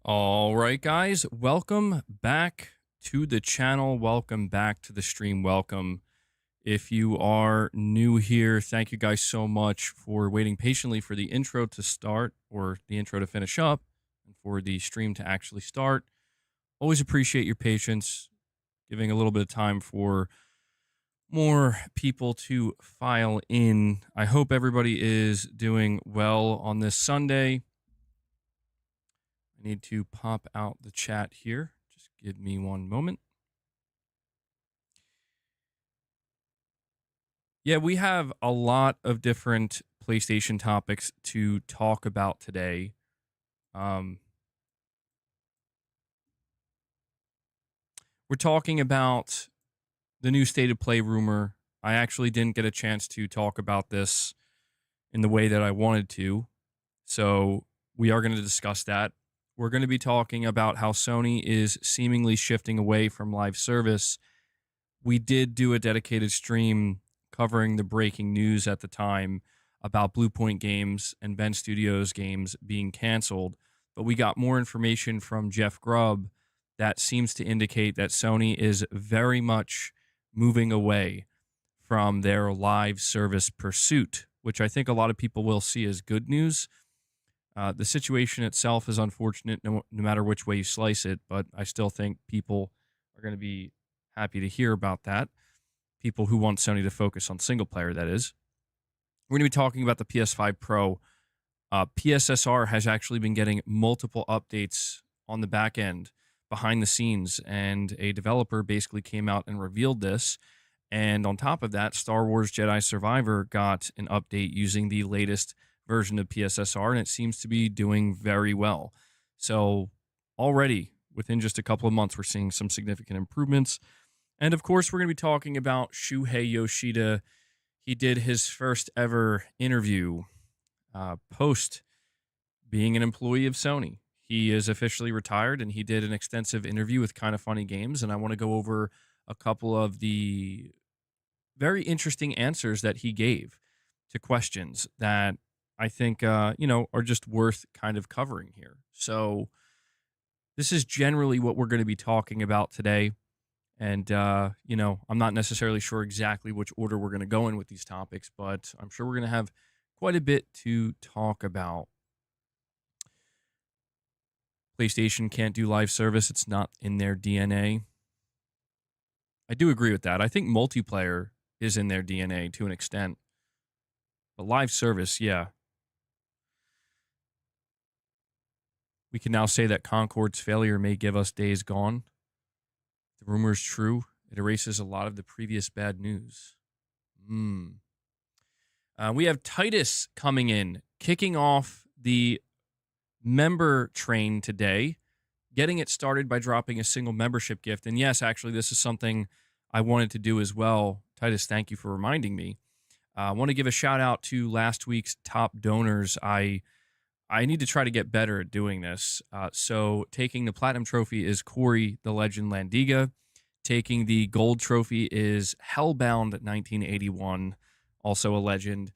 All right, guys, welcome back to the channel. Welcome back to the stream. Welcome. If you are new here, thank you guys so much for waiting patiently for the intro to start or the intro to finish up and for the stream to actually start. Always appreciate your patience, giving a little bit of time for more people to file in. I hope everybody is doing well on this Sunday. I need to pop out the chat here. Just give me one moment. Yeah, we have a lot of different PlayStation topics to talk about today. We're talking about the new state of play rumor. I actually didn't get a chance to talk about this in the way that I wanted to, so we are going to discuss that. We're going to be talking about how Sony is seemingly shifting away from live service. We did do a dedicated stream covering the breaking news at the time about Blue Point Games and Ben Studios games being canceled, but we got more information from Jeff Grubb that seems to indicate that Sony is very much moving away from their live service pursuit, which I think a lot of people will see as good news. The situation itself is unfortunate no matter which way you slice it, but I still think people are going to be happy to hear about that. People who want Sony to focus on single player, that is. We're going to be talking about the PS5 Pro. PSSR has actually been getting multiple updates on the back end, behind the scenes, and a developer basically came out and revealed this. And on top of that, Star Wars Jedi Survivor got an update using the latest version of PSSR, and it seems to be doing very well. So already, within just a couple of months, we're seeing some significant improvements. And of course, we're going to be talking about Shuhei Yoshida. He did his first ever interview post being an employee of Sony. He is officially retired, and he did an extensive interview with Kinda Funny Games, and I want to go over a couple of the very interesting answers that he gave to questions that I think, are just worth kind of covering here. So this is generally what we're going to be talking about today. And, I'm not necessarily sure exactly which order we're going to go in with these topics, but I'm sure we're going to have quite a bit to talk about. PlayStation can't do live service. It's not in their DNA. I do agree with that. I think multiplayer is in their DNA to an extent. But live service, yeah. We can now say that Concord's failure may give us Days Gone. The rumor is true. It erases a lot of the previous bad news. We have Titus coming in, kicking off the member train today, getting it started by dropping a single membership gift. And yes, actually, this is something I wanted to do as well. Titus, thank you for reminding me. I want to give a shout out to last week's top donors. I need to try to get better at doing this. So taking the platinum trophy is Corey, the Legend Landiga. Taking the gold trophy is Hellbound 1981, also a legend.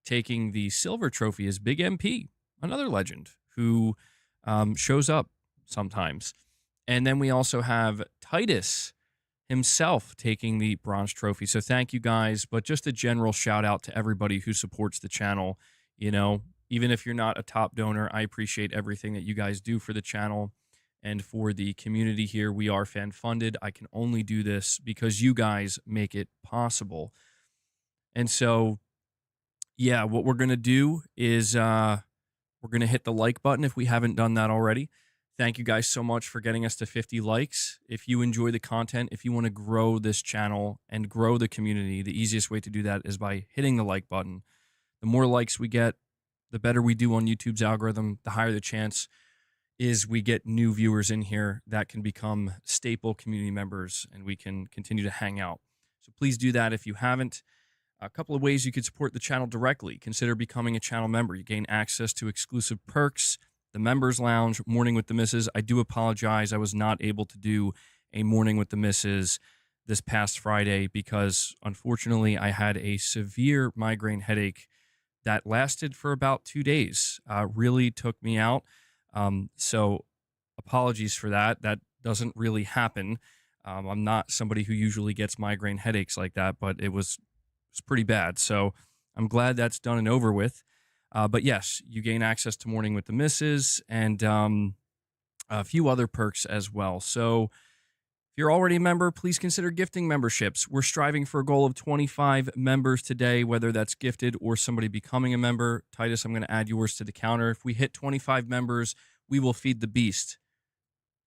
Taking the silver trophy is Big MP, another legend who shows up sometimes. And then we also have Titus himself taking the bronze trophy. So thank you guys, but just a general shout out to everybody who supports the channel. Even if you're not a top donor, I appreciate everything that you guys do for the channel and for the community here. We are fan funded. I can only do this because you guys make it possible. And so, yeah, what we're going to do is we're going to hit the like button if we haven't done that already. Thank you guys so much for getting us to 50 likes. If you enjoy the content, if you want to grow this channel and grow the community, the easiest way to do that is by hitting the like button. The more likes we get, the better we do on YouTube's algorithm, the higher the chance is we get new viewers in here that can become staple community members and we can continue to hang out. So please do that if you haven't. A couple of ways you could support the channel directly. Consider becoming a channel member. You gain access to exclusive perks, the Members Lounge, Morning with the Misses. I do apologize. I was not able to do a Morning with the Misses this past Friday because, unfortunately, I had a severe migraine headache that lasted for about 2 days. Really took me out. So apologies for that. That doesn't really happen. I'm not somebody who usually gets migraine headaches like that, but it was pretty bad. So I'm glad that's done and over with. But yes, you gain access to Morning with the Misses and a few other perks as well. So if you're already a member, please consider gifting memberships. We're striving for a goal of 25 members today, whether that's gifted or somebody becoming a member. Titus, I'm going to add yours to the counter. If we hit 25 members, we will feed the beast,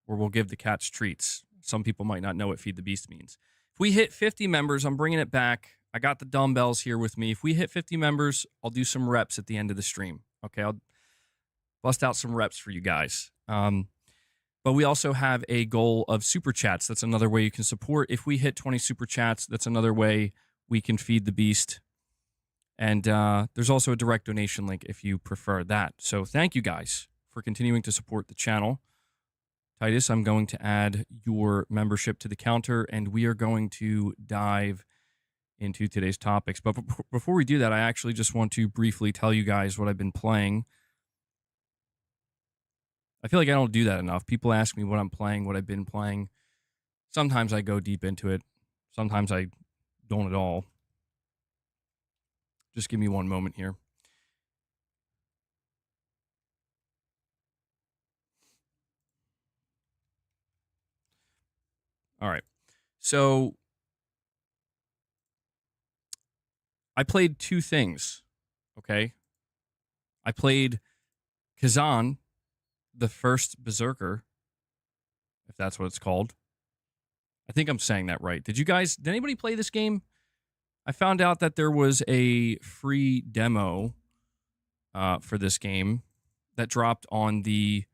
or we'll give the cats treats. Some people might not know what feed the beast means. If we hit 50 members, I'm bringing it back. I got the dumbbells here with me. If we hit 50 members, I'll do some reps at the end of the stream. Okay, I'll bust out some reps for you guys. But we also have a goal of super chats. That's another way you can support. If we hit 20 super chats, that's another way we can feed the beast. And there's also a direct donation link if you prefer that. So thank you guys for continuing to support the channel. Titus, I'm going to add your membership to the counter, and we are going to dive into today's topics. But before we do that, I actually just want to briefly tell you guys what I've been playing. I feel like I don't do that enough. People ask me what I'm playing, what I've been playing. Sometimes I go deep into it. Sometimes I don't at all. Just give me one moment here. All right. So I played two things, okay? I played Kazan, the first Berserker, if that's what it's called. I think I'm saying that right. Did anybody play this game? I found out that there was a free demo for this game that dropped on the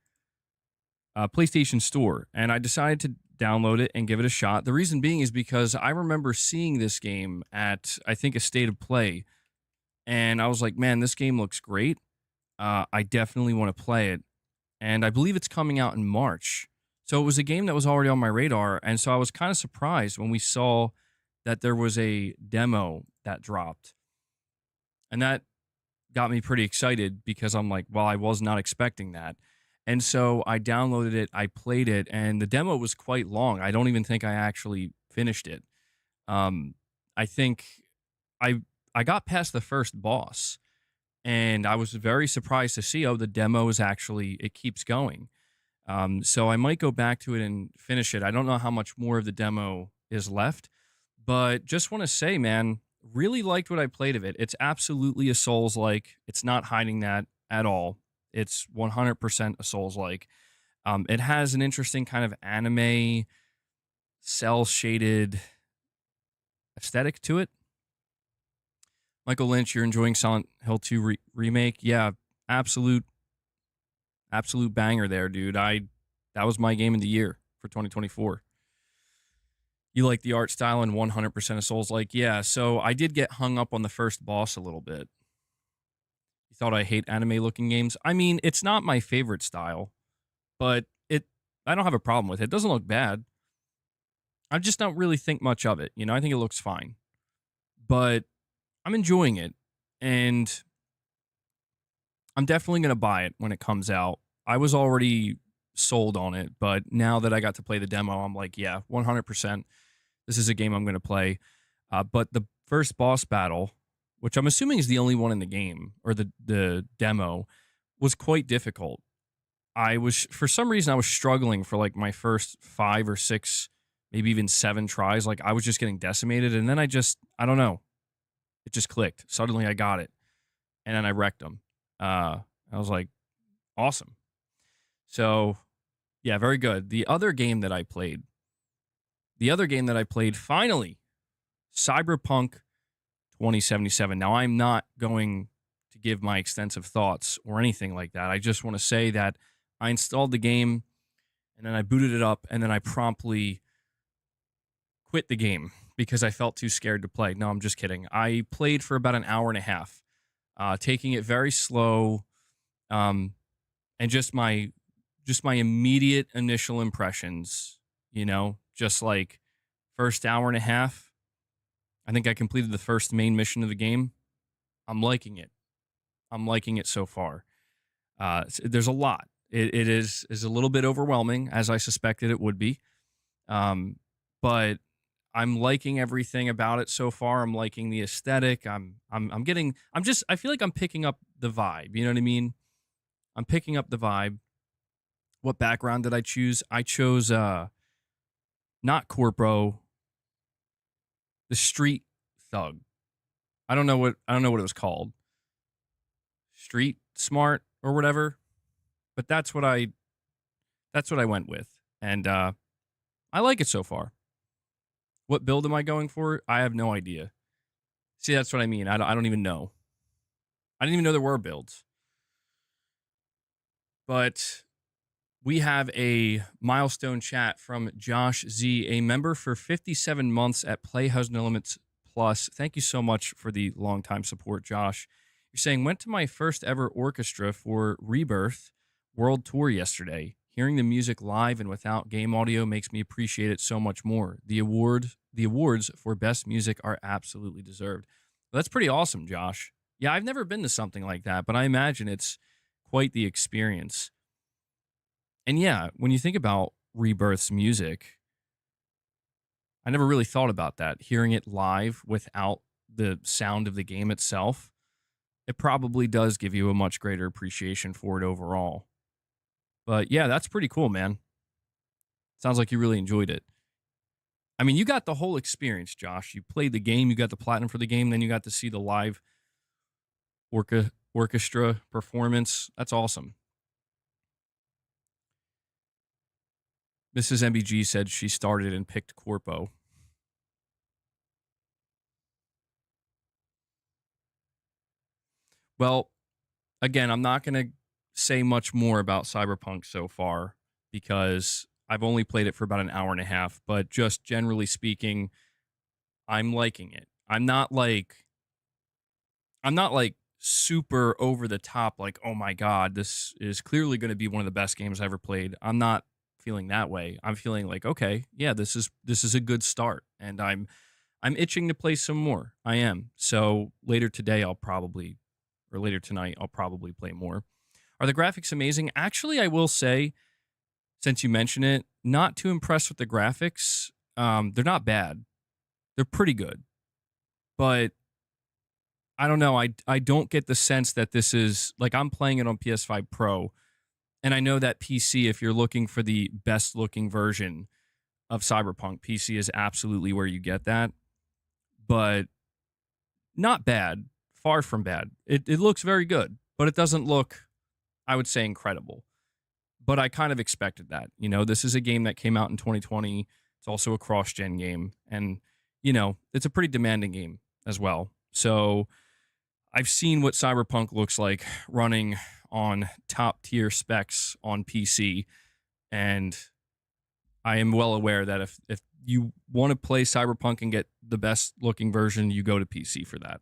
PlayStation Store, and I decided to download it and give it a shot. The reason being is because I remember seeing this game at, I think, a State of Play, and I was like, man, this game looks great. I definitely want to play it. And I believe it's coming out in March. So it was a game that was already on my radar, and so I was kind of surprised when we saw that there was a demo that dropped. And that got me pretty excited because I'm like, well, I was not expecting that. And so I downloaded it, I played it, and the demo was quite long. I don't even think I actually finished it. I think I got past the first boss, and I was very surprised to see, the demo is actually, it keeps going. So I might go back to it and finish it. I don't know how much more of the demo is left, but just want to say, man, really liked what I played of it. It's absolutely a Souls-like. It's not hiding that at all. It's 100% a Souls-like. It has an interesting kind of anime, cel-shaded aesthetic to it. Michael Lynch, you're enjoying Silent Hill 2 remake? Yeah, absolute banger there, dude. That was my game of the year for 2024. You like the art style and 100% of Souls-like? Yeah, so I did get hung up on the first boss a little bit. You thought I hate anime-looking games? I mean, it's not my favorite style, but I don't have a problem with it. It doesn't look bad. I just don't really think much of it. I think it looks fine. But I'm enjoying it, and I'm definitely going to buy it when it comes out. I was already sold on it, but now that I got to play the demo, I'm like, yeah, 100%. This is a game I'm going to play. But the first boss battle, which I'm assuming is the only one in the game, or the demo, was quite difficult. For some reason, I was struggling for like my first 5 or 6, maybe even 7 tries. Like I was just getting decimated, and then I don't know. It just clicked. Suddenly I got it, and then I wrecked them. I was like, awesome. So, yeah, very good. The other game that I played, finally, Cyberpunk 2077. Now, I'm not going to give my extensive thoughts or anything like that. I just want to say that I installed the game, and then I booted it up, and then I promptly quit the game because I felt too scared to play. No, I'm just kidding. I played for about an hour and a half, taking it very slow, and just my immediate initial impressions, just like first hour and a half. I think I completed the first main mission of the game. I'm liking it. I'm liking it so far. There's a lot. It is a little bit overwhelming, as I suspected it would be. But I'm liking everything about it so far. I'm liking the aesthetic. I feel like I'm picking up the vibe. You know what I mean? I'm picking up the vibe. What background did I choose? I chose not Corpo, the Street Thug. I don't know what it was called. Street Smart or whatever. But that's what I went with. And I like it so far. What build am I going for? I have no idea. See, that's what I mean. I don't even know. I didn't even know there were builds. But we have a milestone chat from Josh Z, a member for 57 months at Play Has No Limits Plus. Thank you so much for the long-time support, Josh. You're saying, went to my first ever orchestra for Rebirth World Tour yesterday. Hearing the music live and without game audio makes me appreciate it so much more. The awards for best music are absolutely deserved. Well, that's pretty awesome, Josh. Yeah, I've never been to something like that, but I imagine it's quite the experience. And yeah, when you think about Rebirth's music, I never really thought about that. Hearing it live without the sound of the game itself, it probably does give you a much greater appreciation for it overall. But yeah, that's pretty cool, man. Sounds like you really enjoyed it. I mean, you got the whole experience, Josh. You played the game, you got the platinum for the game, then you got to see the live orchestra performance. That's awesome. Mrs. MBG said she started and picked Corpo. Well, again, I'm not going to say much more about Cyberpunk so far because I've only played it for about an hour and a half, but just generally speaking, I'm liking it. I'm not like super over the top like, "Oh my god, this is clearly going to be one of the best games I ever played." I'm not feeling that way. I'm feeling like, "Okay, yeah, this is a good start." And I'm itching to play some more. I am. So later today later tonight I'll probably play more. Are the graphics amazing? Actually, I will say, since you mention it, not too impressed with the graphics. They're not bad. They're pretty good. But I don't know. I don't get the sense that this is like I'm playing it on PS5 Pro. And I know that PC, if you're looking for the best looking version of Cyberpunk, PC is absolutely where you get that. But not bad. Far from bad. It looks very good, but it doesn't look, I would say, incredible. But I kind of expected that. You know, this is a game that came out in 2020. It's also a cross-gen game. And, you know, it's a pretty demanding game as well. So I've seen what Cyberpunk looks like running on top-tier specs on PC. And I am well aware that if you want to play Cyberpunk and get the best-looking version, you go to PC for that.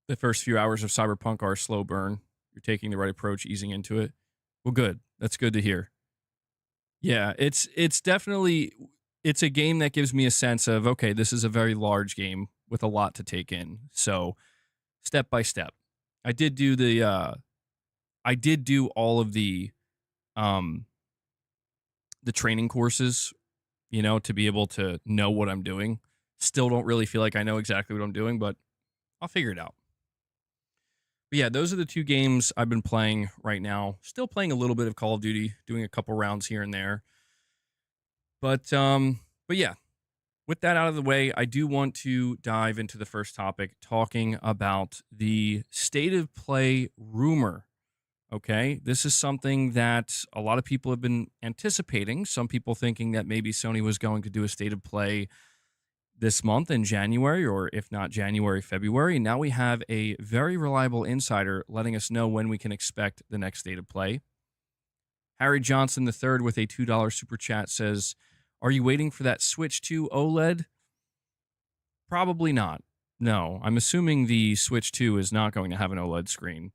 The first few hours of Cyberpunk are a slow burn. You're taking the right approach, easing into it. Well, good. That's good to hear. Yeah, it's definitely it's a game that gives me a sense of, okay, this is a very large game with a lot to take in. So, step by step. I did do all of the training courses, you know, to be able to know what I'm doing. Still don't really feel like I know exactly what I'm doing, but I'll figure it out. But yeah, those are the two games I've been playing right now. Still playing a little bit of Call of Duty, doing a couple rounds here and there. But yeah, with that out of the way, I do want to dive into the first topic, talking about the state of play rumor. Okay, this is something that a lot of people have been anticipating. Some people thinking that maybe Sony was going to do a state of play this month in January, or if not January, February. Now we have a very reliable insider letting us know when we can expect the next state of play. Harry Johnson III with a $2 super chat says, "Are you waiting for that Switch 2 OLED?" Probably not. No, I'm assuming the Switch 2 is not going to have an OLED screen.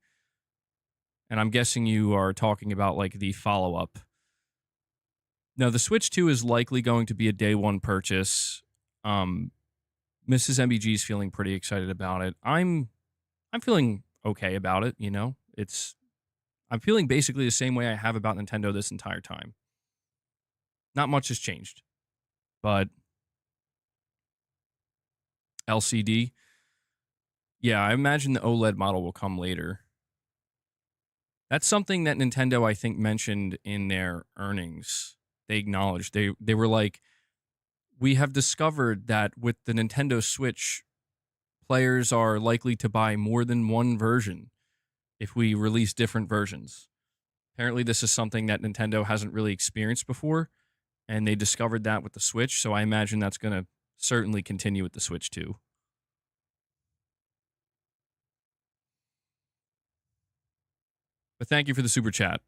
And I'm guessing you are talking about like the follow-up. No, the Switch 2 is likely going to be a day one purchase. Mrs. MBG is feeling pretty excited about it. I'm feeling okay about it, I'm feeling basically the same way I have about Nintendo this entire time. Not much has changed, but LCD, yeah, I imagine the OLED model will come later. That's something that Nintendo, I think, mentioned in their earnings. They acknowledged. They were like, we have discovered that with the Nintendo Switch, players are likely to buy more than one version if we release different versions. Apparently, this is something that Nintendo hasn't really experienced before, and they discovered that with the Switch, so I imagine that's going to certainly continue with the Switch too. But thank you for the super chat.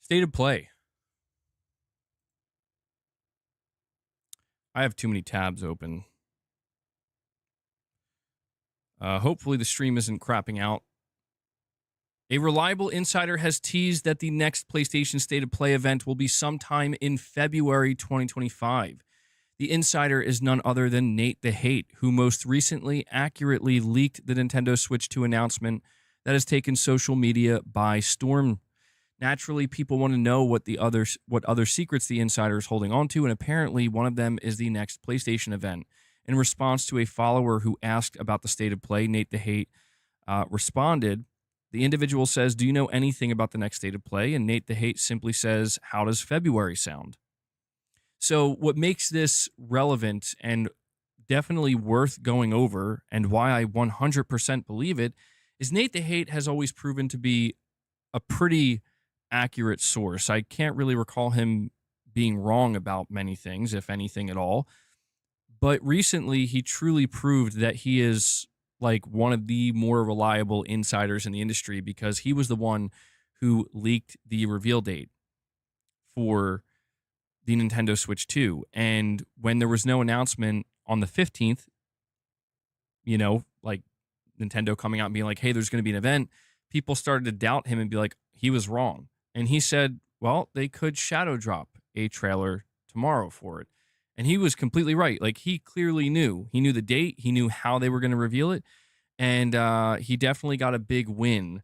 State of play. I have too many tabs open. Hopefully the stream isn't crapping out. A reliable insider has teased that the next PlayStation State of Play event will be sometime in February 2025. The insider is none other than Nate the Hate, who most recently accurately leaked the Nintendo Switch 2 announcement that has taken social media by storm. Naturally, people want to know what other secrets the insider is holding on to, and apparently one of them is the next PlayStation event. In response to a follower who asked about the State of Play, Nate the Hate responded. The individual says, "Do you know anything about the next State of Play?" And Nate the Hate simply says, "How does February sound?" So what makes this relevant and definitely worth going over, and why I 100% believe it, is Nate the Hate has always proven to be a pretty accurate source. I can't really recall him being wrong about many things, if anything at all. But recently, he truly proved that he is like one of the more reliable insiders in the industry, because he was the one who leaked the reveal date for the Nintendo Switch 2. And when there was no announcement on the 15th, like Nintendo coming out and being like, hey, there's going to be an event, people started to doubt him and be like, he was wrong. And he said, well, they could shadow drop a trailer tomorrow for it. And he was completely right. Like, he clearly knew. He knew the date. He knew how they were going to reveal it. And he definitely got a big win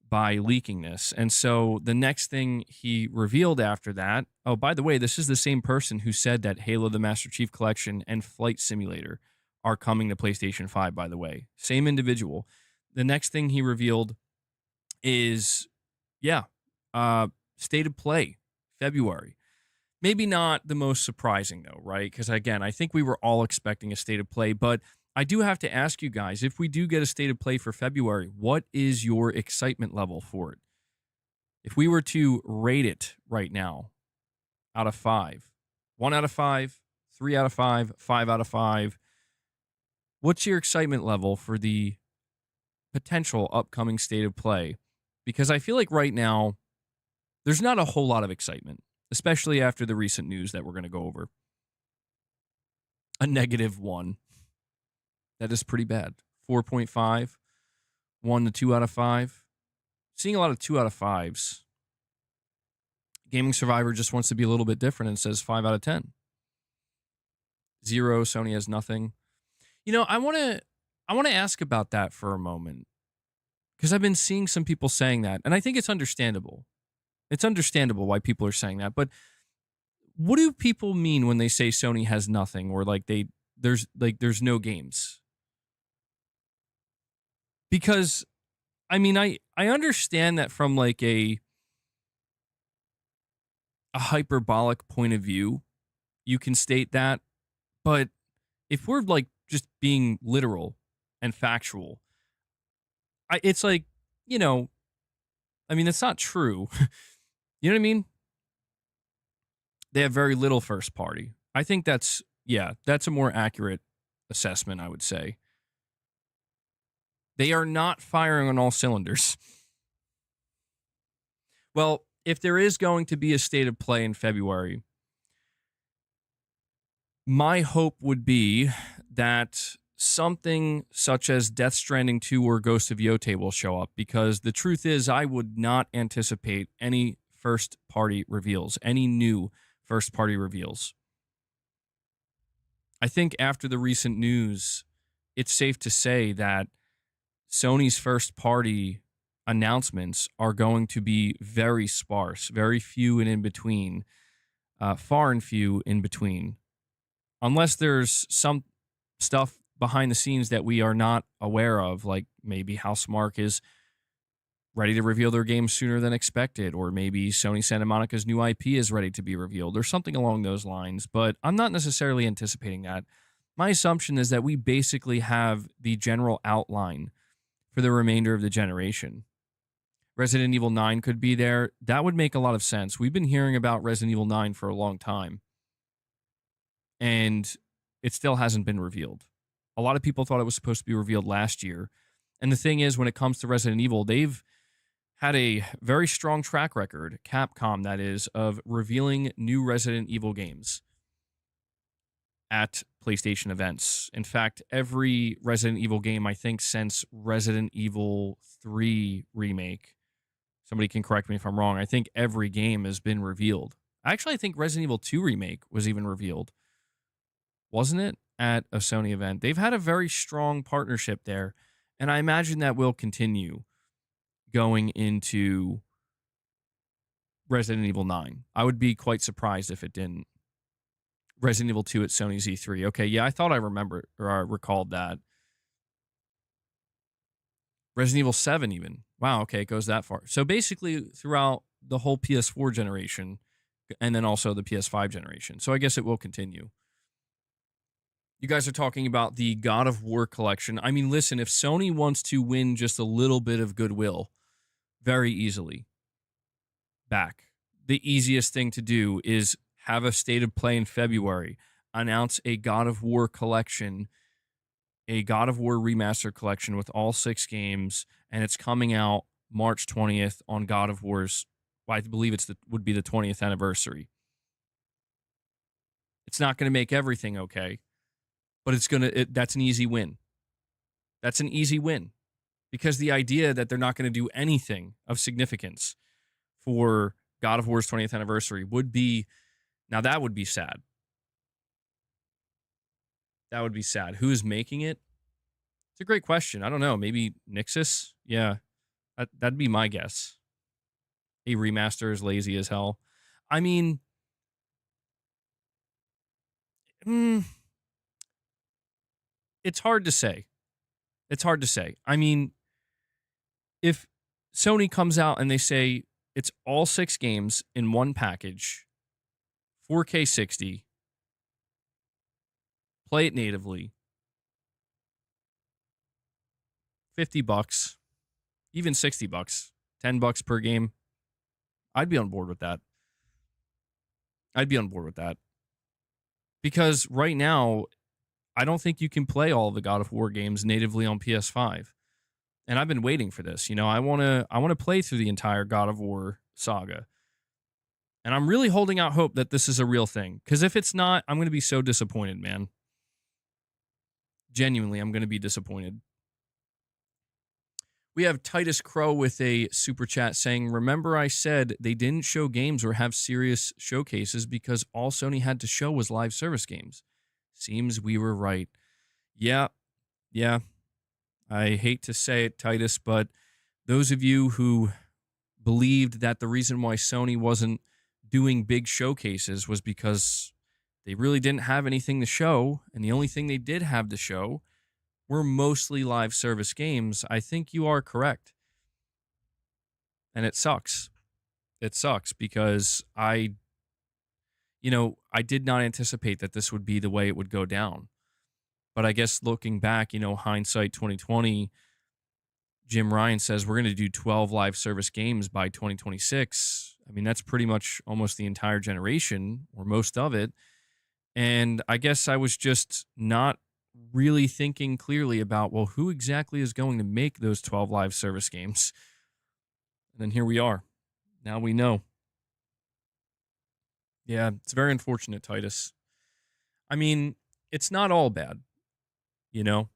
by leaking this. And so the next thing he revealed after that, oh, by the way, this is the same person who said that Halo the Master Chief Collection and Flight Simulator are coming to PlayStation 5, by the way. Same individual. The next thing he revealed is, State of Play, February. Maybe not the most surprising, though, right? Because, again, I think we were all expecting a State of Play, but I do have to ask you guys, if we do get a State of Play for February, what is your excitement level for it? If we were to rate it right now out of 5, 1 out of 5, 3 out of 5, 5 out of 5, what's your excitement level for the potential upcoming State of Play? Because I feel like right now, there's not a whole lot of excitement, especially after the recent news that we're going to go over. A -1. That is pretty bad. 4.5, 1 to 2 out of 5. Seeing a lot of 2 out of 5s. Gaming Survivor just wants to be a little bit different and says 5 out of 10. 0, Sony has nothing. I want to ask about that for a moment, because I've been seeing some people saying that, and I think it's understandable. It's understandable why people are saying that, but what do people mean when they say Sony has nothing, or there's no games? Because I understand that from like a hyperbolic point of view, you can state that, but if we're like just being literal and factual, it's like, it's not true. You know what I mean? They have very little first party. I think that's a more accurate assessment, I would say. They are not firing on all cylinders. Well, if there is going to be a State of Play in February, my hope would be that something such as Death Stranding 2 or Ghost of Yotei will show up, because the truth is I would not anticipate any first-party reveals, any new first-party reveals. I think after the recent news, it's safe to say that Sony's first party announcements are going to be very sparse, very few and in between, far and few in between, unless there's some stuff behind the scenes that we are not aware of, like maybe Housemarque is ready to reveal their game sooner than expected, or maybe Sony Santa Monica's new IP is ready to be revealed, or something along those lines. But I'm not necessarily anticipating that. My assumption is that we basically have the general outline for the remainder of the generation. Resident Evil 9 could be there. That would make a lot of sense. We've been hearing about Resident Evil 9 for a long time, and it still hasn't been revealed. A lot of people thought it was supposed to be revealed last year. And the thing is, when it comes to Resident Evil, they've had a very strong track record, Capcom that is, of revealing new Resident Evil games at PlayStation events. In fact, every Resident Evil game, I think, since Resident Evil 3 Remake, somebody can correct me if I'm wrong, I think every game has been revealed. Actually, I think Resident Evil 2 Remake was even revealed. Wasn't it? At a Sony event. They've had a very strong partnership there, and I imagine that will continue going into Resident Evil 9. I would be quite surprised if it didn't. Resident Evil 2 at Sony's E3. Okay, yeah, I thought I remembered, or I recalled that. Resident Evil 7 even. Wow, okay, it goes that far. So basically throughout the whole PS4 generation, and then also the PS5 generation. So I guess it will continue. You guys are talking about the God of War collection. I mean, listen, if Sony wants to win just a little bit of goodwill very easily back, the easiest thing to do is have a state of play in February, announce a God of War collection, a God of War remaster collection with all 6 games, and it's coming out March 20th on God of War's, well, I believe would be the 20th anniversary. It's not going to make everything okay, but that's an easy win. That's an easy win, because the idea that they're not going to do anything of significance for God of War's 20th anniversary would be, now that would be sad. That would be sad. Who is making it? It's a great question. I don't know. Maybe Nixus? Yeah, that'd be my guess. A remaster is lazy as hell. I mean, it's hard to say. It's hard to say. I mean, if Sony comes out and they say it's all 6 games in one package, 4K 60, play it natively, $50, even $60, $10 per game, I'd be on board with that. I'd be on board with that. Because right now, I don't think you can play all of the God of War games natively on PS5. And I've been waiting for this. You know, I want to play through the entire God of War saga. And I'm really holding out hope that this is a real thing. Because if it's not, I'm going to be so disappointed, man. Genuinely, I'm going to be disappointed. We have Titus Crow with a super chat saying, remember I said they didn't show games or have serious showcases because all Sony had to show was live service games. Seems we were right. Yeah. I hate to say it, Titus, but those of you who believed that the reason why Sony wasn't doing big showcases was because they really didn't have anything to show, and the only thing they did have to show were mostly live service games, I think you are correct. And it sucks. It sucks because I did not anticipate that this would be the way it would go down. But I guess looking back, hindsight 2020, Jim Ryan says we're going to do 12 live service games by 2026. I mean, that's pretty much almost the entire generation, or most of it. And I guess I was just not really thinking clearly about, well, who exactly is going to make those 12 live service games? And then here we are. Now we know. Yeah, it's very unfortunate, Titus. I mean, it's not all bad, And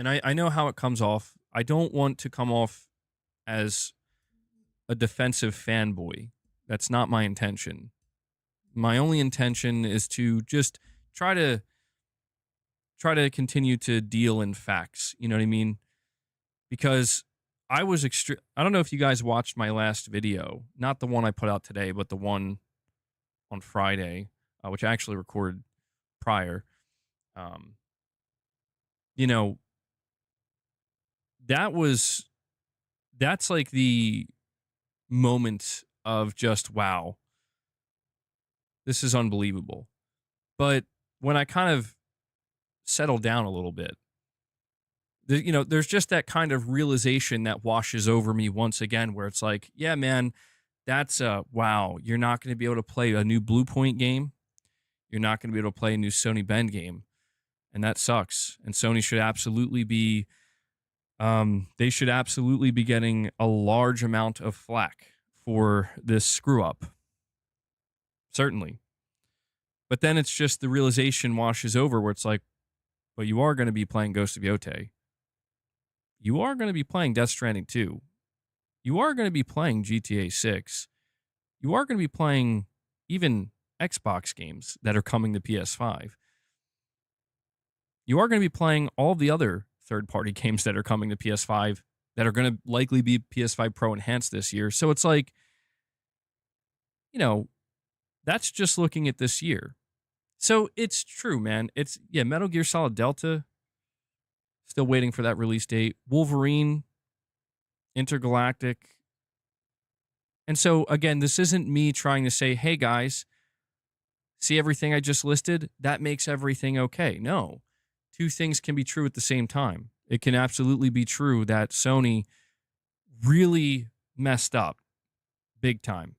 I know how it comes off. I don't want to come off as a defensive fanboy. That's not my intention. My only intention is to just try to continue to deal in facts. You know what I mean? because I was I don't know if you guys watched my last video, not the one I put out today, but the one on Friday, which I actually recorded prior. Um, you know, that's like the moment of just, wow, this is unbelievable. But when I kind of settled down a little bit, there's just that kind of realization that washes over me once again, where it's like, yeah, man, that's wow, you're not going to be able to play a new Blue Point game. You're not going to be able to play a new Sony Bend game. And that sucks. And Sony should absolutely be, they should absolutely be getting a large amount of flack for this screw up. Certainly. But then it's just the realization washes over where it's like, but you are going to be playing Ghost of Yotei. You are going to be playing Death Stranding 2. You are going to be playing GTA 6. You are going to be playing even Xbox games that are coming to PS5. You are going to be playing all the other third-party games that are coming to PS5 that are going to likely be PS5 Pro Enhanced this year. So it's like, that's just looking at this year. So it's true, man. It's, Metal Gear Solid Delta, still waiting for that release date. Wolverine, Intergalactic. And so, again, this isn't me trying to say, hey, guys, see everything I just listed? That makes everything okay. No. Two things can be true at the same time. It can absolutely be true that Sony really messed up big time.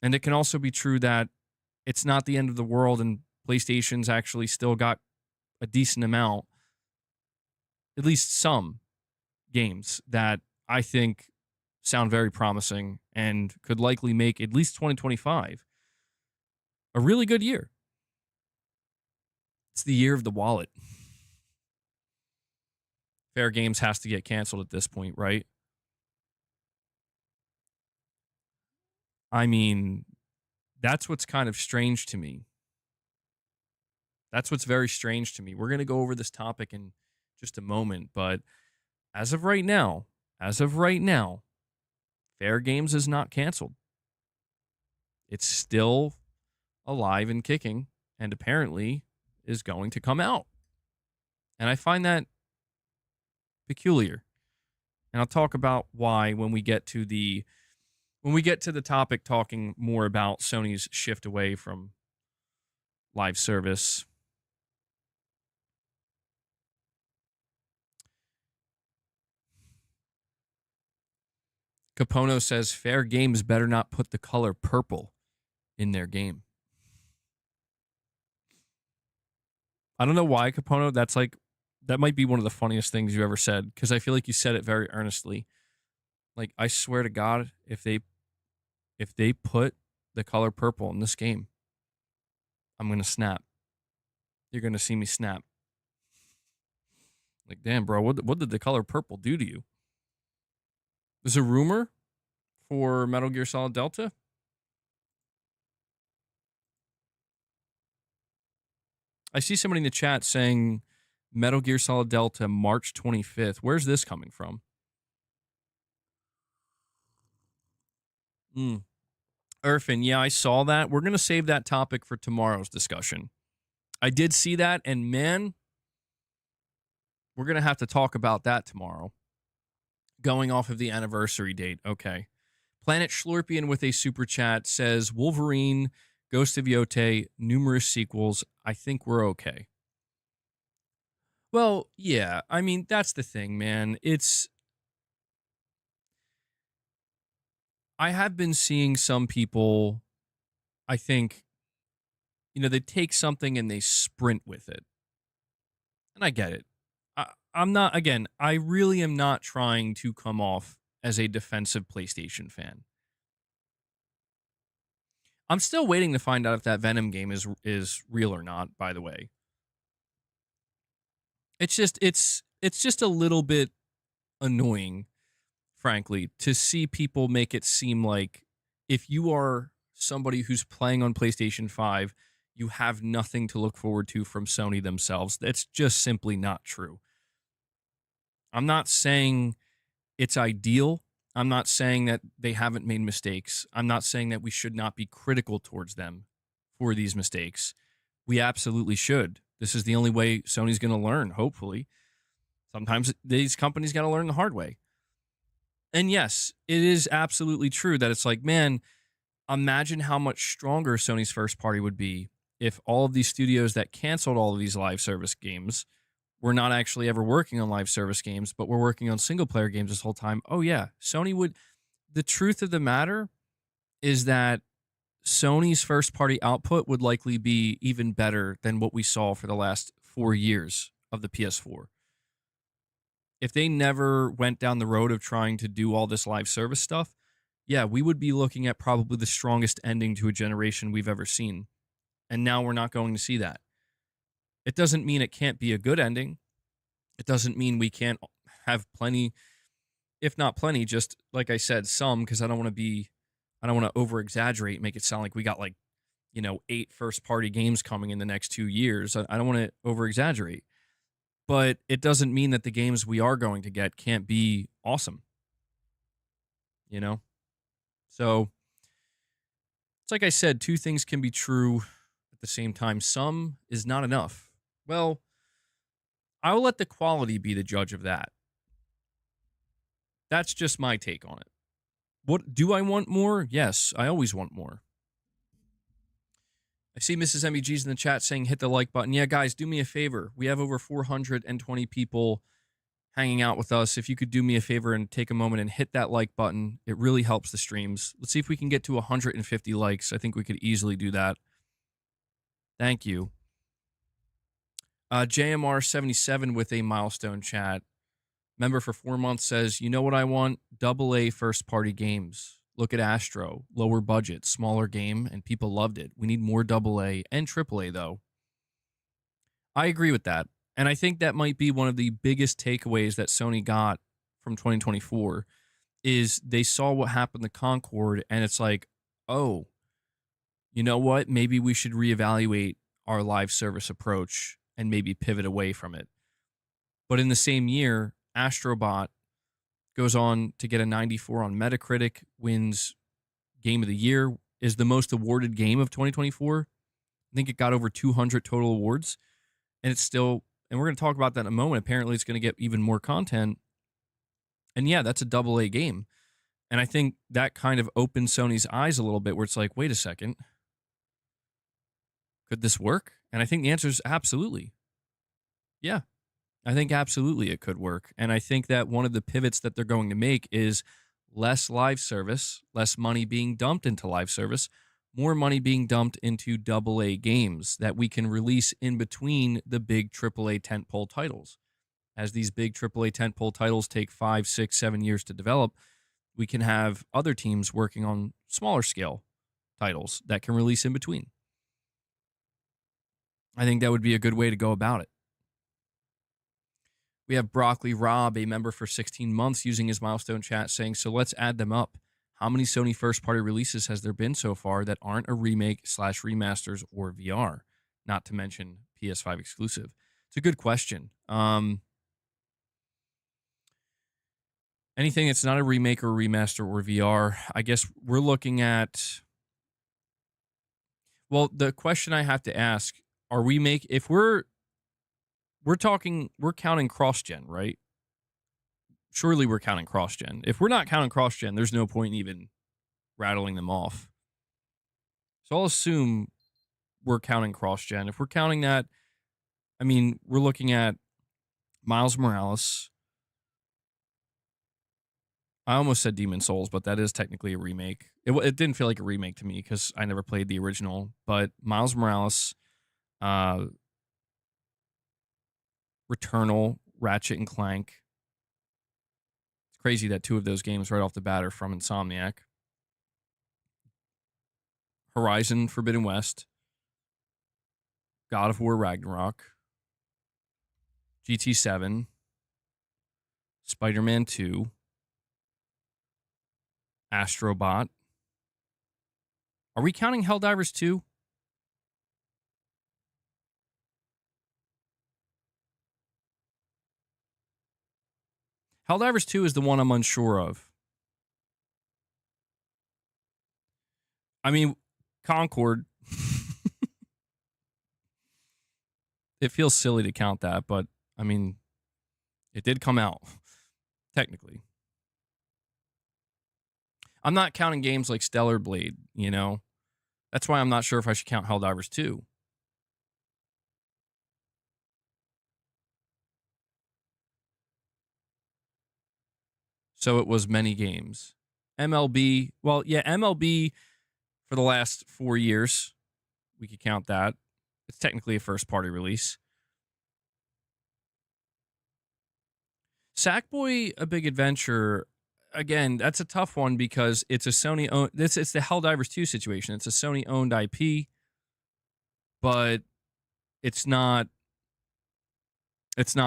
And it can also be true that it's not the end of the world and PlayStation's actually still got a decent amount, at least some games that I think sound very promising and could likely make at least 2025 a really good year. It's the year of the wallet. Fairgames has to get canceled at this point, right? I mean, that's what's kind of strange to me. That's what's very strange to me. We're going to go over this topic in just a moment, but as of right now, Fairgames is not canceled. It's still alive and kicking, and apparently is going to come out. And I find that peculiar. And I'll talk about why when we get to the topic talking more about Sony's shift away from live service. Capono says Fairgames better not put the color purple in their game. I don't know why, Capono. That might be one of the funniest things you ever said, because I feel like you said it very earnestly. Like, I swear to God, if they put the color purple in this game, I'm going to snap. You're going to see me snap. Like, damn, bro, what did the color purple do to you? There's a rumor for Metal Gear Solid Delta. I see somebody in the chat saying Metal Gear Solid Delta March 25th. Where's this coming from? Irfan, yeah, I saw that. We're going to save that topic for tomorrow's discussion. I did see that, and man, we're going to have to talk about that tomorrow. Going off of the anniversary date. Okay. Planet Schlorpian with a super chat says, Wolverine, Ghost of Yotei, numerous sequels. I think we're okay. Well, yeah. I mean, that's the thing, man. I have been seeing some people, I think, they take something and they sprint with it. And I get it. I'm not, again, I really am not trying to come off as a defensive PlayStation fan. I'm still waiting to find out if that Venom game is real or not, by the way. It's just a little bit annoying, frankly, to see people make it seem like if you are somebody who's playing on PlayStation 5, you have nothing to look forward to from Sony themselves. That's just simply not true. I'm not saying it's ideal. I'm not saying that they haven't made mistakes. I'm not saying that we should not be critical towards them for these mistakes. We absolutely should. This is the only way Sony's going to learn, hopefully. Sometimes these companies got to learn the hard way. And yes, it is absolutely true that it's like, man, imagine how much stronger Sony's first party would be if all of these studios that canceled all of these live service games were not actually ever working on live service games, but were working on single player games this whole time. Oh, yeah. Sony would. The truth of the matter is that Sony's first party output would likely be even better than what we saw for the last 4 years of the PS4. If they never went down the road of trying to do all this live service stuff, yeah, we would be looking at probably the strongest ending to a generation we've ever seen. And now we're not going to see that. It doesn't mean it can't be a good ending. It doesn't mean we can't have plenty, if not plenty, just like I said, some, because I don't want to over exaggerate, make it sound like we got like, 8 first party games coming in the next 2 years. I don't want to over exaggerate. But it doesn't mean that the games we are going to get can't be awesome. So it's like I said, two things can be true at the same time. Some is not enough. Well, I'll let the quality be the judge of that. That's just my take on it. What do I want more? Yes, I always want more. I see Mrs. MEG's in the chat saying hit the like button. Yeah, guys, do me a favor. We have over 420 people hanging out with us. If you could do me a favor and take a moment and hit that like button, it really helps the streams. Let's see if we can get to 150 likes. I think we could easily do that. Thank you. JMR77 with a milestone chat. Member for 4 months says, you know what I want? AA first party games. Look at Astro. Lower budget, smaller game, and people loved it. We need more AA and AAA, though. I agree with that. And I think that might be one of the biggest takeaways that Sony got from 2024 is they saw what happened to Concord, and it's like, oh, you know what? Maybe we should reevaluate our live service approach and maybe pivot away from it. But in the same year, AstroBot goes on to get a 94 on Metacritic, wins Game of the Year, is the most awarded game of 2024. I think it got over 200 total awards, and it's still, and we're going to talk about that in a moment. Apparently, it's going to get even more content. And yeah, that's a AA game. And I think that kind of opened Sony's eyes a little bit where it's like, wait a second, could this work? And I think the answer is absolutely. Yeah. I think absolutely it could work. And I think that one of the pivots that they're going to make is less live service, less money being dumped into live service, more money being dumped into AA games that we can release in between the big AAA tentpole titles. As these big AAA tentpole titles take 5, 6, 7 years to develop, we can have other teams working on smaller scale titles that can release in between. I think that would be a good way to go about it. We have Broccoli Rob, a member for 16 months, using his milestone chat saying, so let's add them up. How many Sony first-party releases has there been so far that aren't a remake/remasters or VR? Not to mention PS5 exclusive. It's a good question. Anything that's not a remake or remaster or VR, I guess we're looking at... Well, the question I have to ask, if we're counting cross-gen, right? Surely we're counting cross-gen. If we're not counting cross-gen, there's no point in even rattling them off. So I'll assume we're counting cross-gen. If we're counting that, I mean, we're looking at Miles Morales. I almost said Demon Souls, but that is technically a remake. It didn't feel like a remake to me because I never played the original. But Miles Morales, Returnal, Ratchet and Clank. It's crazy that 2 of those games right off the bat are from Insomniac. Horizon Forbidden West. God of War Ragnarok. GT7. Spider-Man 2. AstroBot. Are we counting Helldivers 2? Helldivers 2 is the one I'm unsure of. I mean, Concord. It feels silly to count that, but I mean, it did come out, technically. I'm not counting games like Stellar Blade, you know? That's why I'm not sure if I should count Helldivers 2. So it was many games. MLB, well, yeah, MLB for the last 4 years. We could count that. It's technically a first-party release. Sackboy: A Big Adventure, again, that's a tough one because it's a Sony owned. It's the Helldivers 2 situation. It's a Sony owned IP, but it's not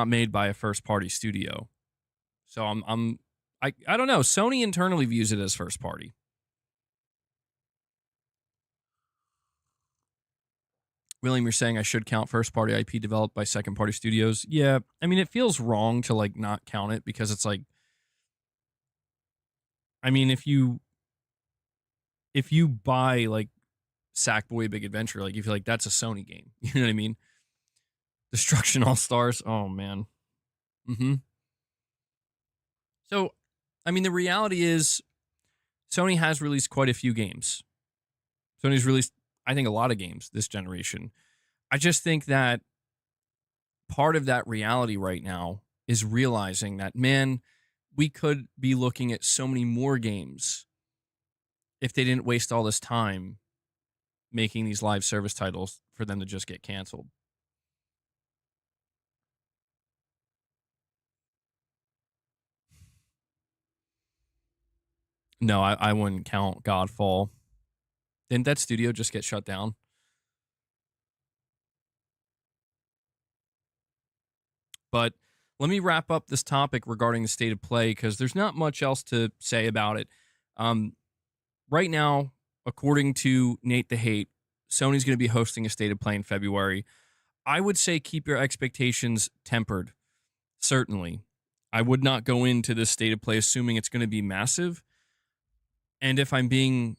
made by a first-party studio. So I don't know. Sony internally views it as first-party. William, you're saying I should count first-party IP developed by second-party studios? Yeah, I mean, it feels wrong to like not count it because it's like, I mean, if you buy like Sackboy: Big Adventure, like you feel like that's a Sony game. You know what I mean? Destruction All Stars. Oh man. So, I mean, the reality is, Sony has released quite a few games. Sony's released, I think, a lot of games this generation. I just think that part of that reality right now is realizing that, man, we could be looking at so many more games if they didn't waste all this time making these live service titles for them to just get canceled. No, I wouldn't count Godfall. Didn't that studio just get shut down? But let me wrap up this topic regarding the state of play because there's not much else to say about it. Right now, according to Nate the Hate, Sony's going to be hosting a state of play in February. I would say keep your expectations tempered, certainly. I would not go into this state of play assuming it's going to be massive. And if I'm being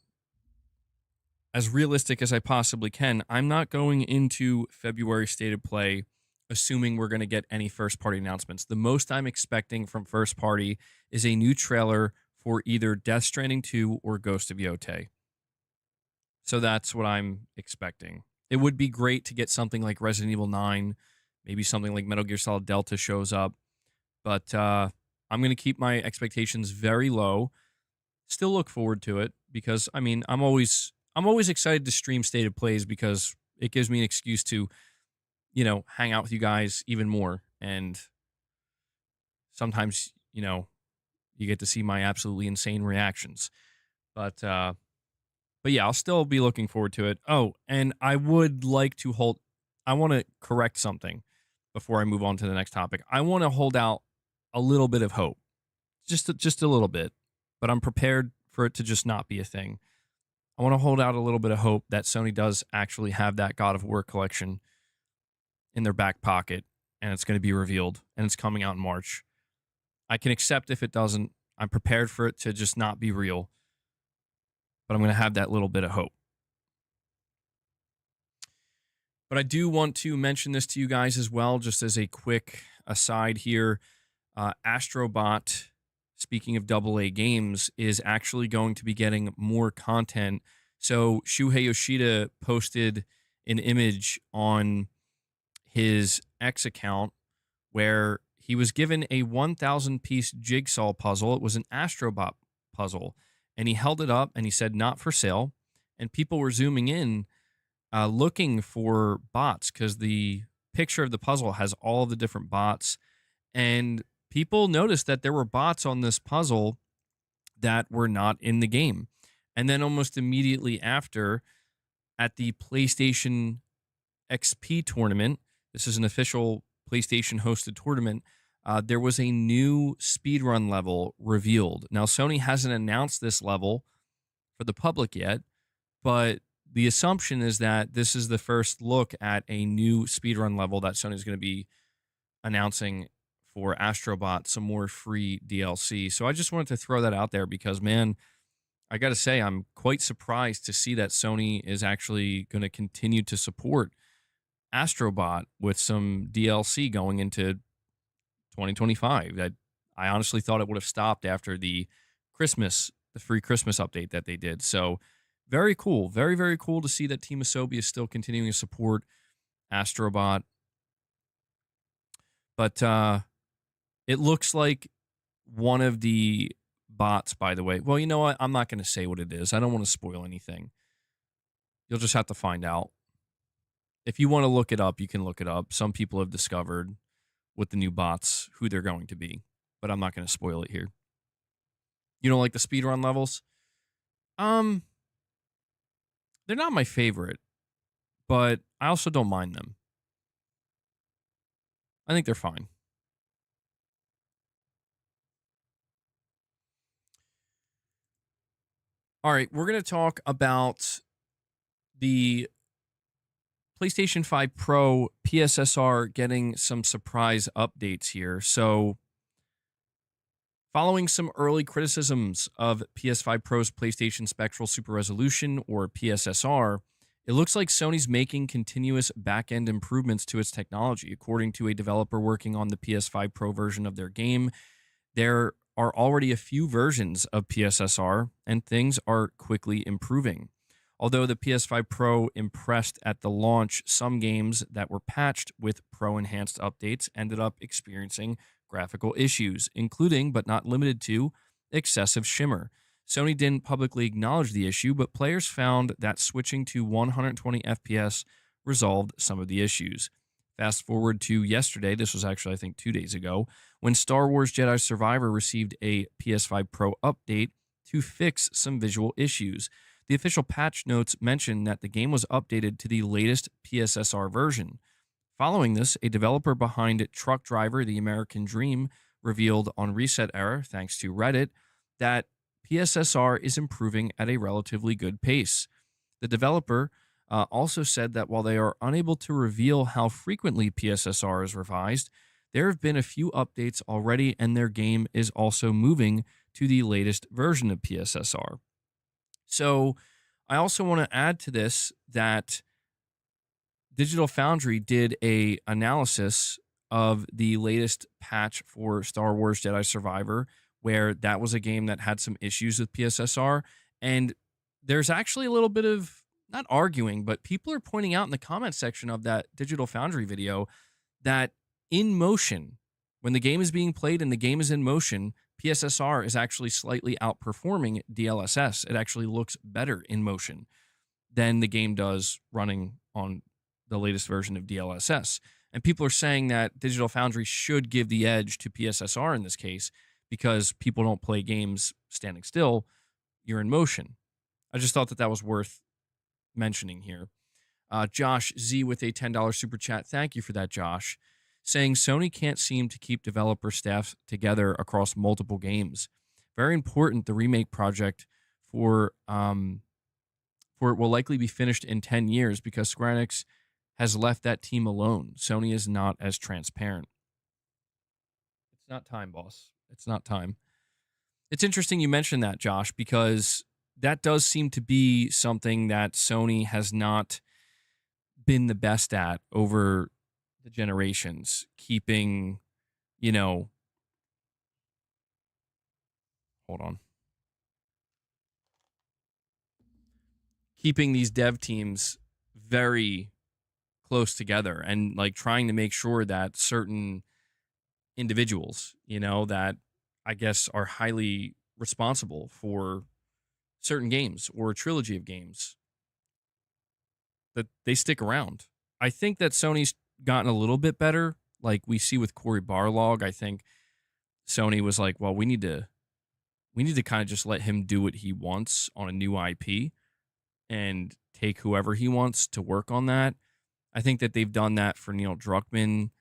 as realistic as I possibly can, I'm not going into February state of play assuming we're going to get any first-party announcements. The most I'm expecting from first-party is a new trailer for either Death Stranding 2 or Ghost of Yotei. So that's what I'm expecting. It would be great to get something like Resident Evil 9, maybe something like Metal Gear Solid Delta shows up, but I'm going to keep my expectations very low. Still look forward to it because, I mean, I'm always excited to stream state of plays because it gives me an excuse to, you know, hang out with you guys even more. And sometimes, you know, you get to see my absolutely insane reactions. But yeah, I'll still be looking forward to it. Oh, and I would like to I want to correct something before I move on to the next topic. I want to hold out a little bit of hope. Just a little bit. But I'm prepared for it to just not be a thing. I want to hold out a little bit of hope that Sony does actually have that God of War collection in their back pocket, and it's going to be revealed, and it's coming out in March. I can accept if it doesn't. I'm prepared for it to just not be real, but I'm going to have that little bit of hope. But I do want to mention this to you guys as well, just as a quick aside here. AstroBot, speaking of AA games, is actually going to be getting more content. So Shuhei Yoshida posted an image on his X account where he was given a 1,000-piece jigsaw puzzle. It was an AstroBot puzzle, and he held it up and he said, "Not for sale." And people were zooming in, looking for bots because the picture of the puzzle has all of the different bots. And people noticed that there were bots on this puzzle that were not in the game. And then almost immediately after, at the PlayStation XP tournament, this is an official PlayStation hosted tournament, there was a new speedrun level revealed. Now, Sony hasn't announced this level for the public yet, but the assumption is that this is the first look at a new speedrun level that Sony is going to be announcing for AstroBot some more free DLC. So I just wanted to throw that out there because, man, I got to say, I'm quite surprised to see that Sony is actually going to continue to support AstroBot with some DLC going into 2025. That I honestly thought it would have stopped after the free Christmas update that they did. So very cool. Very, very cool to see that Team Asobi is still continuing to support AstroBot. But it looks like one of the bots, by the way. Well, you know what? I'm not going to say what it is. I don't want to spoil anything. You'll just have to find out. If you want to look it up, you can look it up. Some people have discovered with the new bots who they're going to be, but I'm not going to spoil it here. You don't like the speedrun levels? They're not my favorite, but I also don't mind them. I think they're fine. All right, we're going to talk about the PlayStation 5 Pro PSSR getting some surprise updates here. So, following some early criticisms of PS5 Pro's PlayStation Spectral Super Resolution, or PSSR, it looks like Sony's making continuous back-end improvements to its technology. According to a developer working on the PS5 Pro version of their game, there are already a few versions of PSSR, and things are quickly improving. Although the PS5 Pro impressed at the launch, some games that were patched with Pro Enhanced updates ended up experiencing graphical issues, including, but not limited to, excessive shimmer. Sony didn't publicly acknowledge the issue, but players found that switching to 120 FPS resolved some of the issues. Fast forward to yesterday, this was actually, I think, 2 days ago, when Star Wars Jedi Survivor received a PS5 Pro update to fix some visual issues. The official patch notes mention that the game was updated to the latest PSSR version. Following this, a developer behind Truck Driver: The American Dream revealed on Reset Era, thanks to Reddit, that PSSR is improving at a relatively good pace. The developer also said that while they are unable to reveal how frequently PSSR is revised, there have been a few updates already, and their game is also moving to the latest version of PSSR. So I also want to add to this that Digital Foundry did a analysis of the latest patch for Star Wars Jedi Survivor, where that was a game that had some issues with PSSR. And there's actually a little bit of, not arguing, but people are pointing out in the comment section of that Digital Foundry video that in motion, when the game is being played and the game is in motion, PSSR is actually slightly outperforming DLSS. It actually looks better in motion than the game does running on the latest version of DLSS. And people are saying that Digital Foundry should give the edge to PSSR in this case because people don't play games standing still. You're in motion. I just thought that that was worth mentioning here. Josh Z with a $10 super chat. Thank you for that, Josh. Saying Sony can't seem to keep developer staff together across multiple games. Very important, the remake project for it will likely be finished in 10 years because Square Enix has left that team alone. Sony is not as transparent. It's not time, boss. It's not time. It's interesting you mentioned that, Josh, because that does seem to be something that Sony has not been the best at over the generations, keeping, hold on. Keeping these dev teams very close together and like trying to make sure that certain individuals, that I guess are highly responsible for certain games or a trilogy of games, that they stick around. I think that Sony's gotten a little bit better. Like we see with Cory Barlog, I think Sony was like, well, we need to kind of just let him do what he wants on a new IP and take whoever he wants to work on that. I think that they've done that for Neil Druckmann.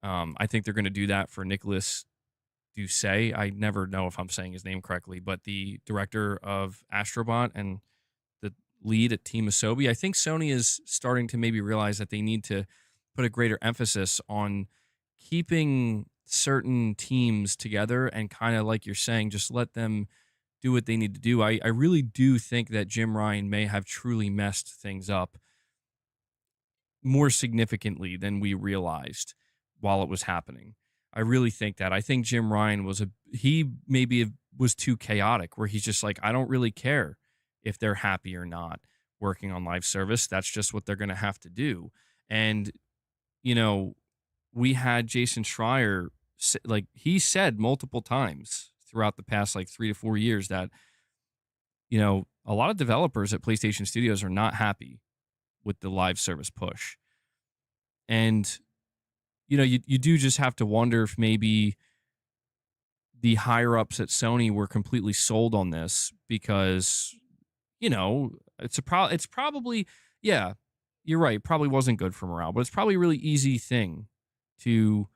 I think they're going to do that for Nicholas Doucet. I never know if I'm saying his name correctly, but the director of AstroBot and the lead at Team Asobi. I think Sony is starting to maybe realize that they need to put a greater emphasis on keeping certain teams together and kind of, like you're saying, just let them do what they need to do. I really do think that Jim Ryan may have truly messed things up more significantly than we realized while it was happening. I really think that. I think Jim Ryan he maybe was too chaotic, where he's just like, I don't really care if they're happy or not working on live service. That's just what they're going to have to do. And, you know, we had Jason Schreier, like, he said multiple times throughout the past like 3 to 4 years that, you know, a lot of developers at PlayStation Studios are not happy with the live service push. And, you know, you do just have to wonder if maybe the higher ups at Sony were completely sold on this because, you know, it's probably, yeah, you're right, probably wasn't good for morale, but it's probably a really easy thing to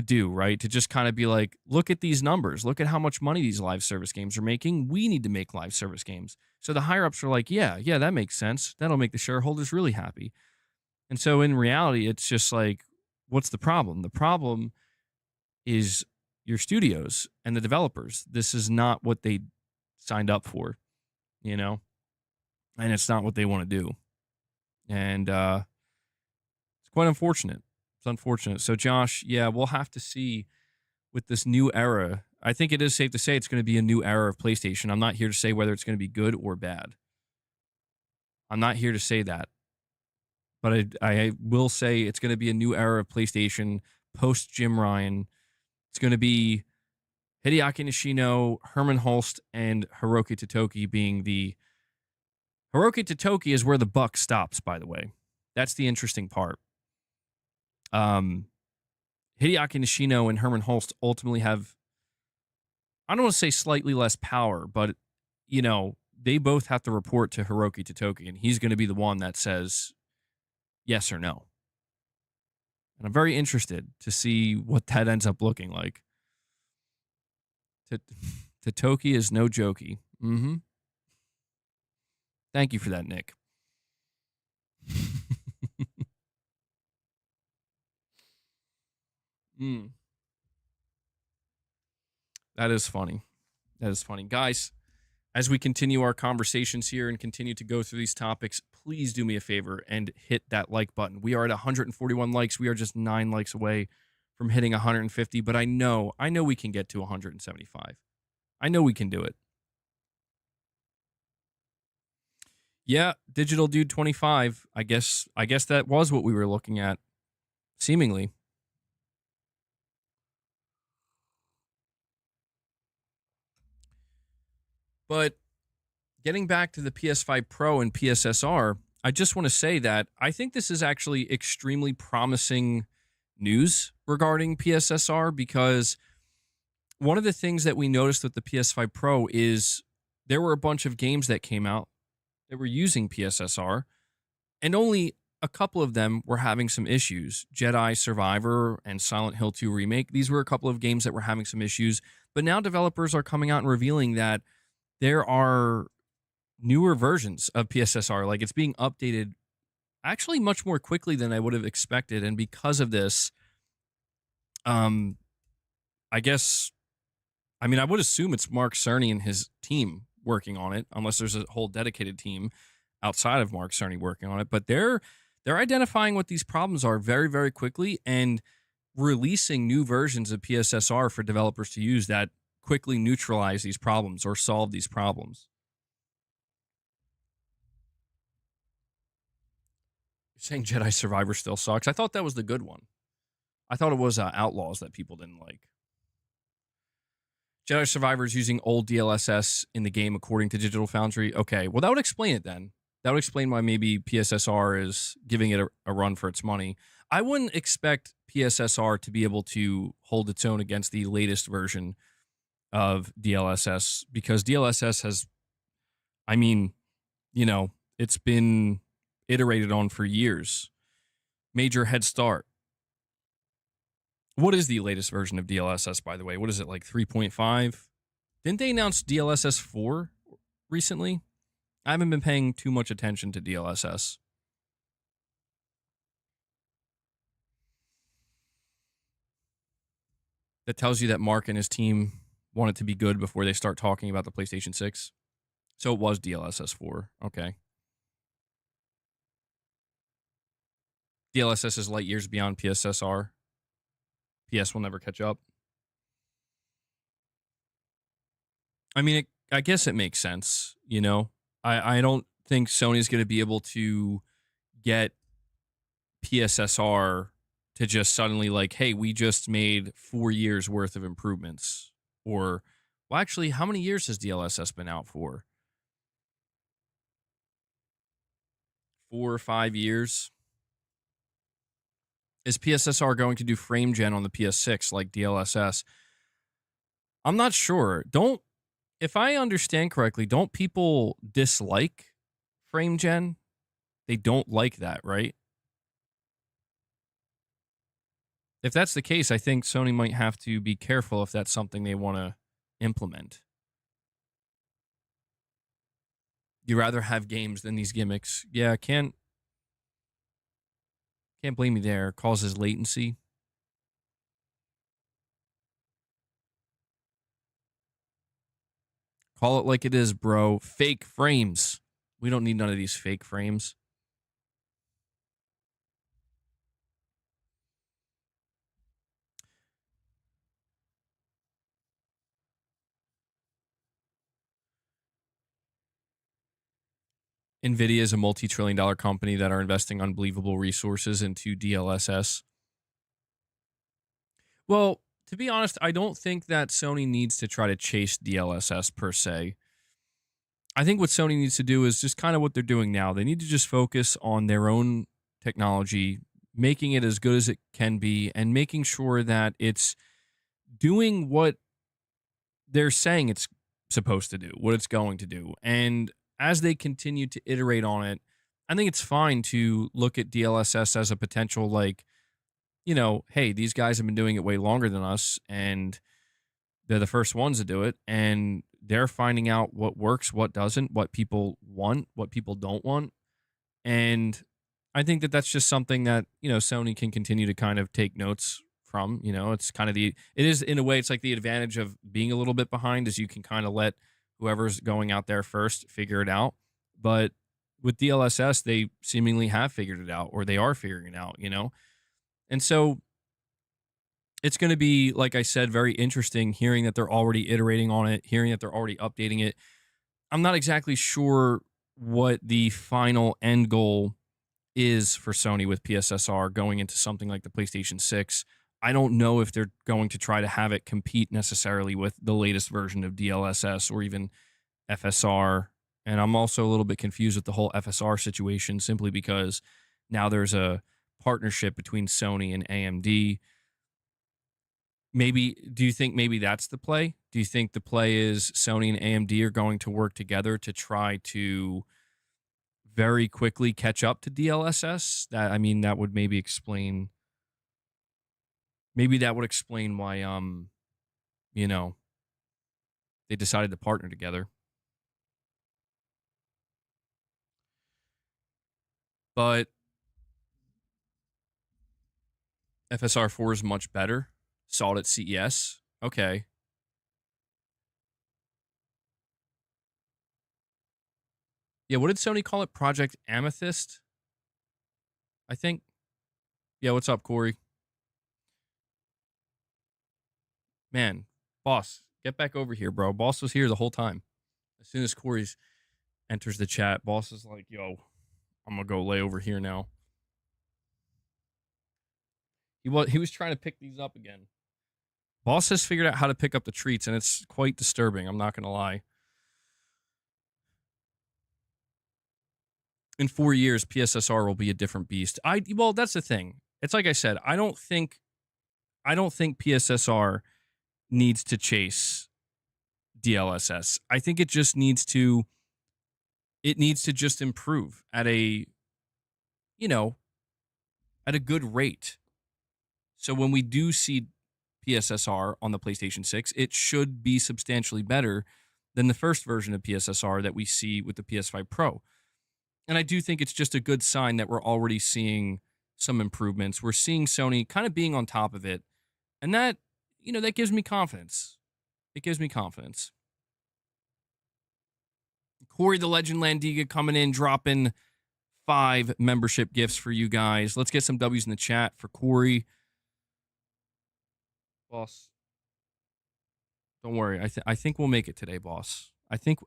do, right? To just kind of be like, look at these numbers, look at how much money these live service games are making. We need to make live service games. So the higher ups are like, yeah, that makes sense. That'll make the shareholders really happy. And so in reality, it's just like, what's the problem? The problem is your studios and the developers. This is not what they signed up for, you know? And it's not what they want to do. And it's quite unfortunate. It's unfortunate. So, Josh, yeah, we'll have to see with this new era. I think it is safe to say it's going to be a new era of PlayStation. I'm not here to say whether it's going to be good or bad. I'm not here to say that. But I will say it's going to be a new era of PlayStation post Jim Ryan. It's going to be Hideaki Nishino, Herman Hulst, and Hiroki Totoki being the... Hiroki Totoki is where the buck stops, by the way. That's the interesting part. Hideaki Nishino and Herman Hulst ultimately have, I don't want to say slightly less power, but, you know, they both have to report to Hiroki Totoki, and he's going to be the one that says yes or no. And I'm very interested to see what that ends up looking like. Totoki is no jokey. Mm-hmm. Thank you for that, Nick. That is funny. That is funny. Guys, as we continue our conversations here and continue to go through these topics, please do me a favor and hit that like button. We are at 141 likes. We are just 9 likes away from hitting 150, but I know we can get to 175. I know we can do it. Yeah, Digital Dude 25. I guess that was what we were looking at, seemingly. But getting back to the PS5 Pro and PSSR, I just want to say that I think this is actually extremely promising news regarding PSSR, because one of the things that we noticed with the PS5 Pro is there were a bunch of games that came out that were using PSSR, and only a couple of them were having some issues. Jedi Survivor and Silent Hill 2 Remake, these were a couple of games that were having some issues, but now developers are coming out and revealing that there are newer versions of PSSR. Like, it's being updated actually much more quickly than I would have expected, and because of this, I would assume it's Mark Cerny and his team working on it, unless there's a whole dedicated team outside of Mark Cerny working on it. But they're identifying what these problems are very, very quickly and releasing new versions of PSSR for developers to use that quickly neutralize these problems or solve these problems. You're saying Jedi Survivor still sucks? I thought that was the good one. I thought it was Outlaws that people didn't like. Jedi Survivor is using old DLSS in the game, according to Digital Foundry. Okay, well, that would explain it then. That would explain why maybe PSSR is giving it a run for its money. I wouldn't expect PSSR to be able to hold its own against the latest version of DLSS, because DLSS has, it's been iterated on for years. Major head start. What is the latest version of DLSS, by the way? What is it, like 3.5? Didn't they announce DLSS 4 recently? I haven't been paying too much attention to DLSS. That tells you that Mark and his team want it to be good before they start talking about the PlayStation 6. So it was DLSS 4. Okay. DLSS is light years beyond PSSR. PS will never catch up. I mean, I guess it makes sense, you know? I don't think Sony's going to be able to get PSSR to just suddenly like, hey, we just made 4 years worth of improvements. Or, well, actually, how many years has DLSS been out for? 4 or 5 years? Is PSSR going to do frame gen on the PS6 like DLSS? I'm not sure. If I understand correctly, don't people dislike frame gen? They don't like that, right? If that's the case, I think Sony might have to be careful if that's something they want to implement. You rather have games than these gimmicks. Yeah, can't blame me there. Causes latency. Call it like it is, bro. Fake frames. We don't need none of these fake frames. NVIDIA is a multi-trillion-dollar company that are investing unbelievable resources into DLSS. Well, to be honest, I don't think that Sony needs to try to chase DLSS per se. I think what Sony needs to do is just kind of what they're doing now. They need to just focus on their own technology, making it as good as it can be, and making sure that it's doing what they're saying it's supposed to do, what it's going to do. And as they continue to iterate on it, I think it's fine to look at DLSS as a potential, like, you know, hey, these guys have been doing it way longer than us, and they're the first ones to do it, and they're finding out what works, what doesn't, what people want, what people don't want. And I think that that's just something that, you know, Sony can continue to kind of take notes from. You know, it's kind of it is in a way, it's like the advantage of being a little bit behind is you can kind of let whoever's going out there first figure it out. But with DLSS, they seemingly have figured it out, or they are figuring it out, you know? And so it's going to be, like I said, very interesting hearing that they're already iterating on it, hearing that they're already updating it. I'm not exactly sure what the final end goal is for Sony with PSSR going into something like the PlayStation 6. I don't know if they're going to try to have it compete necessarily with the latest version of DLSS or even FSR. And I'm also a little bit confused with the whole FSR situation simply because now there's a partnership between Sony and AMD. Maybe, do you think maybe that's the play? Do you think the play is Sony and AMD are going to work together to try to very quickly catch up to DLSS? That would maybe explain why you know, they decided to partner together. But FSR 4 is much better. Saw it at CES. Okay. Yeah, what did Sony call it? Project Amethyst? I think. Yeah, what's up, Corey? Man, boss, get back over here, bro. Boss was here the whole time. As soon as Corey's enters the chat, boss is like, yo, I'm going to go lay over here now. He was trying to pick these up again. Boss has figured out how to pick up the treats, and it's quite disturbing. I'm not going to lie. In 4 years, PSSR will be a different beast. Well, that's the thing. It's like I said, I don't think PSSR needs to chase DLSS. I think it just needs to just improve at a good rate. So when we do see PSSR on the PlayStation 6, it should be substantially better than the first version of PSSR that we see with the PS5 Pro. And I do think it's just a good sign that we're already seeing some improvements. We're seeing Sony kind of being on top of it. And that, that gives me confidence. It gives me confidence. Corey the Legend Landiga coming in, dropping 5 membership gifts for you guys. Let's get some W's in the chat for Corey. Boss, don't worry. I think we'll make it today, boss. I think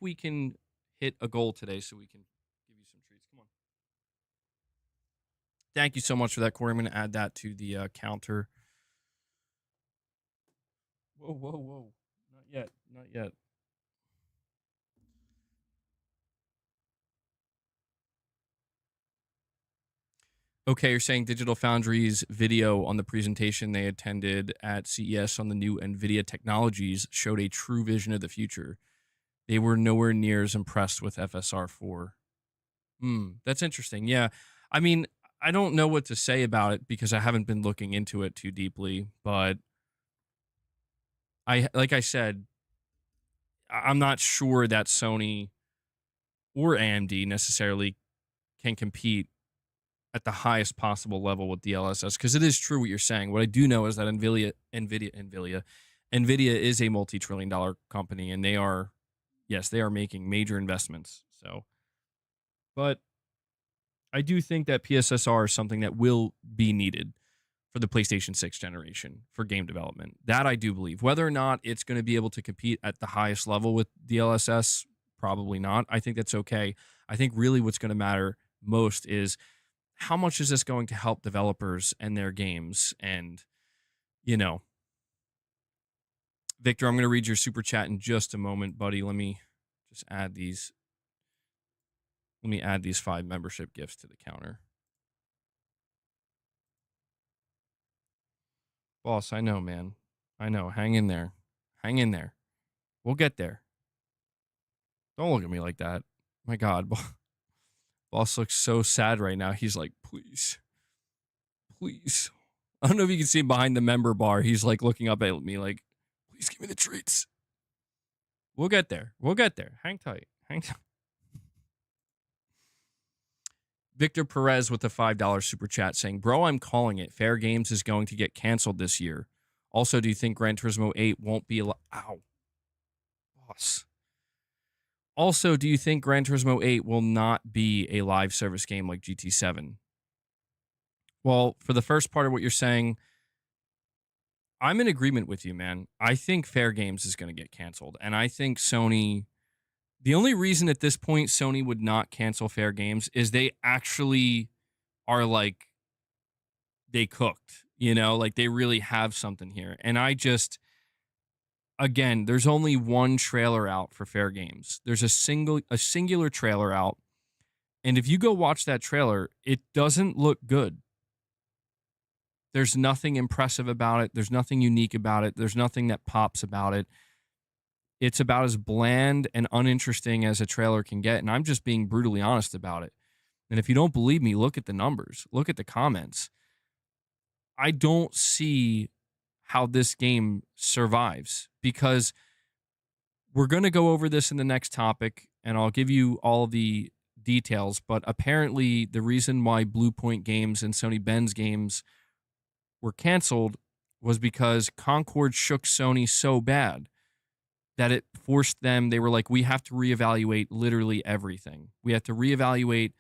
we can hit a goal today, so we can give you some treats. Come on. Thank you so much for that, Corey. I'm going to add that to the counter. Whoa. Not yet. Okay, you're saying Digital Foundry's video on the presentation they attended at CES on the new NVIDIA technologies showed a true vision of the future. They were nowhere near as impressed with FSR 4. That's interesting. Yeah. I mean, I don't know what to say about it because I haven't been looking into it too deeply, but like I said, I'm not sure that Sony or AMD necessarily can compete at the highest possible level with DLSS, because it is true what you're saying. What I do know is that NVIDIA is a multi-trillion-dollar company, and they are making major investments. So, but I do think that PSSR is something that will be needed for the PlayStation 6 generation for game development. That I do believe. Whether or not it's going to be able to compete at the highest level with DLSS, probably not. I think that's okay. I think really what's going to matter most is how much is this going to help developers and their games? And, Victor, I'm going to read your super chat in just a moment, buddy. Let me just add these. Let me add these 5 membership gifts to the counter. Boss, I know, man. I know. Hang in there. We'll get there. Don't look at me like that. My God. Boss looks so sad right now. He's like, please. I don't know if you can see him behind the member bar. He's like looking up at me like, please give me the treats. We'll get there. Hang tight. Victor Perez with a $5 super chat saying, bro, I'm calling it. Fairgames is going to get canceled this year. Also, do you think Gran Turismo 8 won't be Ow. Boss. Also, do you think Gran Turismo 8 will not be a live service game like GT7? Well, for the first part of what you're saying, I'm in agreement with you, man. I think Fairgames is going to get canceled. And I think Sony... The only reason at this point Sony would not cancel Fairgames is they actually are like... They cooked, Like they really have something here. And I just... Again, there's only one trailer out for Fairgames. There's a singular trailer out. And if you go watch that trailer, it doesn't look good. There's nothing impressive about it. There's nothing unique about it. There's nothing that pops about it. It's about as bland and uninteresting as a trailer can get. And I'm just being brutally honest about it. And if you don't believe me, look at the numbers. Look at the comments. I don't see how this game survives, because we're going to go over this in the next topic and I'll give you all the details. But apparently the reason why Blue Point Games and Sony Benz games were canceled was because Concord shook Sony so bad that it forced them. They were like, we have to reevaluate literally everything. We have to reevaluate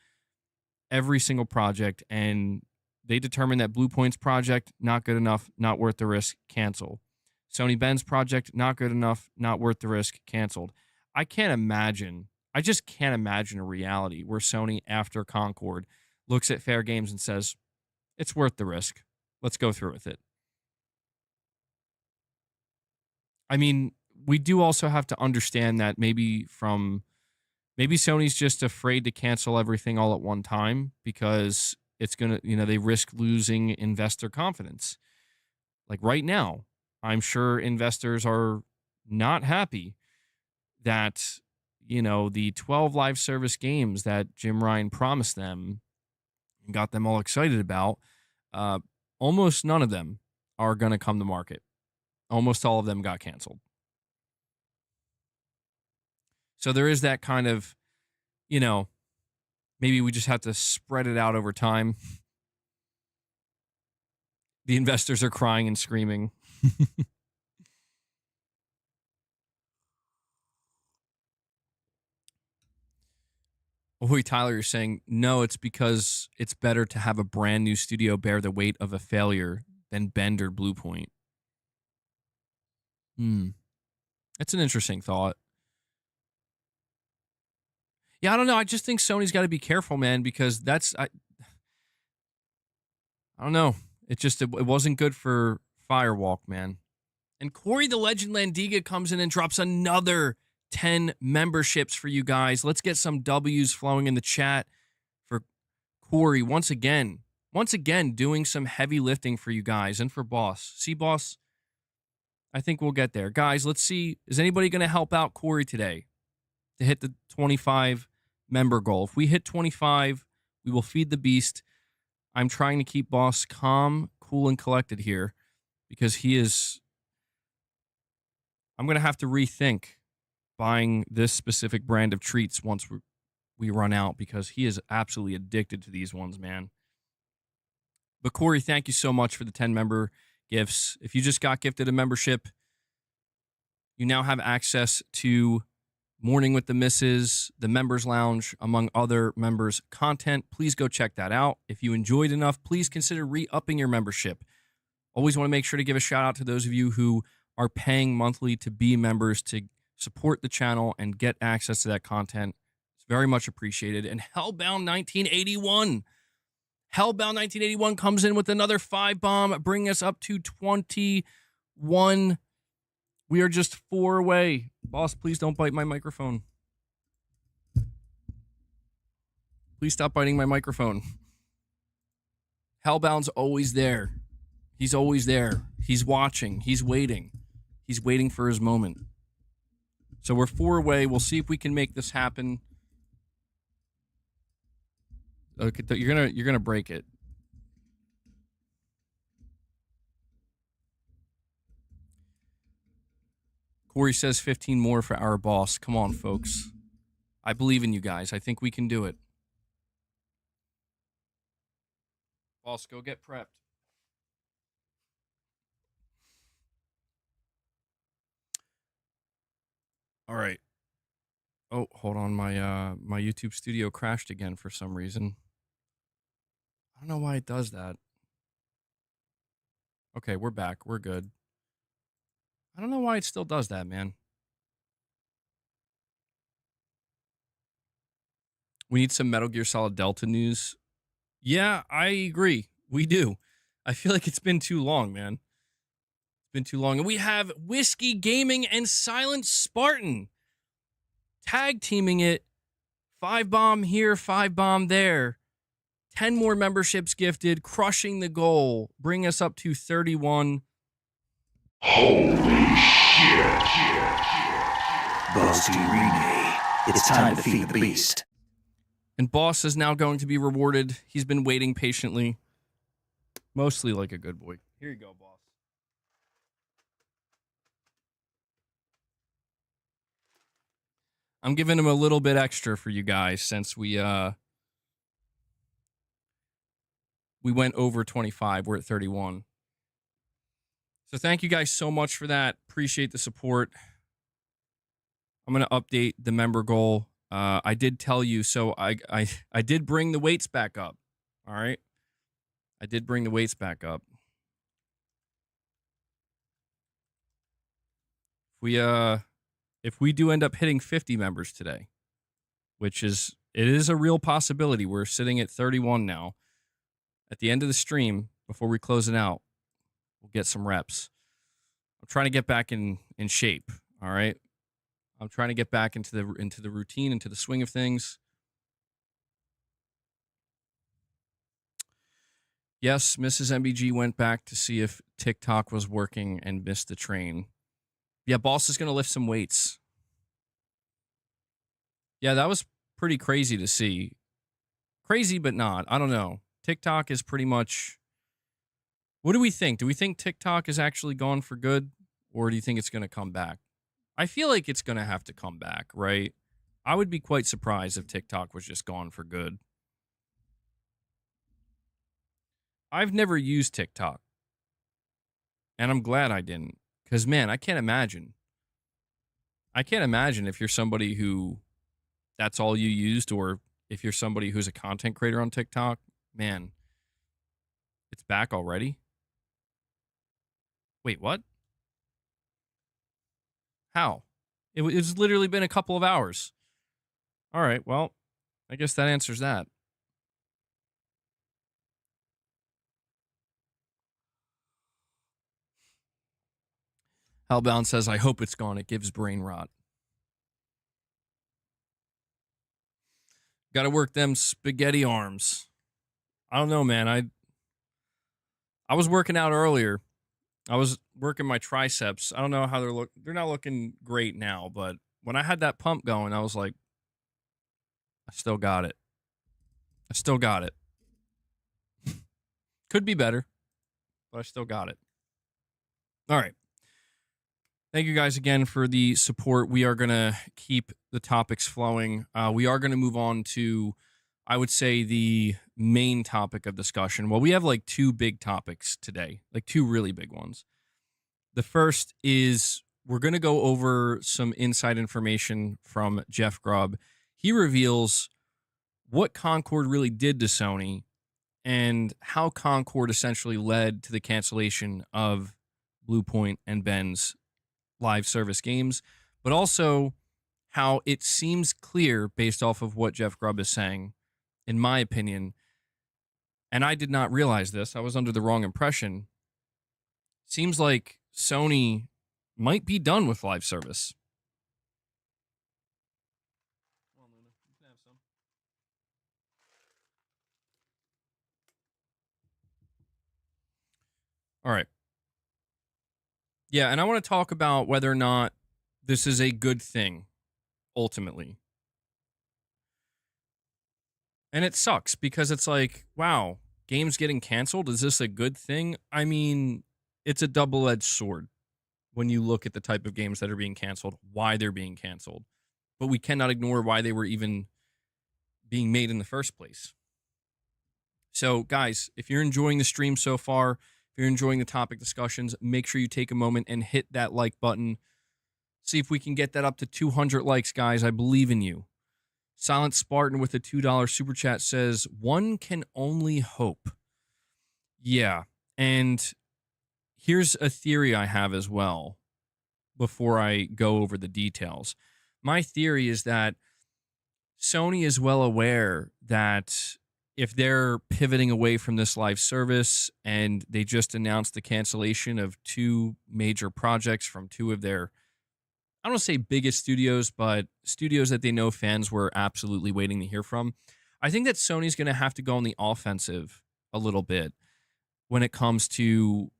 every single project. And they determined that Blue Point's project, not good enough, not worth the risk, cancel. Sony Ben's project, not good enough, not worth the risk, canceled. I just can't imagine a reality where Sony, after Concord, looks at Fairgames and says, it's worth the risk. Let's go through with it. I mean, we do also have to understand that maybe Sony's just afraid to cancel everything all at one time because it's going to, they risk losing investor confidence. Like right now, I'm sure investors are not happy that, the 12 live service games that Jim Ryan promised them and got them all excited about, almost none of them are going to come to market. Almost all of them got canceled. So there is that kind of, maybe we just have to spread it out over time. The investors are crying and screaming. Oh, Tyler, you're saying, no, it's because it's better to have a brand new studio bear the weight of a failure than Bend or Bluepoint. That's an interesting thought. Yeah, I don't know. I just think Sony's got to be careful, man, because I don't know. It wasn't good for Firewalk, man. And Corey the Legend Landiga comes in and drops another 10 memberships for you guys. Let's get some W's flowing in the chat for Corey once again. Once again, doing some heavy lifting for you guys and for Boss. See, Boss, I think we'll get there. Guys, let's see. Is anybody going to help out Corey today to hit the 25 member goal? If we hit 25, we will feed the beast. I'm trying to keep Boss calm, cool, and collected here because he is... I'm going to have to rethink buying this specific brand of treats once we run out because he is absolutely addicted to these ones, man. But Corey, thank you so much for the 10 member gifts. If you just got gifted a membership, you now have access to Morning with the Misses, the Members Lounge, among other members' content. Please go check that out. If you enjoyed enough, please consider re-upping your membership. Always want to make sure to give a shout out to those of you who are paying monthly to be members to support the channel and get access to that content. It's very much appreciated. And Hellbound 1981 comes in with another 5-bomb, bringing us up to 21. We are just 4 away. Boss, please don't bite my microphone. Please stop biting my microphone. Hellbound's always there. He's always there. He's watching. He's waiting. He's waiting for his moment. So we're 4 away. We'll see if we can make this happen. Okay, you're gonna break it. Corey says 15 more for our boss. Come on, folks. I believe in you guys. I think we can do it. Boss, go get prepped. All right. Oh, hold on. My YouTube studio crashed again for some reason. I don't know why it does that. Okay, we're back. We're good. I don't know why it still does that, man. We need some Metal Gear Solid Delta news. Yeah, I agree. We do. I feel like it's been too long, man. It's been too long. And we have Whiskey Gaming and Silent Spartan tag teaming it. 5-bomb here, 5-bomb there. 10 more memberships gifted, crushing the goal, bring us up to 31. Holy shit. Boss Rene, it's time to feed the beast. And Boss is now going to be rewarded. He's been waiting patiently. Mostly like a good boy. Here you go, Boss. I'm giving him a little bit extra for you guys since we went over 25. We're at 31. So thank you guys so much for that. Appreciate the support. I'm going to update the member goal. I did tell you, so I did bring the weights back up. All right. I did bring the weights back up. If we do end up hitting 50 members today, which it is a real possibility. We're sitting at 31 now. At the end of the stream, before we close it out, we'll get some reps. I'm trying to get back in shape. All right. I'm trying to get back into the routine, into the swing of things. Yes, Mrs. MBG went back to see if TikTok was working and missed the train. Yeah, Boss is going to lift some weights. Yeah, that was pretty crazy to see. Crazy, but not. I don't know. TikTok is pretty much... What do we think? Do we think TikTok is actually gone for good? Or do you think it's going to come back? I feel like it's going to have to come back, right? I would be quite surprised if TikTok was just gone for good. I've never used TikTok. And I'm glad I didn't. Because, man, I can't imagine. I can't imagine if you're somebody who that's all you used, or if you're somebody who's a content creator on TikTok, man, it's back already? Wait, what? How? It's literally been a couple of hours. All right, well, I guess that answers that. Hellbound says, I hope it's gone. It gives brain rot. Got to work them spaghetti arms. I don't know, man. I was working out earlier. I was working my triceps. I don't know how they're not looking great now, but when I had that pump going, I was like, I still got it. I still got it. Could be better, but I still got it. All right. Thank you guys again for the support. We are going to keep the topics flowing. We are going to move on to, I would say, the main topic of discussion. Well, we have like two big topics today, like two really big ones. The first is we're going to go over some inside information from Jeff Grubb. He reveals what Concord really did to Sony and how Concord essentially led to the cancellation of Bluepoint and Ben's live service games, but also how it seems clear based off of what Jeff Grubb is saying, in my opinion, and I did not realize this, I was under the wrong impression, seems like Sony might be done with live service. Come on, Luna. You can have some. All right. Yeah, and I want to talk about whether or not this is a good thing, ultimately. And it sucks because it's like, wow, games getting canceled, is this a good thing? I mean, it's a double-edged sword when you look at the type of games that are being canceled, why they're being canceled. But we cannot ignore why they were even being made in the first place. So, guys, if you're enjoying the stream so far, if you're enjoying the topic discussions, make sure you take a moment and hit that like button. See if we can get that up to 200 likes, guys. I believe in you. Silent Spartan with a $2 super chat says, one can only hope. Yeah, and here's a theory I have as well before I go over the details. My theory is that Sony is well aware that if they're pivoting away from this live service and they just announced the cancellation of two major projects from two of their, I don't want to say biggest studios, but studios that they know fans were absolutely waiting to hear from, I think that Sony's going to have to go on the offensive a little bit when it comes to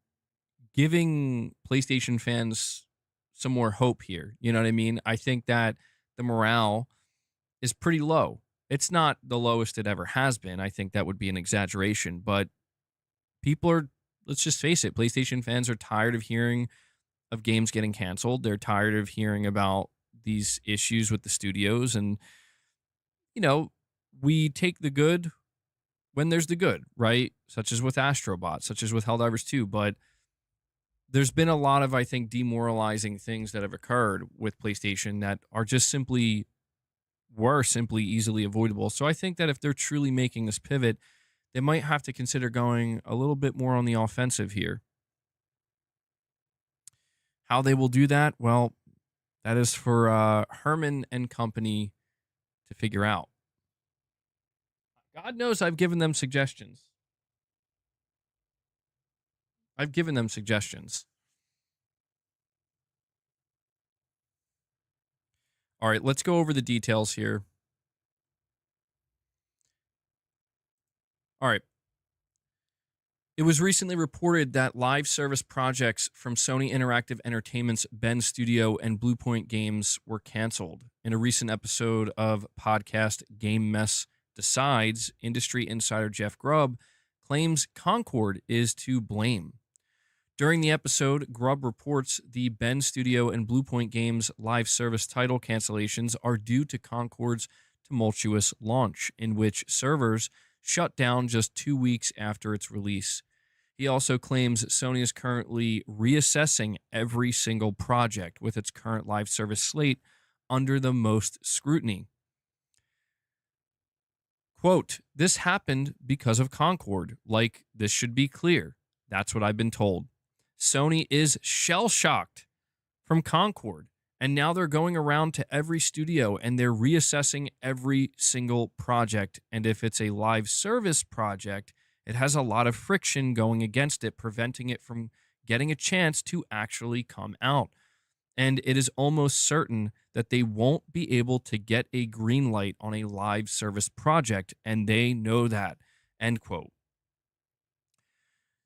giving PlayStation fans some more hope here. You know what I mean? I think that the morale is pretty low. It's not the lowest it ever has been. I think that would be an exaggeration, but people are, let's just face it, PlayStation fans are tired of hearing of games getting canceled. They're tired of hearing about these issues with the studios. And, you know, we take the good when there's the good, right? Such as with AstroBot, such as with Helldivers 2. But there's been a lot of, I think, demoralizing things that have occurred with PlayStation that are just simply easily avoidable. So I think that if they're truly making this pivot, they might have to consider going a little bit more on the offensive here. How they will do that, well, that is for Herman and company to figure out. God knows I've given them suggestions. All right, let's go over the details here. All right. It was recently reported that live service projects from Sony Interactive Entertainment's Ben Studio and Bluepoint Games were canceled. In a recent episode of podcast Game Mess Decides, industry insider Jeff Grubb claims Concord is to blame. During the episode, Grubb reports the Ben Studio and Bluepoint Games live service title cancellations are due to Concord's tumultuous launch, in which servers shut down just 2 weeks after its release. He also claims Sony is currently reassessing every single project with its current live service slate under the most scrutiny. Quote, this happened because of Concord. Like, this should be clear. That's what I've been told. Sony is shell-shocked from Concord, and now they're going around to every studio and they're reassessing every single project. And if it's a live service project, it has a lot of friction going against it, preventing it from getting a chance to actually come out. And it is almost certain that they won't be able to get a green light on a live service project, and they know that, end quote.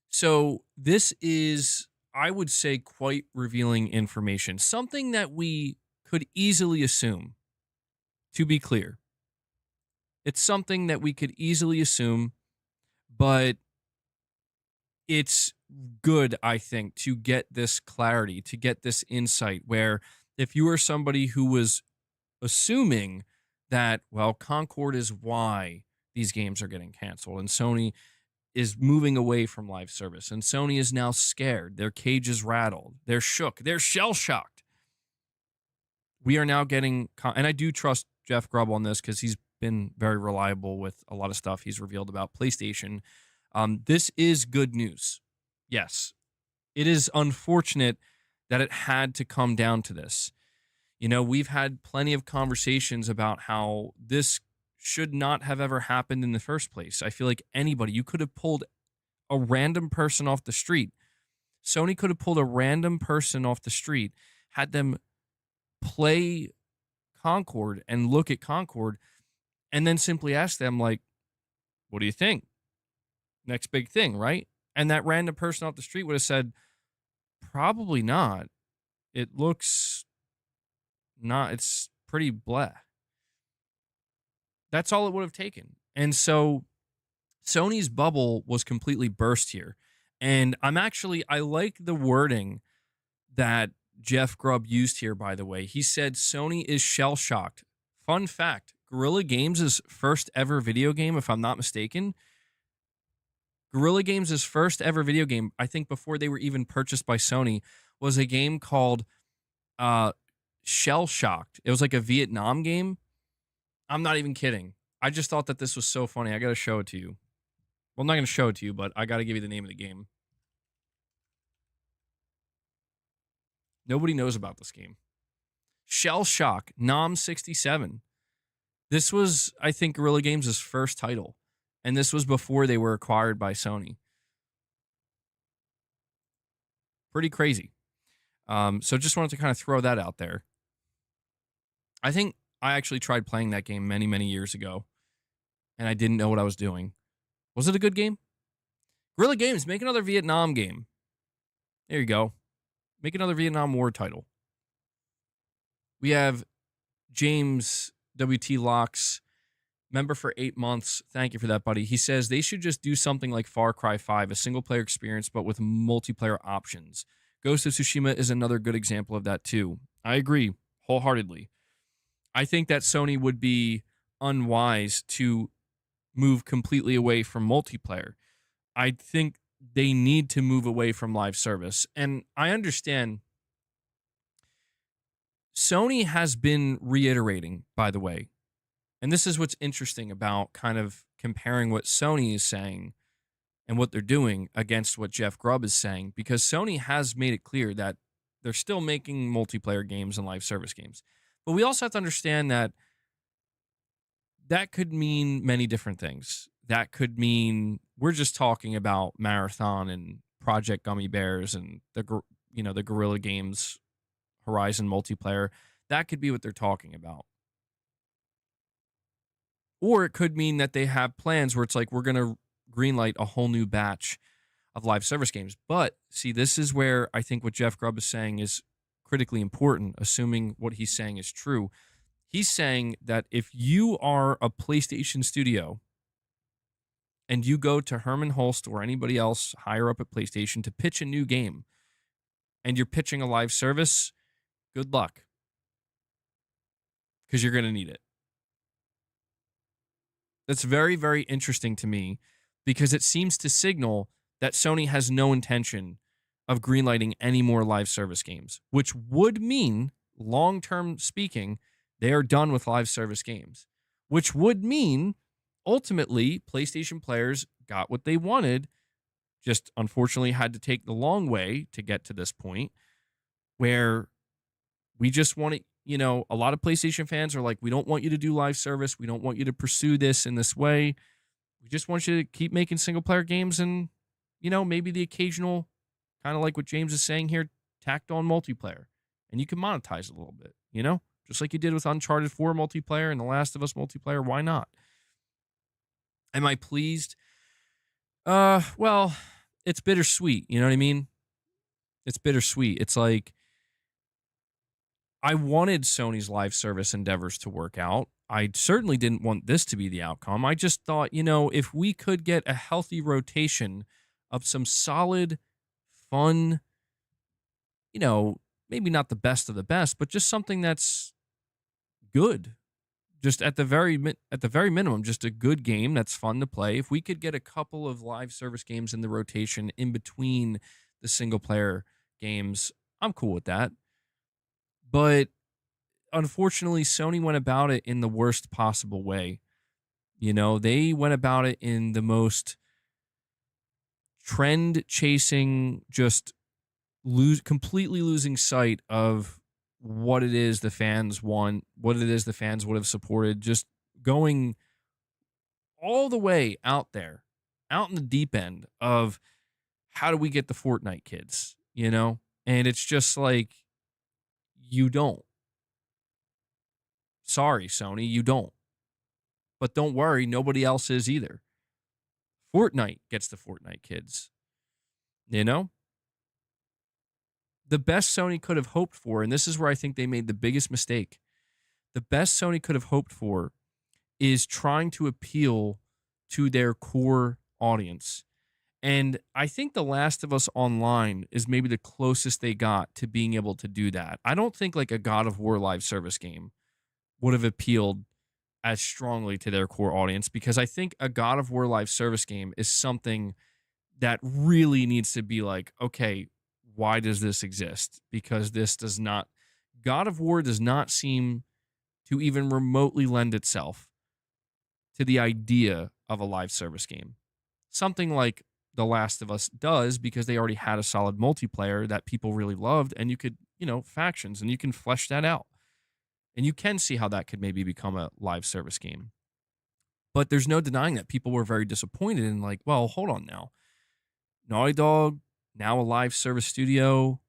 So this is, I would say, quite revealing information, something that we could easily assume, to be clear. It's something that we could easily assume, but it's good, I think, to get this clarity, to get this insight, where if you are somebody who was assuming that, well, Concord is why these games are getting canceled and Sony is moving away from live service and Sony is now scared, their cage is rattled, they're shook, they're shell-shocked. We are now getting, and I do trust Jeff Grubb on this because he's been very reliable with a lot of stuff he's revealed about PlayStation. This is good news. Yes, it is unfortunate that it had to come down to this. You know, we've had plenty of conversations about how this should not have ever happened in the first place. I feel like anybody, you could have pulled a random person off the street. Sony could have pulled a random person off the street, had them play Concord and look at Concord, and then simply ask them, like, what do you think? Next big thing, right? And that random person off the street would have said, probably not. It looks not, it's pretty blah. That's all it would have taken. And so Sony's bubble was completely burst here. And I like the wording that Jeff Grubb used here, by the way. He said Sony is shell-shocked. Fun fact, Guerrilla Games' first ever video game, if I'm not mistaken, Guerrilla Games' first ever video game, I think before they were even purchased by Sony, was a game called Shell Shocked. It was like a Vietnam game. I'm not even kidding. I just thought that this was so funny. I got to show it to you. Well, I'm not going to show it to you, but I got to give you the name of the game. Nobody knows about this game. Shell Shock, Nom 67. This was, I think, Guerrilla Games' first title. And this was before they were acquired by Sony. Pretty crazy. So just wanted to kind of throw that out there. I think I actually tried playing that game many, many years ago. And I didn't know what I was doing. Was it a good game? Guerrilla Games, make another Vietnam game. There you go. Make another Vietnam War title. We have James WT Locks, member for 8 months. Thank you for that, buddy. He says they should just do something like Far Cry 5, a single-player experience, but with multiplayer options. Ghost of Tsushima is another good example of that, too. I agree wholeheartedly. I think that Sony would be unwise to move completely away from multiplayer. I think they need to move away from live service. And I understand Sony has been reiterating, by the way, and this is what's interesting about kind of comparing what Sony is saying and what they're doing against what Jeff Grubb is saying, because Sony has made it clear that they're still making multiplayer games and live service games. But we also have to understand that that could mean many different things. That could mean we're just talking about Marathon and Project Gummy Bears and the Guerrilla Games Horizon multiplayer. That could be what they're talking about. Or it could mean that they have plans where it's like, we're going to greenlight a whole new batch of live service games. But see, this is where I think what Jeff Grubb is saying is critically important, assuming what he's saying is true. He's saying that if you are a PlayStation studio and you go to Herman Hulst or anybody else higher up at PlayStation to pitch a new game and you're pitching a live service, good luck, because you're going to need it. That's very, very interesting to me because it seems to signal that Sony has no intention of greenlighting any more live service games, which would mean, long-term speaking, they are done with live service games, which would mean ultimately PlayStation players got what they wanted, just unfortunately had to take the long way to get to this point where we just want to, a lot of PlayStation fans are like, we don't want you to do live service. We don't want you to pursue this in this way. We just want you to keep making single player games and, maybe the occasional, kind of like what James is saying here, tacked on multiplayer. And you can monetize a little bit, just like you did with Uncharted 4 multiplayer and The Last of Us multiplayer. Why not? Am I pleased? Well, it's bittersweet. You know what I mean? It's bittersweet. It's like, I wanted Sony's live service endeavors to work out. I certainly didn't want this to be the outcome. I just thought, if we could get a healthy rotation of some solid, fun, maybe not the best of the best, but just something that's good. Just at the very minimum, just a good game that's fun to play. If we could get a couple of live service games in the rotation in between the single player games, I'm cool with that. But unfortunately, Sony went about it in the worst possible way. They went about it in the most trend chasing, just completely losing sight of what it is the fans want, what it is the fans would have supported, just going all the way out there, out in the deep end of how do we get the Fortnite kids, And it's just like, you don't. Sorry, Sony, you don't. But don't worry, nobody else is either. Fortnite gets the Fortnite kids. The best Sony could have hoped for, and this is where I think they made the biggest mistake. The best Sony could have hoped for is trying to appeal to their core audience. And I think The Last of Us Online is maybe the closest they got to being able to do that. I don't think like a God of War live service game would have appealed as strongly to their core audience, because I think a God of War live service game is something that really needs to be like, okay, why does this exist? Because this does not, God of War does not seem to even remotely lend itself to the idea of a live service game. Something like The Last of Us does, because they already had a solid multiplayer that people really loved, and you could, factions, and you can flesh that out. And you can see how that could maybe become a live service game. But there's no denying that people were very disappointed and like, well, hold on now. Naughty Dog, now a live service studio.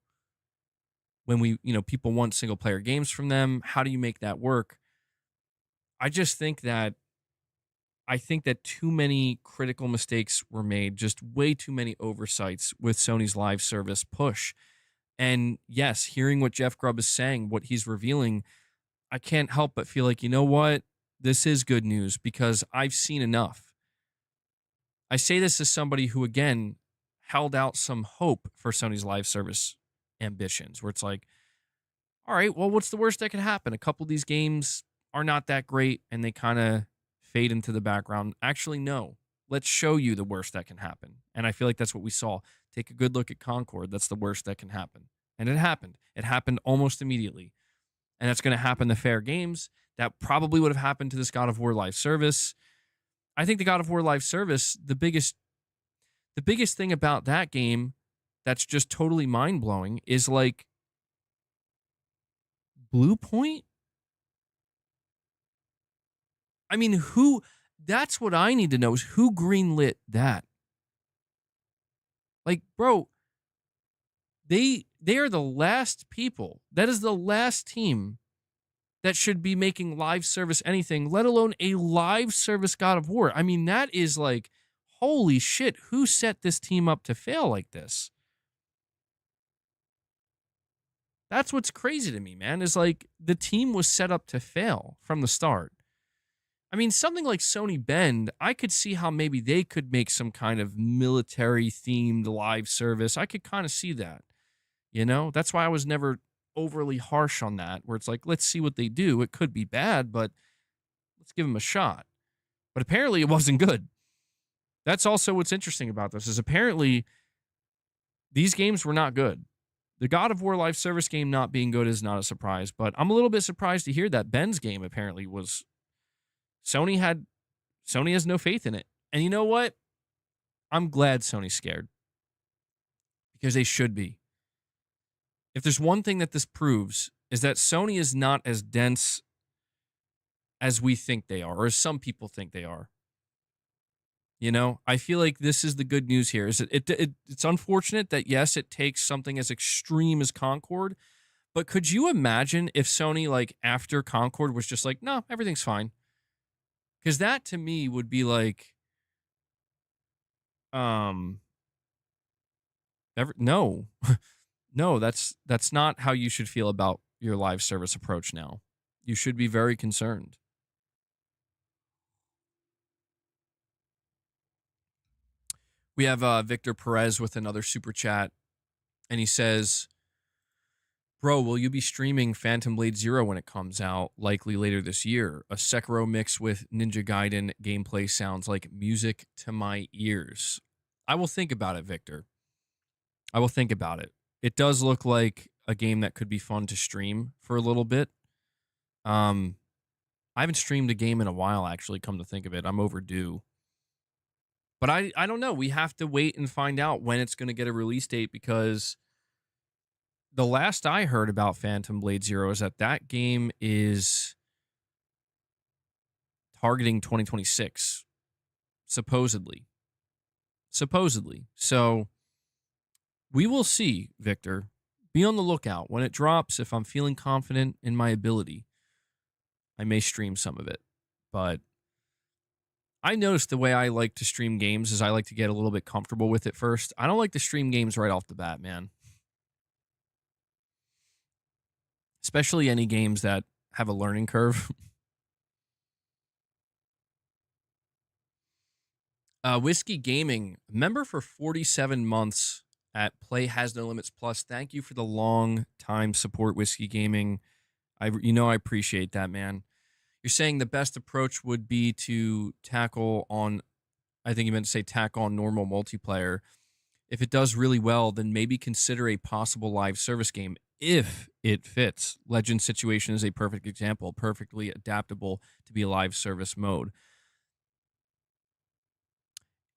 When we, people want single player games from them, how do you make that work? I think that too many critical mistakes were made, just way too many oversights with Sony's live service push. And yes, hearing what Jeff Grubb is saying, what he's revealing, I can't help but feel like, you know what? This is good news, because I've seen enough. I say this as somebody who, again, held out some hope for Sony's live service ambitions, where it's like, all right, well, what's the worst that could happen? A couple of these games are not that great and they kind of fade into the background. Actually, no. Let's show you the worst that can happen. And I feel like that's what we saw. Take a good look at Concord. That's the worst that can happen. And it happened. It happened almost immediately. And that's going to happen to Fairgames. That probably would have happened to this God of War live service. I think the God of War live service, the biggest thing about that game that's just totally mind-blowing is like Blue Point. I mean, that's what I need to know, is who greenlit that? Like, bro, they are the last people. That is the last team that should be making live service anything, let alone a live service God of War. I mean, that is like, holy shit, who set this team up to fail like this? That's what's crazy to me, man, is like the team was set up to fail from the start. I mean, something like Sony Bend, I could see how maybe they could make some kind of military-themed live service. I could kind of see that, That's why I was never overly harsh on that, where it's like, let's see what they do. It could be bad, but let's give them a shot. But apparently it wasn't good. That's also what's interesting about this is apparently these games were not good. The God of War live service game not being good is not a surprise, but I'm a little bit surprised to hear that Ben's game apparently was Sony has no faith in it. And you know what? I'm glad Sony's scared because they should be. If there's one thing that this proves is that Sony is not as dense as we think they are, or as some people think they are. You know, I feel like this is the good news here. Is it's unfortunate that yes, it takes something as extreme as Concord, but could you imagine if Sony like after Concord was just like, no, everything's fine? Because that to me would be like, um, no, no, that's not how you should feel about your live service approach now. You should be very concerned. We have Victor Perez with another super chat, and he says, bro, will you be streaming Phantom Blade Zero when it comes out, likely later this year? A Sekiro mix with Ninja Gaiden gameplay sounds like music to my ears. I will think about it, Victor. I will think about it. It does look like a game that could be fun to stream for a little bit. I haven't streamed a game in a while, actually, come to think of it. I'm overdue. But I don't know. We have to wait and find out when it's going to get a release date because the last I heard about Phantom Blade Zero is that game is targeting 2026, supposedly. So we will see, Victor. Be on the lookout. When it drops, if I'm feeling confident in my ability, I may stream some of it. But I noticed the way I like to stream games is I like to get a little bit comfortable with it first. I don't like to stream games right off the bat, man. Especially any games that have a learning curve. Whiskey Gaming, member for 47 months at Play Has No Limits Plus. Thank you for the long time support, Whiskey Gaming. I appreciate that, man. You're saying the best approach would be to tackle on, I think you meant to say tackle on normal multiplayer. If it does really well, then maybe consider a possible live service game if it fits. Legend Situation is a perfect example, perfectly adaptable to be a live service mode.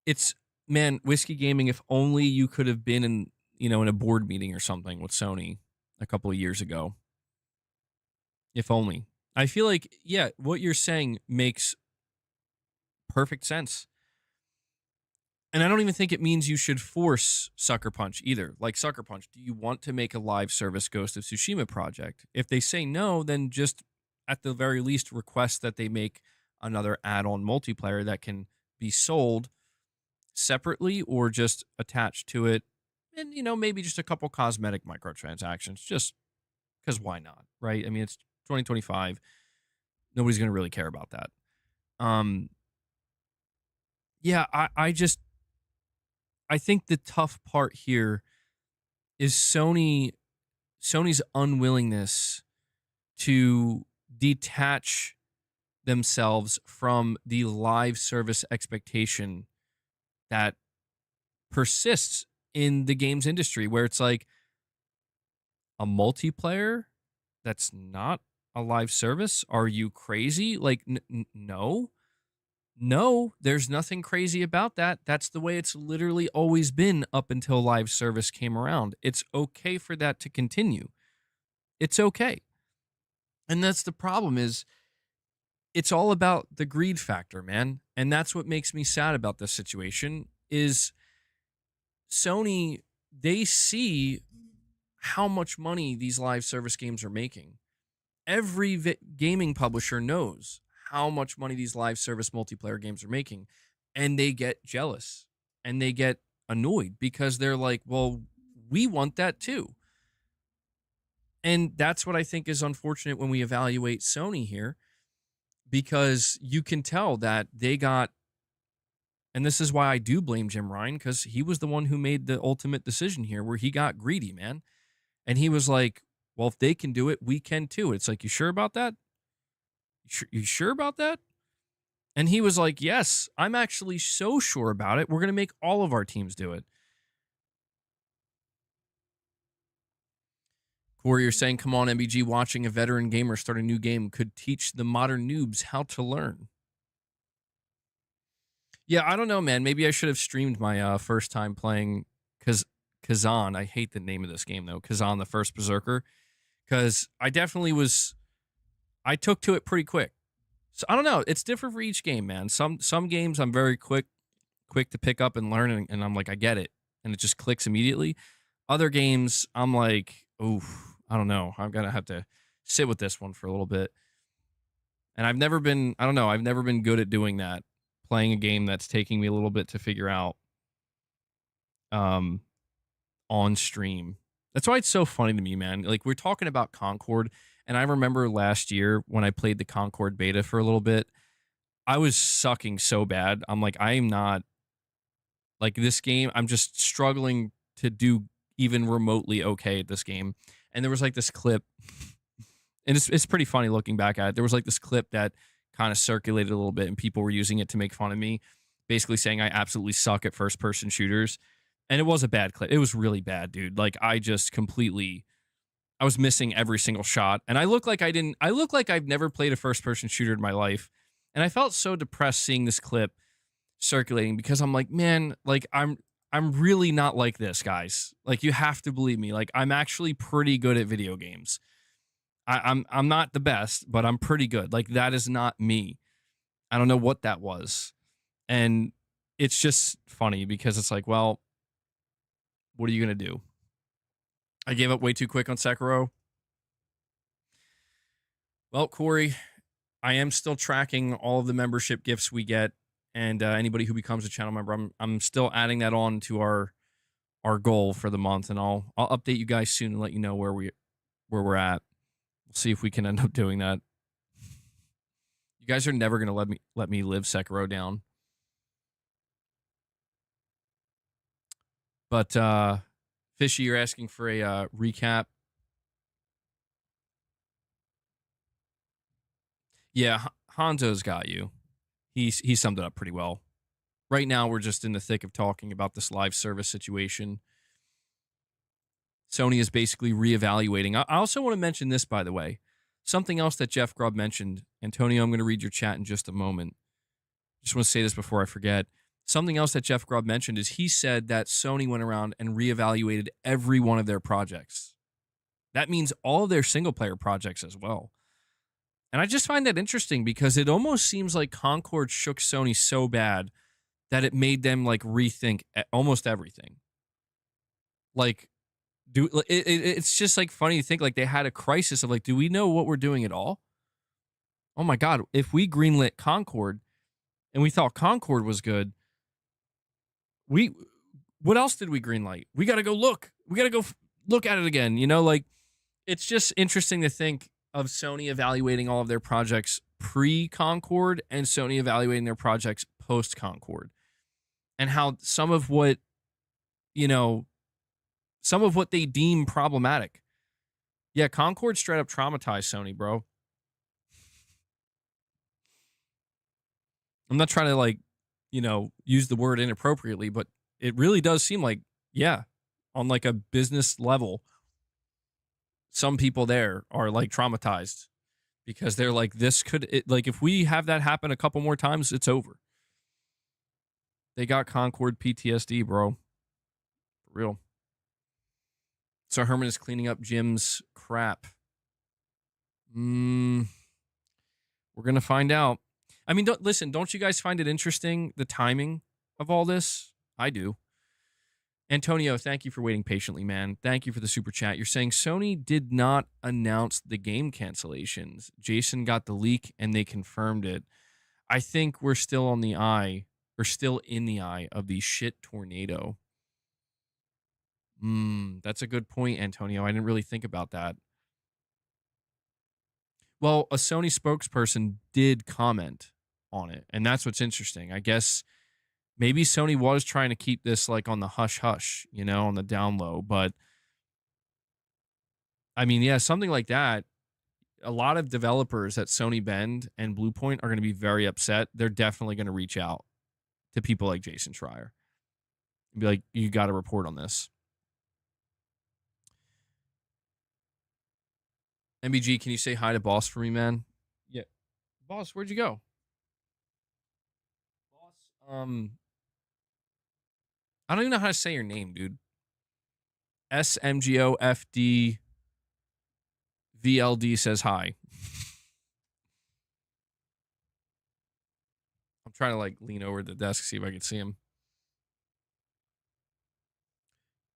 It's, man, Whiskey Gaming, if only you could have been in a board meeting or something with Sony a couple of years ago. If only. I feel like, yeah, what you're saying makes perfect sense. And I don't even think it means you should force Sucker Punch either. Like Sucker Punch, do you want to make a live service Ghost of Tsushima project? If they say no, then just at the very least request that they make another add-on multiplayer that can be sold separately or just attached to it. And, maybe just a couple cosmetic microtransactions, just because why not, right? I mean, it's 2025. Nobody's going to really care about that. Yeah, I think the tough part here is Sony's unwillingness to detach themselves from the live service expectation that persists in the games industry, where it's like a multiplayer that's not a live service. Are you crazy? Like, no, there's nothing crazy about that. That's the way it's literally always been up until live service came around. It's okay for that to continue. It's okay. And that's the problem is it's all about the greed factor, man. And that's what makes me sad about this situation is Sony, they see how much money these live service games are making. Every gaming publisher knows how much money these live service multiplayer games are making, and they get jealous and they get annoyed because they're like, well, we want that too. And that's what I think is unfortunate when we evaluate Sony here, because you can tell that they got, and this is why I do blame Jim Ryan, because he was the one who made the ultimate decision here where he got greedy, man. And he was like, well, if they can do it, we can too. It's like, you sure about that? You sure about that? And he was like, yes, I'm actually so sure about it. We're going to make all of our teams do it. Corey, you're saying, come on, MBG, watching a veteran gamer start a new game could teach the modern noobs how to learn. Yeah, I don't know, man. Maybe I should have streamed my first time playing Kazan. I hate the name of this game, though. Kazan, the First Berserker. Because I definitely was... I took to it pretty quick. So I don't know. It's different for each game, man. Some games I'm very quick to pick up and learn, and I'm like, I get it. And it just clicks immediately. Other games, I'm like, oof, I don't know. I'm going to have to sit with this one for a little bit. And I've never been good at doing that. Playing a game that's taking me a little bit to figure out on stream. That's why it's so funny to me, man. Like, we're talking about Concord, and I remember last year when I played the Concord beta for a little bit, I was sucking so bad. I'm like, I am not, like, this game, I'm just struggling to do even remotely okay at this game. And there was like this clip, and it's pretty funny looking back at it. There was like this clip that kind of circulated a little bit, and people were using it to make fun of me, basically saying I absolutely suck at first-person shooters. And it was a bad clip. It was really bad, dude. Like, I was missing every single shot. And I look like I've never played a first-person shooter in my life. And I felt so depressed seeing this clip circulating, because I'm like, man, like, I'm really not like this, guys. Like, you have to believe me. Like, I'm actually pretty good at video games. I'm not the best, but I'm pretty good. Like, that is not me. I don't know what that was. And it's just funny because it's like, well, what are you going to do? I gave up way too quick on Sekiro. Well, Corey, I am still tracking all of the membership gifts we get, and anybody who becomes a channel member, I'm still adding that on to our goal for the month, and I'll update you guys soon and let you know where we're at. We'll see if we can end up doing that. You guys are never gonna let me live Sekiro down. But Fishy, you're asking for a recap. Yeah, Hanzo's got you. He summed it up pretty well. Right now, we're just in the thick of talking about this live service situation. Sony is basically reevaluating. I also want to mention this, by the way. Something else that Jeff Grubb mentioned. Antonio, I'm going to read your chat in just a moment. Just want to say this before I forget. Something else that Jeff Grubb mentioned is he said that Sony went around and reevaluated every one of their projects. That means all of their single-player projects as well. And I just find that interesting because it almost seems like Concord shook Sony so bad that it made them like rethink almost everything. Like, it's just like funny to think like they had a crisis of like, do we know what we're doing at all? Oh my God, if we greenlit Concord and we thought Concord was good, what else did we greenlight? We got to go look. We got to go look at it again. You know, like, it's just interesting to think of Sony evaluating all of their projects pre-Concord and Sony evaluating their projects post-Concord, and how some of what they deem problematic. Yeah, Concord straight up traumatized Sony, bro. I'm not trying to like, use the word inappropriately, but it really does seem like, yeah, on like a business level, some people there are like traumatized because they're like, like if we have that happen a couple more times, it's over. They got Concord PTSD, bro. For real. So Herman is cleaning up Jim's crap. We're going to find out. I mean, don't you guys find it interesting, the timing of all this? I do. Antonio, thank you for waiting patiently, man. Thank you for the super chat. You're saying Sony did not announce the game cancellations. Jason got the leak and they confirmed it. I think we're still in the eye of the shit tornado. That's a good point, Antonio. I didn't really think about that. Well, a Sony spokesperson did comment on it, and that's what's interesting. I guess maybe Sony was trying to keep this like on the hush-hush, on the down low. But I mean, yeah, something like that. a lot of developers at Sony Bend and Bluepoint are going to be very upset. They're definitely going to reach out to people like Jason Schreier and be like, you got to report on this. MBG, can you say hi to Boss for me, man? Yeah. Boss, where'd you go? Boss, I don't even know how to say your name, dude. SMGOFD VLD says hi. I'm trying to like lean over the desk, see if I can see him.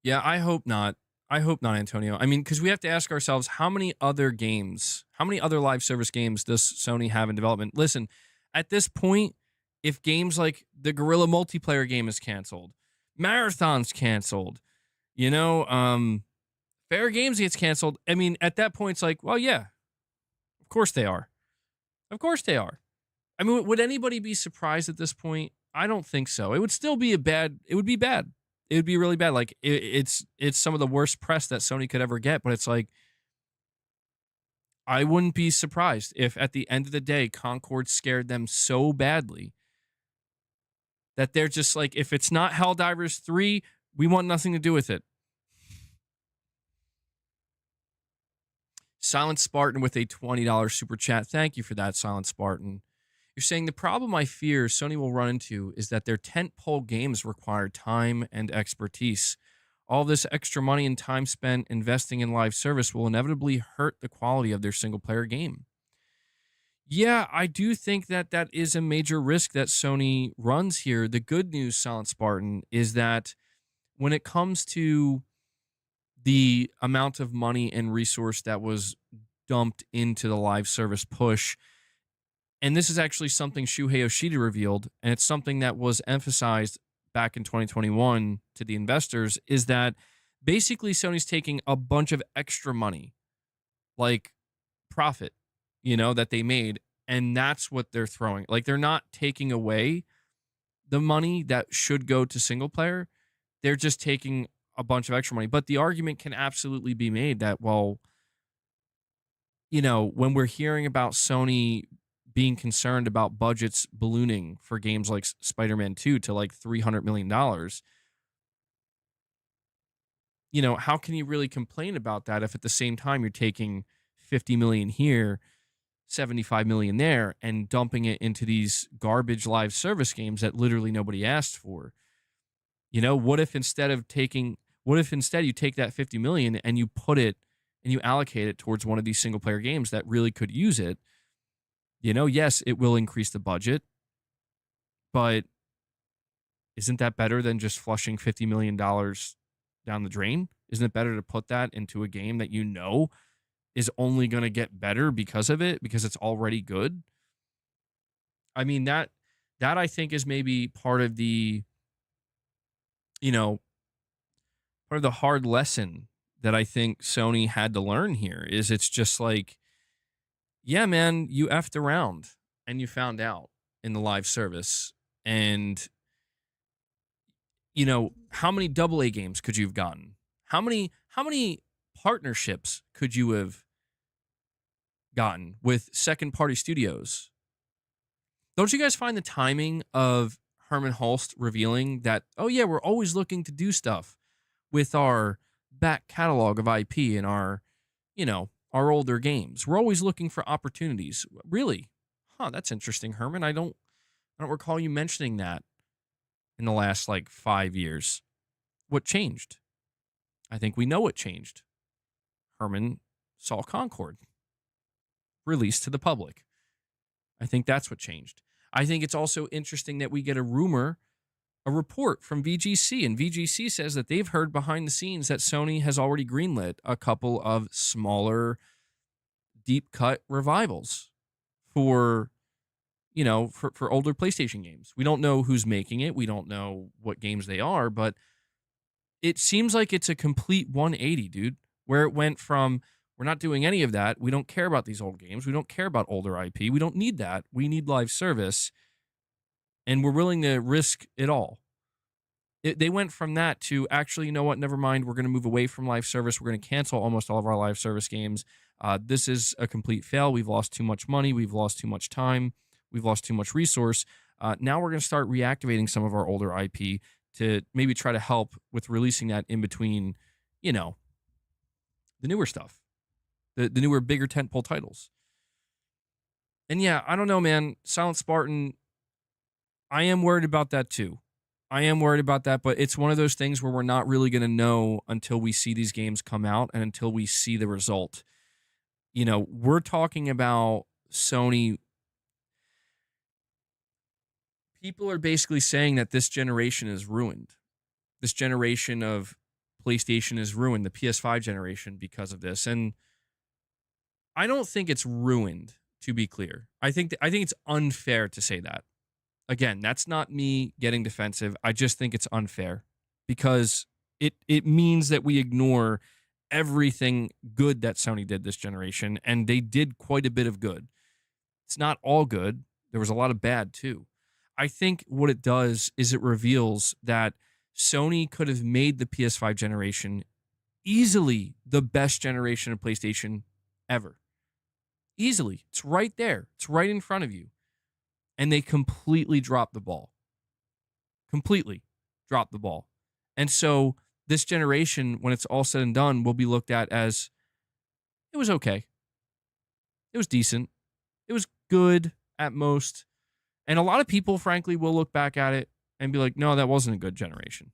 Yeah, I hope not. I hope not, Antonio. I mean, because we have to ask ourselves, how many other games, how many other live service games does Sony have in development? Listen, at this point, if games like the Guerrilla multiplayer game is canceled, Marathon's canceled, you know, Fairgames gets canceled. I mean, at that point, it's like, well, yeah, of course they are. Of course they are. I mean, would anybody be surprised at this point? I don't think so. It would still be it would be bad. It would be really bad. Like it's some of the worst press that Sony could ever get, but it's like, I wouldn't be surprised if at the end of the day, Concord scared them so badly that they're just like, if it's not Helldivers 3, we want nothing to do with it. Silent Spartan with a $20 super chat. Thank you for that, Silent Spartan. You're saying the problem I fear Sony will run into is that their tentpole games require time and expertise. All this extra money and time spent investing in live service will inevitably hurt the quality of their single-player game. Yeah, I do think that that is a major risk that Sony runs here. The good news, Silent Spartan, is that when it comes to the amount of money and resource that was dumped into the live service push, and this is actually something Shuhei Yoshida revealed, and it's something that was emphasized back in 2021 to the investors, is that basically Sony's taking a bunch of extra money, like profit, that they made, and that's what they're throwing. Like, they're not taking away the money that should go to single player. They're just taking a bunch of extra money. But the argument can absolutely be made that, well, when we're hearing about Sony being concerned about budgets ballooning for games like Spider-Man 2 to like $300 million, how can you really complain about that if at the same time you're taking 50 million here, 75 million there, and dumping it into these garbage live service games that literally nobody asked for? What if instead you take that 50 million and you put it and you allocate it towards one of these single player games that really could use it? Yes, it will increase the budget, but isn't that better than just flushing $50 million down the drain? Isn't it better to put that into a game that is only going to get better because of it, because it's already good? I mean, that I think is maybe part of the, part of the hard lesson that I think Sony had to learn here is it's just like, yeah, man, you effed around and you found out in the live service. And, how many AA games could you have gotten? How many partnerships could you have gotten with second-party studios? Don't you guys find the timing of Herman Hulst revealing that, oh, yeah, we're always looking to do stuff with our back catalog of IP and our older games. We're always looking for opportunities. Really? Huh, that's interesting, Herman. I don't recall you mentioning that in the last 5 years. What changed? I think we know what changed. Herman saw Concord released to the public. I think that's what changed. I think it's also interesting that we get a report from VGC, and VGC says that they've heard behind the scenes that Sony has already greenlit a couple of smaller deep cut revivals for older PlayStation games. We don't know who's making it. We don't know what games they are, but it seems like it's a complete 180, dude, where it went from, we're not doing any of that. We don't care about these old games. We don't care about older IP. We don't need that. We need live service, and we're willing to risk it all. They went from that to actually, you know what? Never mind. We're going to move away from live service. We're going to cancel almost all of our live service games. This is a complete fail. We've lost too much money. We've lost too much time. We've lost too much resource. Now we're going to start reactivating some of our older IP to maybe try to help with releasing that in between, you know, the newer stuff, the newer, bigger tentpole titles. And yeah, I don't know, man. Silent Spartan, I am worried about that too. I am worried about that, but it's one of those things where we're not really going to know until we see these games come out and until we see the result. You know, we're talking about Sony. People are basically saying that this generation is ruined. This generation of PlayStation is ruined, the PS5 generation, because of this. And I don't think it's ruined, to be clear. I think it's unfair to say that. Again, that's not me getting defensive. I just think it's unfair because it means that we ignore everything good that Sony did this generation, and they did quite a bit of good. It's not all good. There was a lot of bad too. I think what it does is it reveals that Sony could have made the PS5 generation easily the best generation of PlayStation ever. Easily. It's right there. It's right in front of you. And they completely dropped the ball. Completely dropped the ball. And so this generation, when it's all said and done, will be looked at as, it was okay. It was decent. It was good at most. And a lot of people, frankly, will look back at it and be like, no, that wasn't a good generation.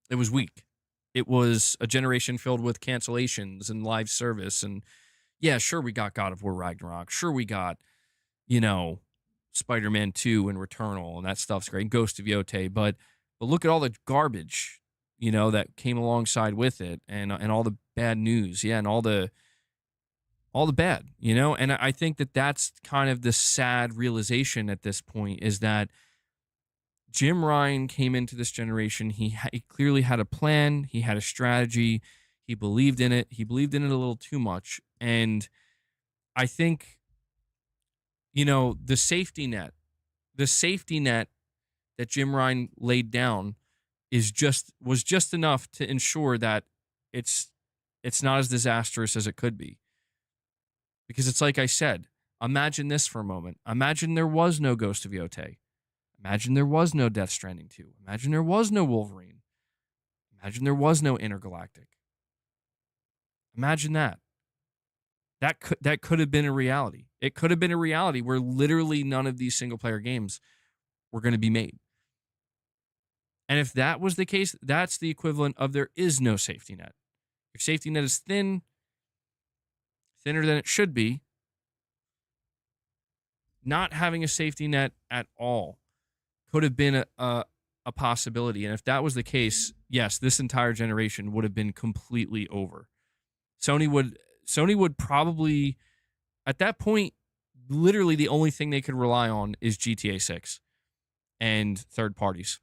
It was weak. It was a generation filled with cancellations and live service. And yeah, sure, we got God of War Ragnarok. Sure, we got, you know, Spider-Man 2 and Returnal, and that stuff's great. Ghost of Yotei, but look at all the garbage, you know, that came alongside with it, and all the bad news, yeah, and all the bad, you know. And I think that that's kind of the sad realization at this point, is that Jim Ryan came into this generation. He clearly had a plan. He had a strategy. He believed in it. He believed in it a little too much, and I think, you know, the safety net that Jim Ryan laid down was just enough to ensure that it's not as disastrous as it could be. Because it's like I said, imagine this for a moment. Imagine there was no Ghost of Yotei. Imagine there was no Death Stranding 2. Imagine there was no Wolverine. Imagine there was no Intergalactic. Imagine that. That could have been a reality. It could have been a reality where literally none of these single-player games were going to be made. And if that was the case, that's the equivalent of there is no safety net. Your safety net is thinner than it should be. Not having a safety net at all could have been a possibility. And if that was the case, yes, this entire generation would have been completely over. Sony would probably, at that point, literally the only thing they could rely on is GTA 6 and third parties.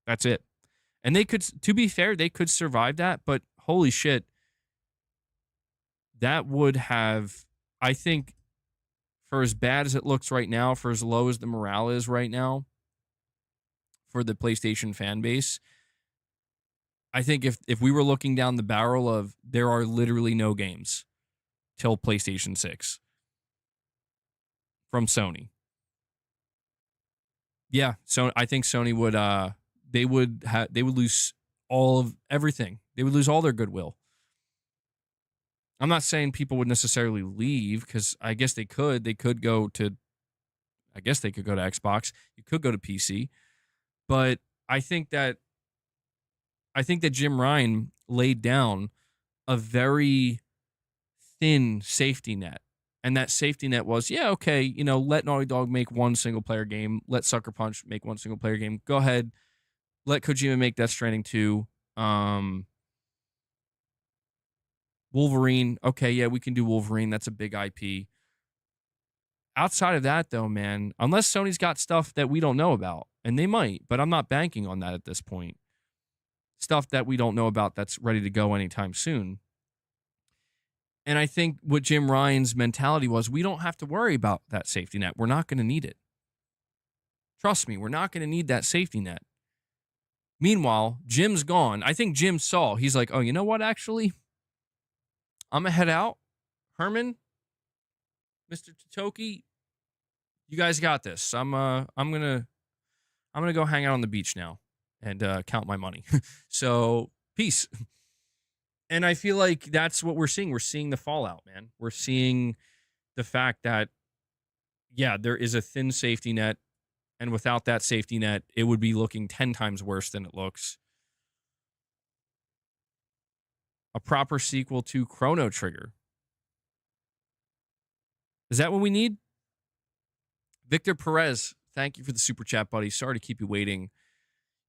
That's it. And they could, to be fair, they could survive that, but holy shit, that would have, I think, for as bad as it looks right now, for as low as the morale is right now for the PlayStation fan base, I think if we were looking down the barrel of there are literally no games till PlayStation 6 from Sony. Yeah, so I think Sony would they would lose all of everything. They would lose all their goodwill. I'm not saying people would necessarily leave, because I guess they could. They could go to Xbox. You could go to PC. But I think that Jim Ryan laid down a very thin safety net. And that safety net was, yeah, okay, you know, let Naughty Dog make one single-player game. Let Sucker Punch make one single-player game. Go ahead. Let Kojima make Death Stranding 2. Wolverine. Okay, yeah, we can do Wolverine. That's a big IP. Outside of that, though, man, unless Sony's got stuff that we don't know about, and they might, but I'm not banking on that at this point. Stuff that we don't know about that's ready to go anytime soon. And I think what Jim Ryan's mentality was, we don't have to worry about that safety net. We're not going to need it. Trust me, we're not going to need that safety net. Meanwhile, Jim's gone. I think Jim saw. He's like, oh, you know what? Actually, I'm gonna head out. Herman, Mr. Totoki, you guys got this. I'm gonna go hang out on the beach now and count my money. So peace. And I feel like that's what we're seeing. We're seeing the fallout, man. We're seeing the fact that, yeah, there is a thin safety net. And without that safety net, it would be looking 10 times worse than it looks. A proper sequel to Chrono Trigger. Is that what we need? Victor Perez, thank you for the super chat, buddy. Sorry to keep you waiting.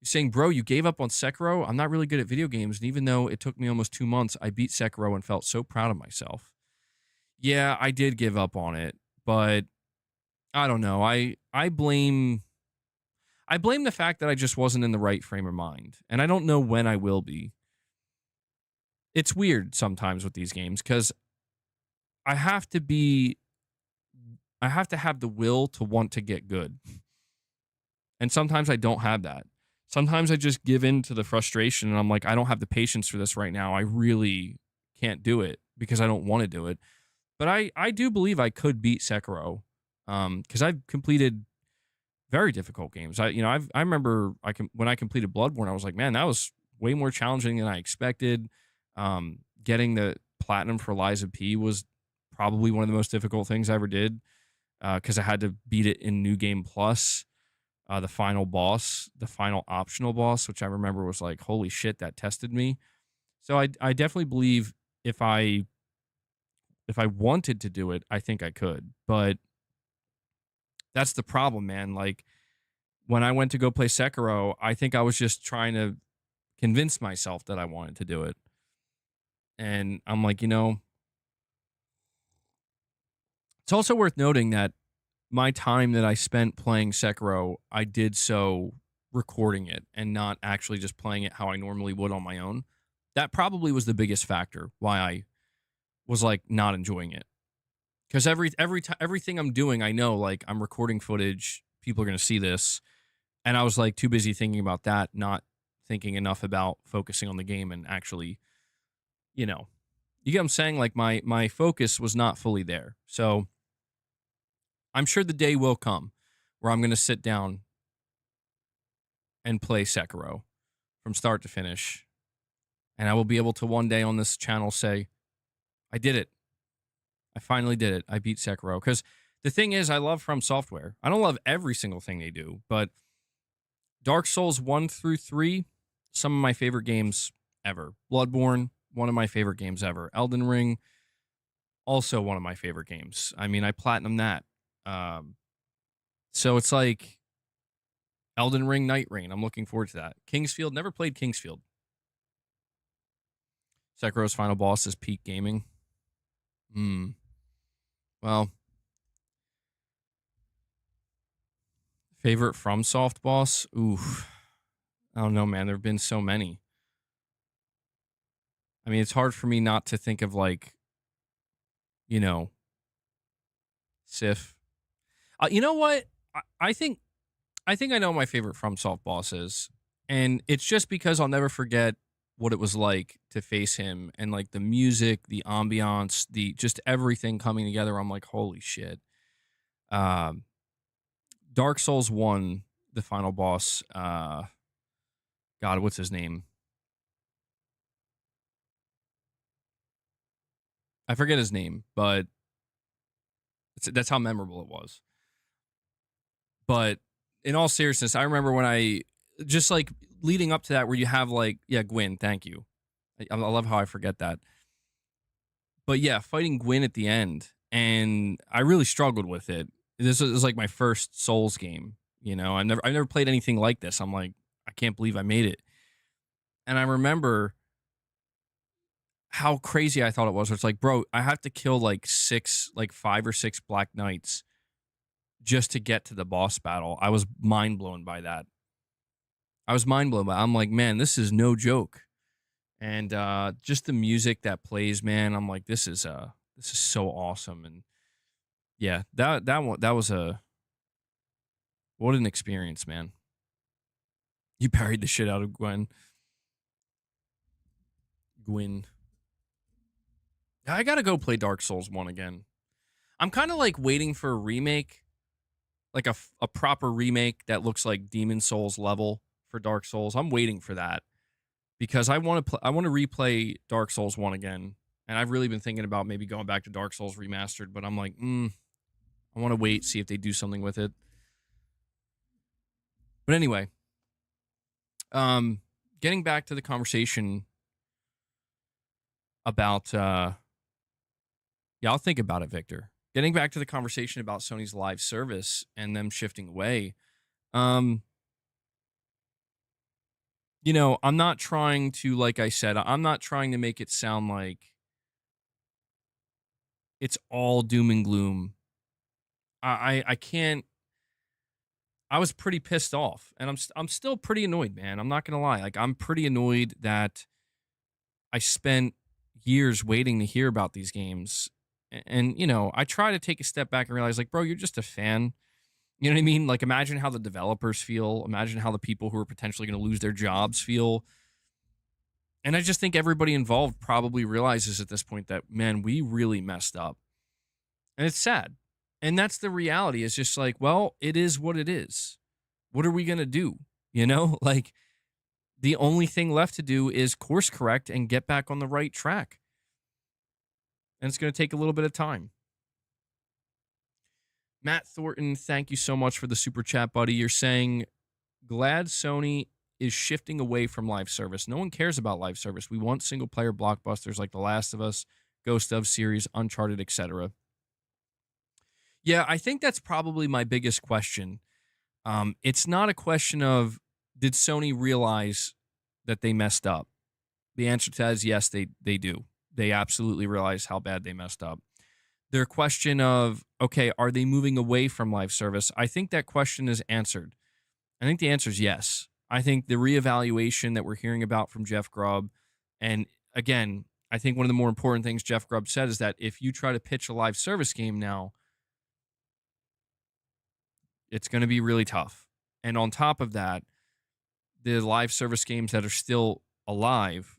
You're saying, bro, you gave up on Sekiro? I'm not really good at video games, and even though it took me almost 2 months, I beat Sekiro and felt so proud of myself. Yeah, I did give up on it, but I don't know. I blame the fact that I just wasn't in the right frame of mind, and I don't know when I will be. It's weird sometimes with these games because I have to have the will to want to get good. And sometimes I don't have that. Sometimes I just give in to the frustration and I'm like, I don't have the patience for this right now. I really can't do it because I don't want to do it. But I do believe I could beat Sekiro because I've completed very difficult games. I remember when I completed Bloodborne, I was like, man, that was way more challenging than I expected. Getting the platinum for Lies of P was probably one of the most difficult things I ever did because I had to beat it in New Game Plus. The final boss, the final optional boss, which I remember was like, holy shit, that tested me. So I definitely believe if I wanted to do it, I think I could. But that's the problem, man. Like when I went to go play Sekiro, I think I was just trying to convince myself that I wanted to do it. And I'm like, it's also worth noting that my time that I spent playing Sekiro, I did so recording it and not actually just playing it how I normally would on my own. That probably was the biggest factor why I was like not enjoying it. Because everything I'm doing, I know like I'm recording footage, people are gonna see this, and I was like too busy thinking about that, not thinking enough about focusing on the game and actually, you get what I'm saying? Like my focus was not fully there. So I'm sure the day will come where I'm going to sit down and play Sekiro from start to finish. And I will be able to one day on this channel say, I did it. I finally did it. I beat Sekiro. Because the thing is, I love From Software. I don't love every single thing they do, but Dark Souls 1 through 3, some of my favorite games ever. Bloodborne, one of my favorite games ever. Elden Ring, also one of my favorite games. I mean, I platinumed that. So it's like Elden Ring, Night Rain. I'm looking forward to that. Kingsfield, never played Kingsfield. Sekiro's final boss is peak gaming. Well, favorite FromSoft boss? Oof. I don't know, man. There have been so many. I mean, it's hard for me not to think of like, Sif. You know what? I think I know what my favorite FromSoft boss is, and it's just because I'll never forget what it was like to face him and like the music, the ambiance, the just everything coming together. I'm like, holy shit. Dark Souls 1, the final boss. God, what's his name? I forget his name, but that's how memorable it was. But in all seriousness, I remember when I just like leading up to that, where you have like, yeah, Gwyn, thank you. I love how I forget that. But yeah, fighting Gwyn at the end, and I really struggled with it. This was like my first Souls game. I've never played anything like this. I'm like, I can't believe I made it. And I remember how crazy I thought it was. It's like, bro, I have to kill like 5 or 6 Black Knights just to get to the boss battle. I was mind blown by that. I'm like, man, this is no joke. And just the music that plays, man, I'm like, this is so awesome. And yeah, that was what an experience, man. You parried the shit out of Gwen. Gwyn. I gotta go play Dark Souls 1 again. I'm kind of like waiting for a remake, like a proper remake that looks like Demon Souls level for Dark Souls. I'm waiting for that because I want to replay Dark Souls 1 again. And I've really been thinking about maybe going back to Dark Souls Remastered, but I'm like, I want to wait, see if they do something with it. But anyway, getting back to the conversation about, yeah, I'll think about it, Victor. Getting back to the conversation about Sony's live service and them shifting away. You know, I'm not trying to, like I said, I'm not trying to make it sound like it's all doom and gloom. I can't. I was pretty pissed off, and I'm still pretty annoyed, man. I'm not gonna lie. Like, I'm pretty annoyed that I spent years waiting to hear about these games. And, you know, I try to take a step back and realize, like, bro, you're just a fan. You know what I mean? Like, imagine how the developers feel. Imagine how the people who are potentially going to lose their jobs feel. And I just think everybody involved probably realizes at this point that, man, we really messed up. And it's sad. And that's the reality. It's just like, well, it is what it is. What are we going to do? You know, like, the only thing left to do is course correct and get back on the right track. And it's going to take a little bit of time. Matt Thornton, thank you so much for the super chat, buddy. You're saying, glad Sony is shifting away from live service. No one cares about live service. We want single-player blockbusters like The Last of Us, Ghost of series, Uncharted, etc. Yeah, I think that's probably my biggest question. It's not a question of, did Sony realize that they messed up? The answer to that is yes, they do. They absolutely realize how bad they messed up. Their question of, okay, are they moving away from live service? I think that question is answered. I think the answer is yes. I think the reevaluation that we're hearing about from Jeff Grubb, and again, I think one of the more important things Jeff Grubb said is that if you try to pitch a live service game now, it's going to be really tough. And on top of that, the live service games that are still alive,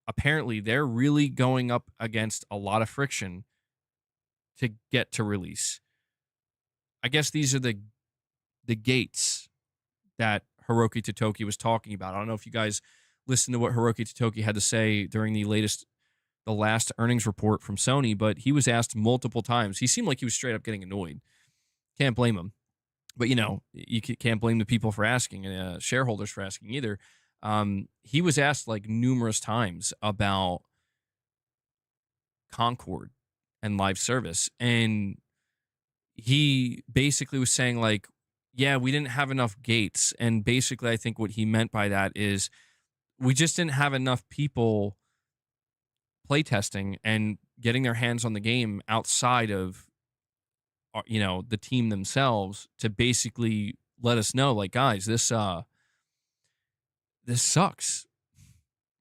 apparently they're really going up against a lot of friction to get to release. I guess these are the gates that Hiroki Totoki was talking about. I don't know if you guys listened to what Hiroki Totoki had to say during the last earnings report from Sony, but he was asked multiple times. He seemed like he was straight up getting annoyed. Can't blame him. But, you know, you can't blame the people for asking, shareholders for asking either. He was asked like numerous times about Concord and live service. And he basically was saying like, yeah, we didn't have enough gates. And basically, I think what he meant by that is we just didn't have enough people playtesting and getting their hands on the game outside of, you know, the team themselves to basically let us know, like, guys, this sucks,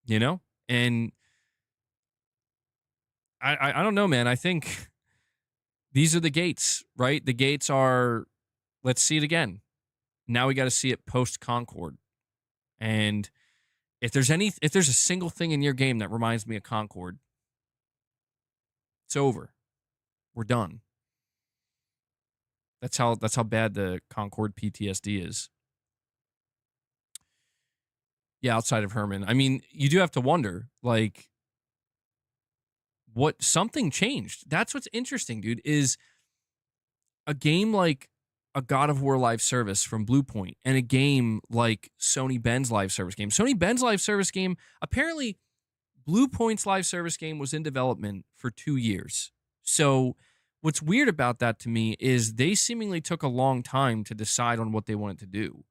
you know? And I don't know, man. I think these are the gates, right? The gates are, let's see it again. Now we got to see it post Concord. And if there's a single thing in your game that reminds me of Concord, it's over. We're done. That's how bad the Concord PTSD is. Yeah, outside of Herman. I mean, you do have to wonder, like, what something changed. That's what's interesting, dude, is a game like a God of War live service from Bluepoint and a game like Sony Ben's live service game. Sony Ben's live service game, apparently Bluepoint's live service game was in development for 2 years. So what's weird about that to me is they seemingly took a long time to decide on what they wanted to do.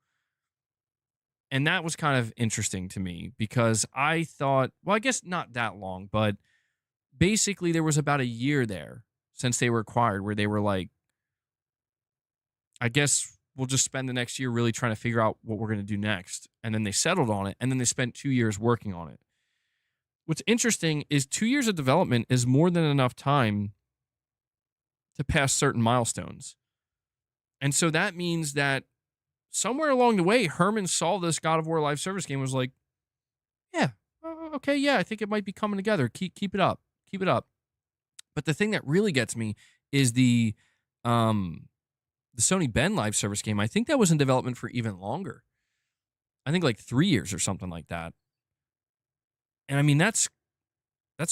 And that was kind of interesting to me because I thought, well, I guess not that long, but basically there was about a year there since they were acquired where they were like, I guess we'll just spend the next year really trying to figure out what we're going to do next. And then they settled on it, and then they spent 2 years working on it. What's interesting is 2 years of development is more than enough time to pass certain milestones. And so that means that somewhere along the way, Herman saw this God of War live service game and was like, yeah, okay, yeah, I think it might be coming together. Keep it up. Keep it up. But the thing that really gets me is the Sony Ben live service game. I think that was in development for even longer. I think like 3 years or something like that. And I mean, that's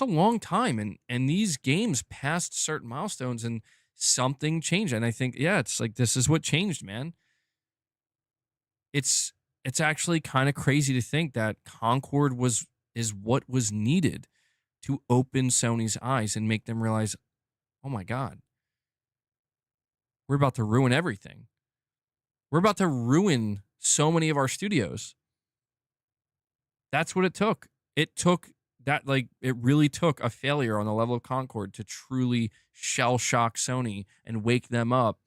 a long time. And these games passed certain milestones and something changed. And I think, yeah, it's like, this is what changed, man. It's actually kind of crazy to think that Concord is what was needed to open Sony's eyes and make them realize, oh my God, we're about to ruin everything. We're about to ruin so many of our studios. That's what it took. It took that, like, it really took a failure on the level of Concord to truly shell shock Sony and wake them up,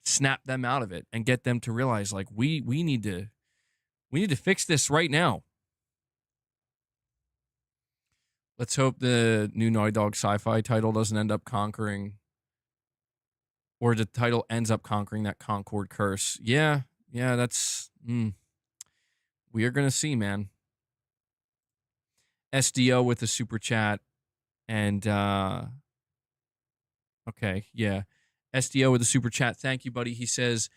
snap them out of it, and get them to realize, like, we need to fix this right now. Let's hope the new Naughty Dog sci-fi title doesn't end up conquering, or the title ends up conquering that Concord curse. Yeah, that's... we are going to see, man. SDO with the super chat. And, okay, yeah. SDO with the super chat. Thank you, buddy. He says,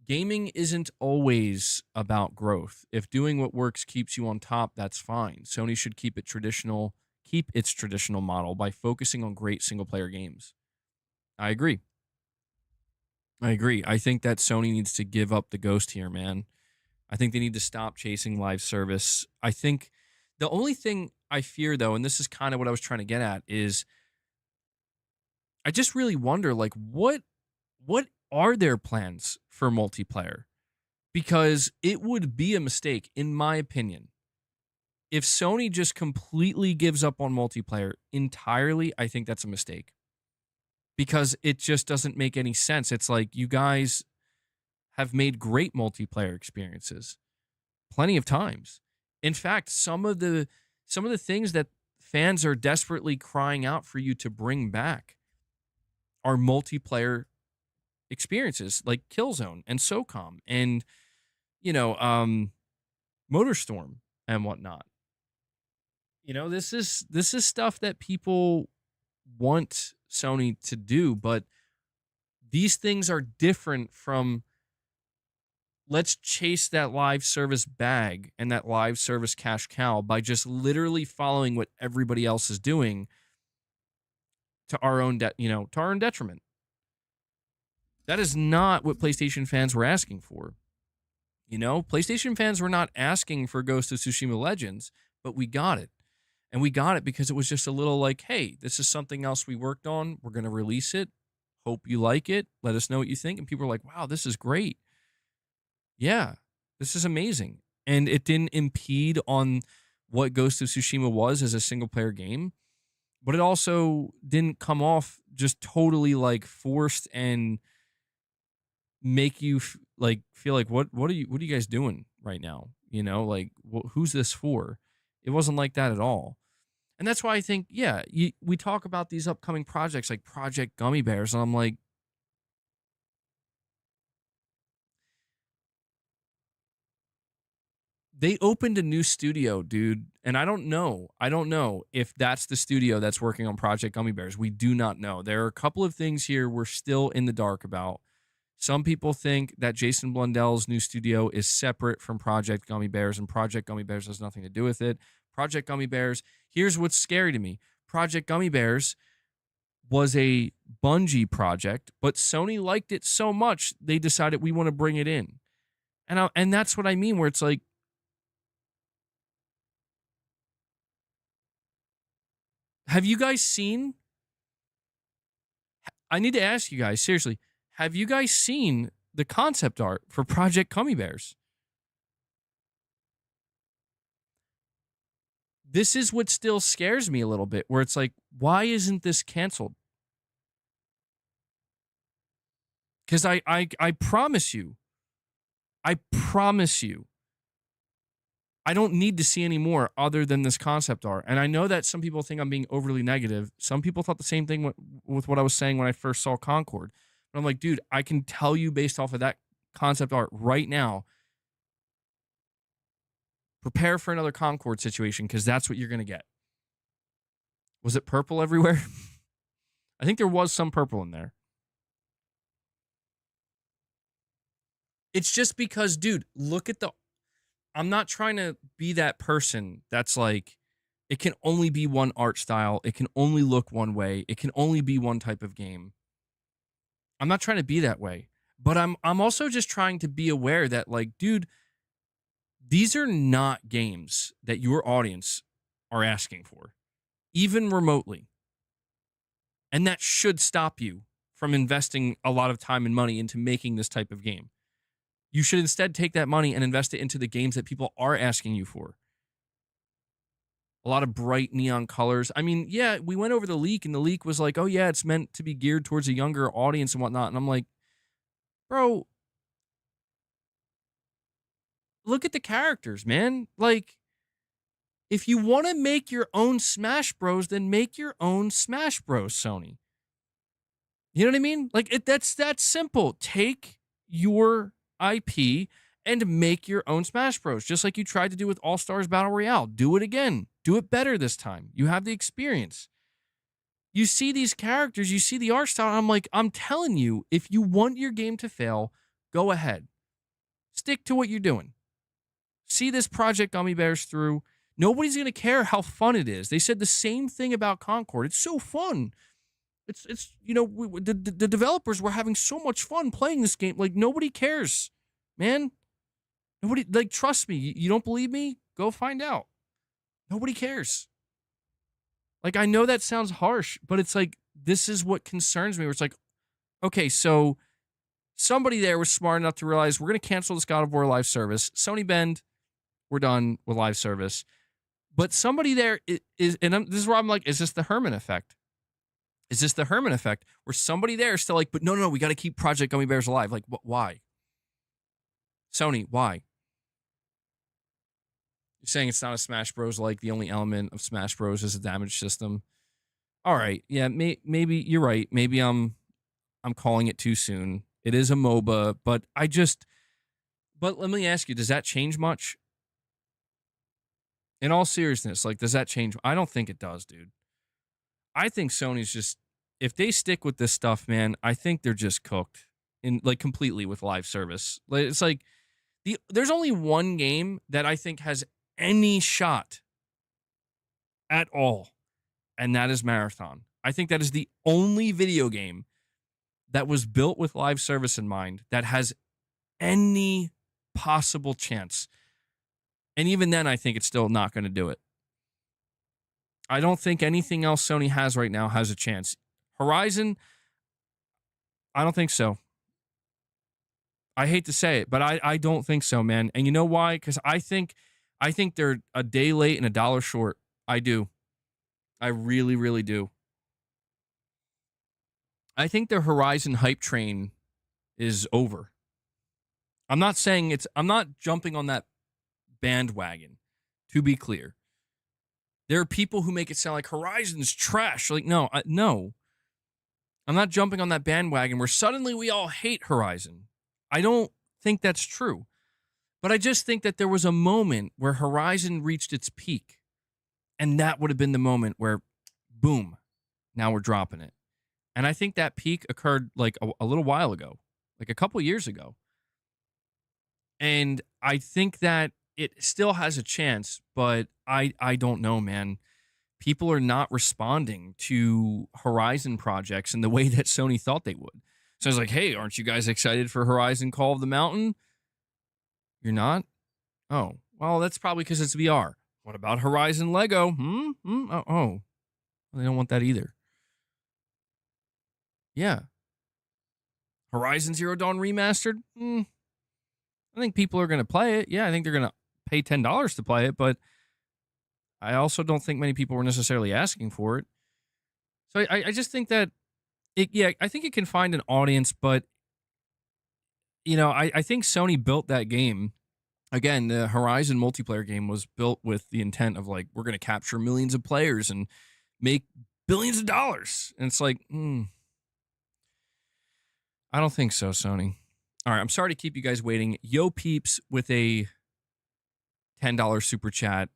gaming isn't always about growth. If doing what works keeps you on top, that's fine. Sony should keep its traditional model by focusing on great single-player games. I agree. I think that Sony needs to give up the ghost here, man. I think they need to stop chasing live service. I think the only thing I fear, though, and this is kind of what I was trying to get at, is I just really wonder, like, what are their plans for multiplayer? Because it would be a mistake, in my opinion, if Sony just completely gives up on multiplayer entirely. I think that's a mistake, because it just doesn't make any sense. It's like, you guys have made great multiplayer experiences plenty of times. In fact, some of the things that fans are desperately crying out for you to bring back are multiplayer experiences, like Killzone and SOCOM and, MotorStorm and whatnot. This is stuff that people want Sony to do, but these things are different from, let's chase that live service bag and that live service cash cow by just literally following what everybody else is doing to our own detriment. That is not what PlayStation fans were asking for. PlayStation fans were not asking for Ghost of Tsushima Legends, but we got it. And we got it because it was just a little like, hey, this is something else we worked on. We're going to release it. Hope you like it. Let us know what you think. And people were like, wow, this is great. Yeah, this is amazing. And it didn't impede on what Ghost of Tsushima was as a single-player game. But it also didn't come off just totally like forced and make you feel like, what are you guys doing right now? Who's this for? It wasn't like that at all. And that's why I think, yeah, we talk about these upcoming projects like Project Gummy Bears, and I'm like, they opened a new studio, dude, and I don't know if that's the studio that's working on Project Gummy Bears. We do not know. There are a couple of things here we're still in the dark about. Some people think that Jason Blundell's new studio is separate from Project Gummy Bears, and Project Gummy Bears has nothing to do with it. Project Gummy Bears, here's what's scary to me. Project Gummy Bears was a Bungie project, but Sony liked it so much, they decided we want to bring it in. And that's what I mean, where it's like, have you guys seen... I need to ask you guys, seriously, have you guys seen the concept art for Project Gummy Bears? This is what still scares me a little bit, where it's like, why isn't this canceled? Because I promise you, I don't need to see any more other than this concept art. And I know that some people think I'm being overly negative. Some people thought the same thing with what I was saying when I first saw Concord. But I'm like, dude, I can tell you based off of that concept art right now, prepare for another Concord situation because that's what you're going to get. Was it purple everywhere? I think there was some purple in there. It's just because, dude, look at the... I'm not trying to be that person that's like, it can only be one art style. It can only look one way. It can only be one type of game. I'm not trying to be that way. But I'm also just trying to be aware that, like, dude, these are not games that your audience are asking for, even remotely. And that should stop you from investing a lot of time and money into making this type of game. You should instead take that money and invest it into the games that people are asking you for. A lot of bright neon colors. I mean, yeah, we went over the leak, and the leak was like, oh, yeah, it's meant to be geared towards a younger audience and whatnot. And I'm like, bro, look at the characters, man. Like, if you want to make your own Smash Bros, then make your own Smash Bros, Sony. You know what I mean? Like, that's that simple. Take your IP and make your own Smash Bros, just like you tried to do with All Stars Battle Royale. Do it again. Do it better this time. You have the experience. You see these characters, you see the art style, and I'm like, I'm telling you, if you want your game to fail, go ahead. Stick to what you're doing. See this Project Gummy Bears through. Nobody's going to care how fun it is. They said the same thing about Concord. It's so fun. It's you know, the developers were having so much fun playing this game. Like, nobody cares, man. Nobody, like, trust me. You don't believe me? Go find out. Nobody cares. Like, I know that sounds harsh, but it's like, this is what concerns me. Where it's like, okay, so somebody there was smart enough to realize we're going to cancel this God of War live service. Sony bend, we're done with live service. But somebody there is, and this is where I'm like, is this the Herman effect? Is this the Herman effect where somebody there is still like, but no, we got to keep Project Gummy Bears alive? Like, why? Sony, why? You're saying it's not a Smash Bros, like the only element of Smash Bros is a damage system. All right, yeah, maybe you're right. Maybe I'm calling it too soon. It is a MOBA, but let me ask you, does that change much? In all seriousness, like, does that change? I don't think it does, dude. I think Sony's just, if they stick with this stuff, man, I think they're just cooked in, like, completely with live service. It's like there's only one game that I think has any shot at all, and that is Marathon. I think that is the only video game that was built with live service in mind that has any possible chance. And even then, I think it's still not going to do it. I don't think anything else Sony has right now has a chance. Horizon, I don't think so. I hate to say it, but I don't think so, man. And you know why? Because I think they're a day late and a dollar short. I do. I really, really do. I think the Horizon hype train is over. I'm not jumping on that bandwagon, to be clear. There are people who make it sound like Horizon's trash. Like, no. I'm not jumping on that bandwagon where suddenly we all hate Horizon. I don't think that's true. But I just think that there was a moment where Horizon reached its peak. And that would have been the moment where, boom, now we're dropping it. And I think that peak occurred like a little while ago, like a couple years ago. And I think that it still has a chance, but I don't know, man. People are not responding to Horizon projects in the way that Sony thought they would. So I was like, hey, aren't you guys excited for Horizon Call of the Mountain? You're not? Oh, well, that's probably because it's VR. What about Horizon Lego? Oh, they don't want that either. Yeah. Horizon Zero Dawn Remastered? I think people are going to play it. Yeah, I think they're going to pay $10 to play it, but I also don't think many people were necessarily asking for it. So I just think that, I think it can find an audience, but, I think Sony built that game. Again, the Horizon multiplayer game was built with the intent of, like, we're going to capture millions of players and make billions of dollars. And it's like, I don't think so, Sony. All right, I'm sorry to keep you guys waiting. Yo Peeps with a $10 super chat.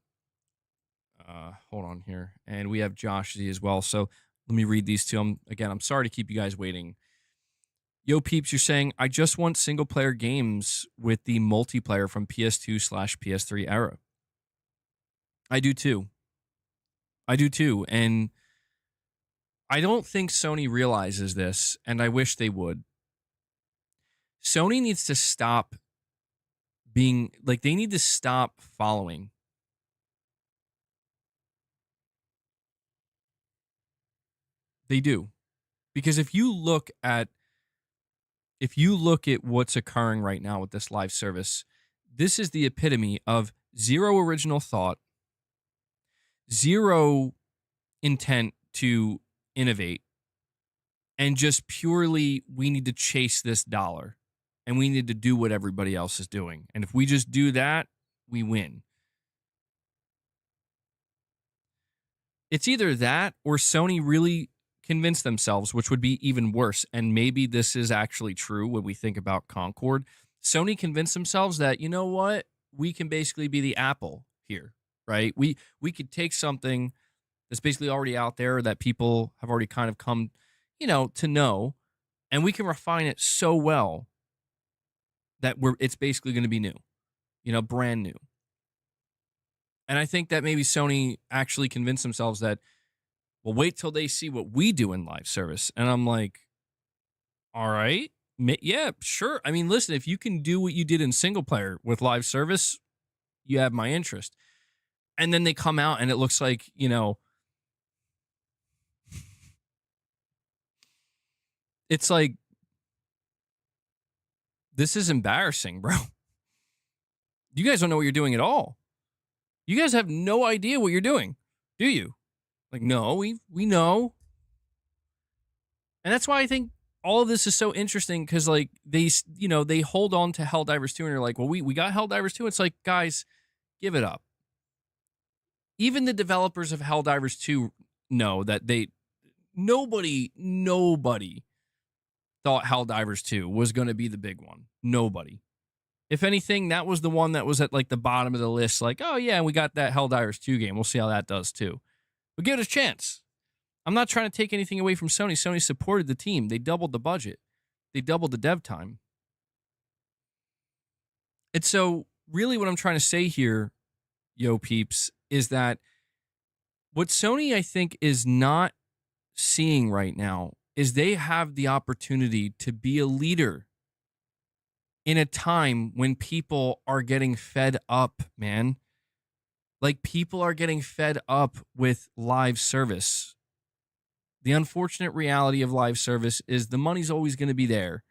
Hold on here. And we have Josh Z as well. So let me read these to him. Again, I'm sorry to keep you guys waiting. Yo Peeps, you're saying, I just want single player games with the multiplayer from PS2/PS3 era. I do too. And I don't think Sony realizes this, and I wish they would. Sony needs to stop being like, they need to stop following. They do. Because if you look at what's occurring right now with this live service, this is the epitome of zero original thought, zero intent to innovate, and just purely we need to chase this dollar and we need to do what everybody else is doing. And if we just do that, we win. It's either that or Sony really convinced themselves, which would be even worse. And maybe this is actually true when we think about Concord. Sony convinced themselves that, you know what, we can basically be the Apple here, right? We could take something that's basically already out there that people have already kind of come, to know, and we can refine it so well that it's basically going to be new, brand new. And I think that maybe Sony actually convinced themselves that, well, wait till they see what we do in live service. And I'm like, all right, yeah, sure. I mean, listen, if you can do what you did in single player with live service, you have my interest. And then they come out and it looks like, it's like, this is embarrassing, bro. You guys don't know what you're doing at all. You guys have no idea what you're doing, do you? Like, no, we know. And that's why I think all of this is so interesting, because like they hold on to Helldivers 2 and they're like, well, we got Helldivers 2. It's like, guys, give it up. Even the developers of Helldivers 2 know that nobody thought Helldivers 2 was going to be the big one. Nobody. If anything, that was the one that was at like the bottom of the list. Like, oh yeah, we got that Helldivers 2 game. We'll see how that does too. But give it a chance. I'm not trying to take anything away from Sony. Sony supported the team. They doubled the budget. They doubled the dev time. And so really what I'm trying to say here, yo peeps, is that what Sony, I think, is not seeing right now is they have the opportunity to be a leader in a time when people are getting fed up, man. Like, people are getting fed up with live service. The unfortunate reality of live service is the money's always going to be there.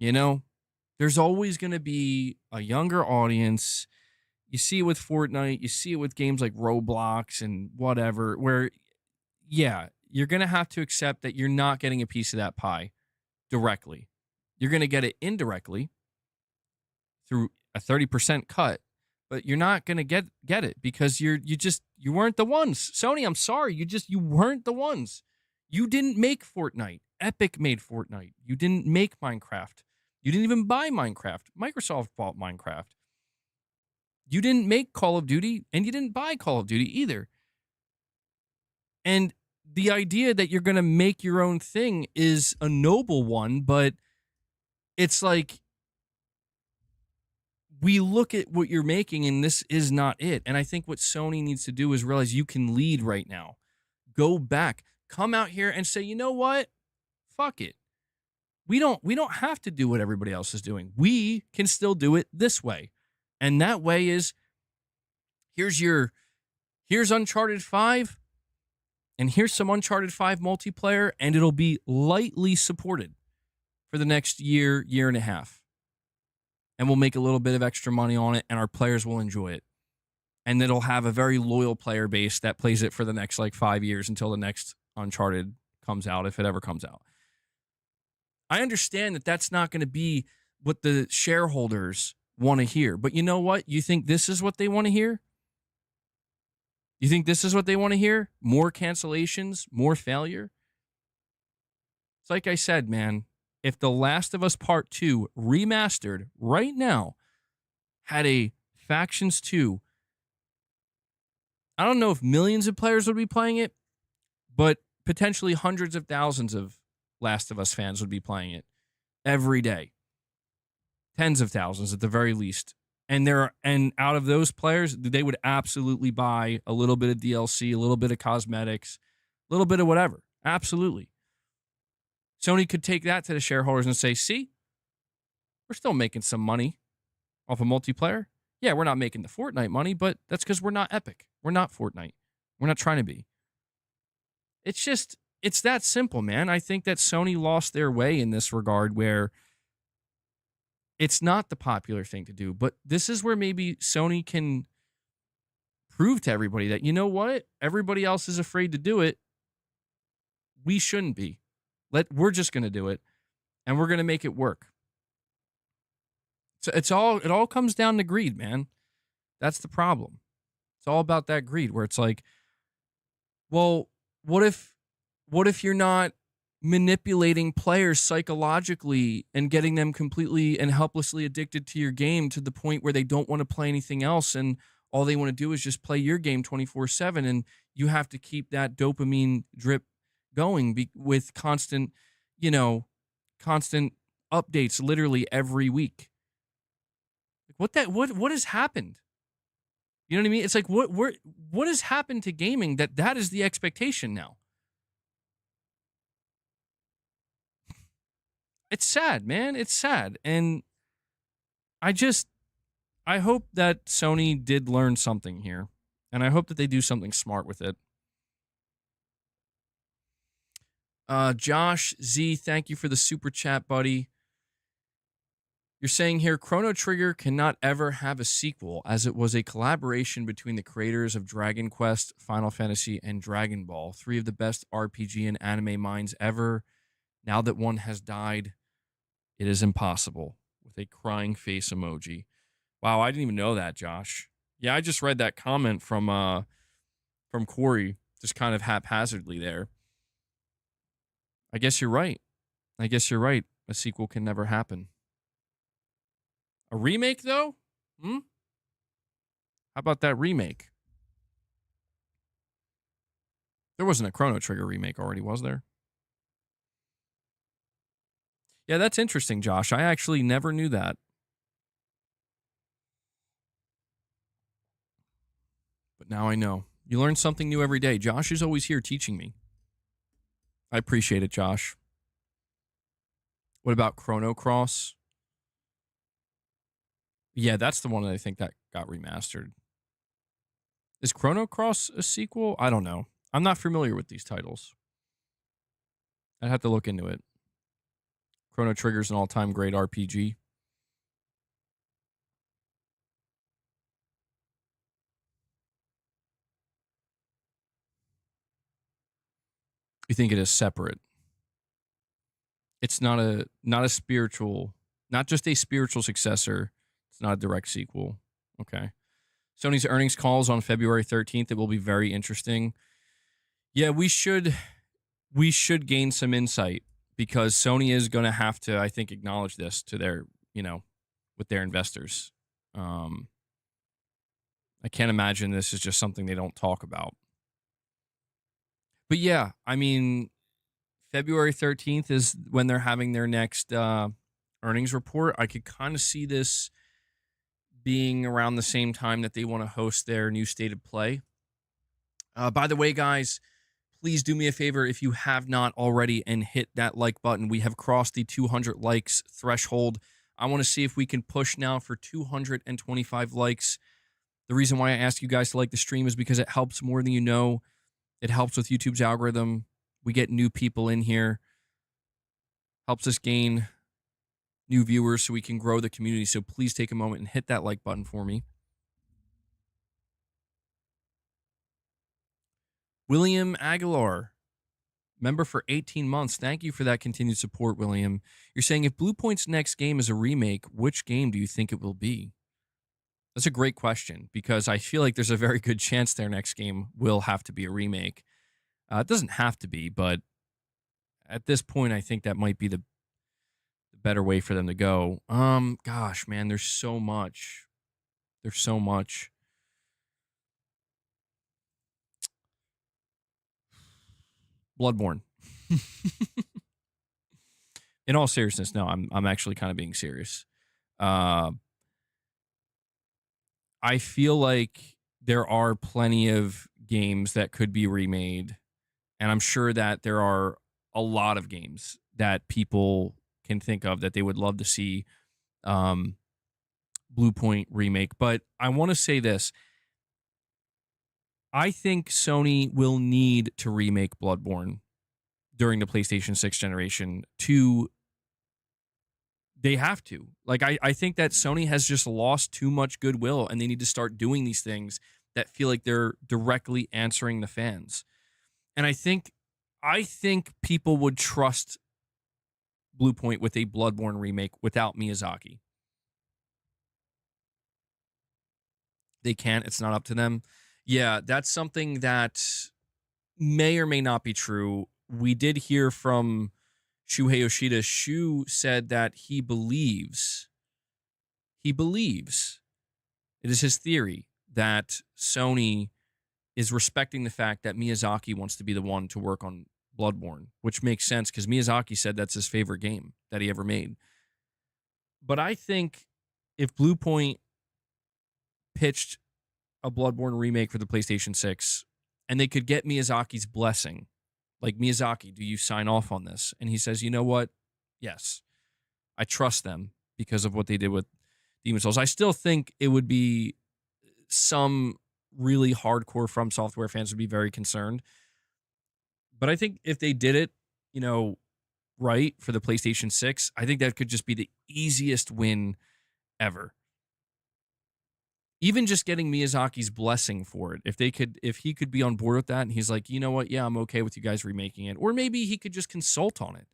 There's always going to be a younger audience. You see it with Fortnite. You see it with games like Roblox and whatever, where, yeah, you're going to have to accept that you're not getting a piece of that pie directly. You're going to get it indirectly through a 30% cut, but you're not going to get it because you weren't the ones. Sony, I'm sorry. You weren't the ones. You didn't make Fortnite. Epic made Fortnite. You didn't make Minecraft. You didn't even buy Minecraft. Microsoft bought Minecraft. You didn't make Call of Duty, and you didn't buy Call of Duty either. And the idea that you're going to make your own thing is a noble one, but it's like, we look at what you're making and this is not it. And I think what Sony needs to do is realize you can lead right now. Go back. Come out here and say, you know what? Fuck it. We don't have to do what everybody else is doing. We can still do it this way. And that way is, here's Uncharted 5, and here's some Uncharted 5 multiplayer, and it'll be lightly supported for the next year and a half. And we'll make a little bit of extra money on it, and our players will enjoy it. And it'll have a very loyal player base that plays it for the next 5 years until the next Uncharted comes out, if it ever comes out. I understand that that's not going to be what the shareholders want to hear. But you know what? You think this is what they want to hear? You think this is what they want to hear? More cancellations, more failure? It's like I said, man. if The Last of Us Part 2 remastered right now had a Factions 2, I don't know if millions of players would be playing it, but potentially hundreds of thousands of Last of Us fans would be playing it every day. Tens of thousands at the very least. And out of those players, they would absolutely buy a little bit of DLC, a little bit of cosmetics, a little bit of whatever. Absolutely. Sony could take that to the shareholders and say, see, we're still making some money off of multiplayer. Yeah, we're not making the Fortnite money, but that's because we're not Epic. We're not Fortnite. We're not trying to be. It's that simple, man. I think that Sony lost their way in this regard where it's not the popular thing to do, but this is where maybe Sony can prove to everybody that, you know what? Everybody else is afraid to do it. We shouldn't be. We're just going to do it, and we're going to make it work. So it all comes down to greed, man. That's the problem. It's all about that greed where it's like, well, what if you're not manipulating players psychologically and getting them completely and helplessly addicted to your game to the point where they don't want to play anything else and all they want to do is just play your game 24/7, and you have to keep that dopamine drip going with constant updates literally every week. What has happened? You know what I mean? It's like what has happened to gaming that is the expectation now? It's sad, man. It's sad. And I hope that Sony did learn something here. And I hope that they do something smart with it. Josh Z, thank you for the super chat, buddy. You're saying here, Chrono Trigger cannot ever have a sequel as it was a collaboration between the creators of Dragon Quest, Final Fantasy, and Dragon Ball, three of the best RPG and anime minds ever. Now that one has died, it is impossible, with a crying face emoji. Wow, I didn't even know that, Josh. Yeah, I just read that comment from Corey, just kind of haphazardly there. I guess you're right. A sequel can never happen. A remake, though? How about that remake? There wasn't a Chrono Trigger remake already, was there? Yeah, that's interesting, Josh. I actually never knew that. But now I know. You learn something new every day. Josh is always here teaching me. I appreciate it, Josh. What about Chrono Cross? Yeah, that's the one that I think that got remastered. Is Chrono Cross a sequel? I don't know. I'm not familiar with these titles. I'd have to look into it. Chrono Trigger's an all-time great RPG. You think it is separate? It's not a spiritual, not just a spiritual successor. It's not a direct sequel. Okay. Sony's earnings calls on February 13th. It will be very interesting. Yeah, we should gain some insight because Sony is going to have to, I think, acknowledge this to their, with their investors. I can't imagine this is just something they don't talk about. But yeah, I mean, February 13th is when they're having their next earnings report. I could kind of see this being around the same time that they want to host their new State of Play. By the way, guys, please do me a favor if you have not already and hit that like button. We have crossed the 200 likes threshold. I want to see if we can push now for 225 likes. The reason why I ask you guys to like the stream is because it helps more than you know. It helps with YouTube's algorithm. We get new people in here. Helps us gain new viewers so we can grow the community. So please take a moment and hit that like button for me. William Aguilar, member for 18 months. Thank you for that continued support, William. You're saying if Blue Point's next game is a remake, which game do you think it will be? That's a great question because I feel like there's a very good chance their next game will have to be a remake. It doesn't have to be, but at this point, I think that might be the better way for them to go. Gosh, man, there's so much. There's so much. Bloodborne. In all seriousness, no, I'm actually kind of being serious. Uh, I feel like there are plenty of games that could be remade, and I'm sure that there are a lot of games that people can think of that they would love to see Blue Point remake. But I want to say this. I think Sony will need to remake Bloodborne during the PlayStation 6 generation to they have to. Like, I think that Sony has just lost too much goodwill and they need to start doing these things that feel like they're directly answering the fans. And I think people would trust Blue Point with a Bloodborne remake without Miyazaki. They can't. It's not up to them. Yeah, that's something that may or may not be true. We did hear from Shuhei Yoshida. Shu said that he believes, it is his theory that Sony is respecting the fact that Miyazaki wants to be the one to work on Bloodborne, which makes sense because Miyazaki said that's his favorite game that he ever made. But I think if Blue Point pitched a Bloodborne remake for the PlayStation 6 and they could get Miyazaki's blessing, like, Miyazaki, do you sign off on this? And he says, you know what? Yes. I trust them because of what they did with Demon's Souls. I still think it would be some really hardcore From Software fans would be very concerned. But I think if they did it, right for the PlayStation 6, I think that could just be the easiest win ever. Even just getting Miyazaki's blessing for it, if he could be on board with that and he's like, you know what, yeah, I'm okay with you guys remaking it. Or maybe he could just consult on it,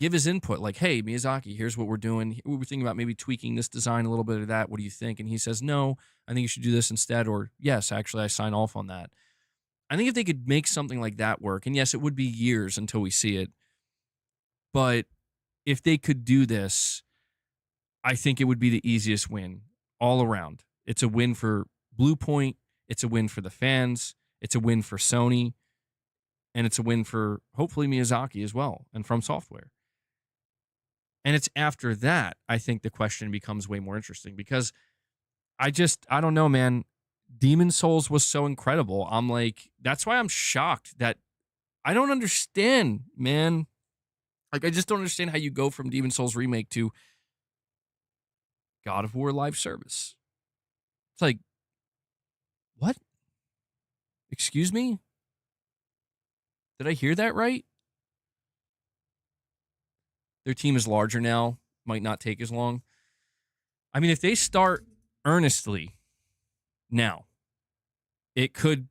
give his input, like, hey, Miyazaki, here's what we're doing. We were thinking about maybe tweaking this design a little bit of that. What do you think? And he says, no, I think you should do this instead. Or, yes, actually, I sign off on that. I think if they could make something like that work, and yes, it would be years until we see it, but if they could do this, I think it would be the easiest win all around. It's a win for Blue Point. It's a win for the fans. It's a win for Sony. And it's a win for, hopefully, Miyazaki as well and From Software. And it's after that, I think the question becomes way more interesting because I don't know, man. Demon's Souls was so incredible. I'm like, that's why I'm shocked that I don't understand, man. Like, I just don't understand how you go from Demon's Souls remake to God of War live service. It's like, what? Excuse me? Did I hear that right? Their team is larger now. Might not take as long. I mean, if they start earnestly now, it could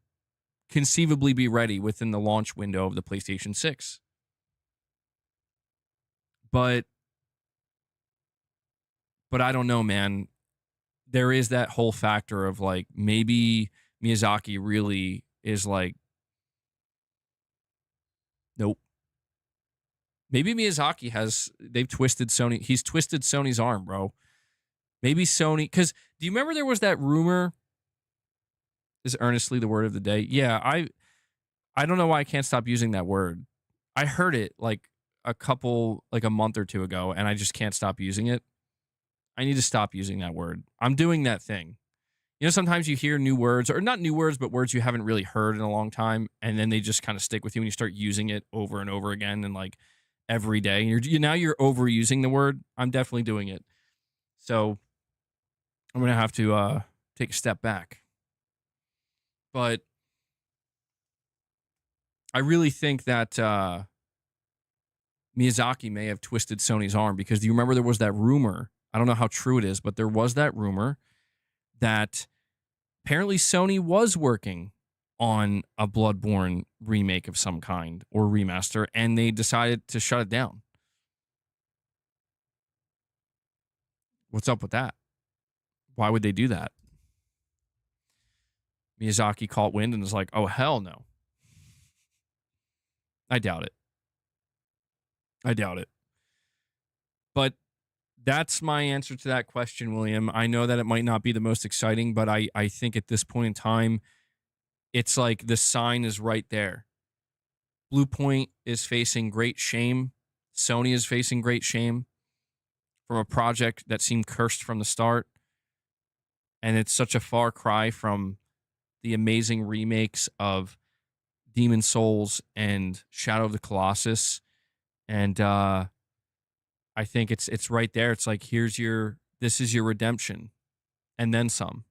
conceivably be ready within the launch window of the PlayStation 6. But I don't know, man. There is that whole factor of, like, maybe Miyazaki really is like, nope. Maybe Miyazaki they've twisted Sony. He's twisted Sony's arm, bro. Maybe Sony, because do you remember there was that rumor? Is earnestly the word of the day? Yeah, I don't know why I can't stop using that word. I heard it like a month or two ago, and I just can't stop using it. I need to stop using that word. I'm doing that thing. Sometimes you hear new words, or not new words, but words you haven't really heard in a long time, and then they just kind of stick with you, and you start using it over and over again, and like every day. And now you're overusing the word. I'm definitely doing it. So I'm gonna have to take a step back. But I really think that Miyazaki may have twisted Sony's arm because do you remember there was that rumor? I don't know how true it is, but there was that rumor that apparently Sony was working on a Bloodborne remake of some kind or remaster, and they decided to shut it down. What's up with that? Why would they do that? Miyazaki caught wind and was like, oh, hell no. I doubt it. I doubt it. But that's my answer to that question, William. I know that it might not be the most exciting, but I think at this point in time, it's like the sign is right there. Blue Point is facing great shame. Sony is facing great shame from a project that seemed cursed from the start. And it's such a far cry from the amazing remakes of Demon Souls and Shadow of the Colossus. And I think it's right there. It's like, this is your redemption. And then some.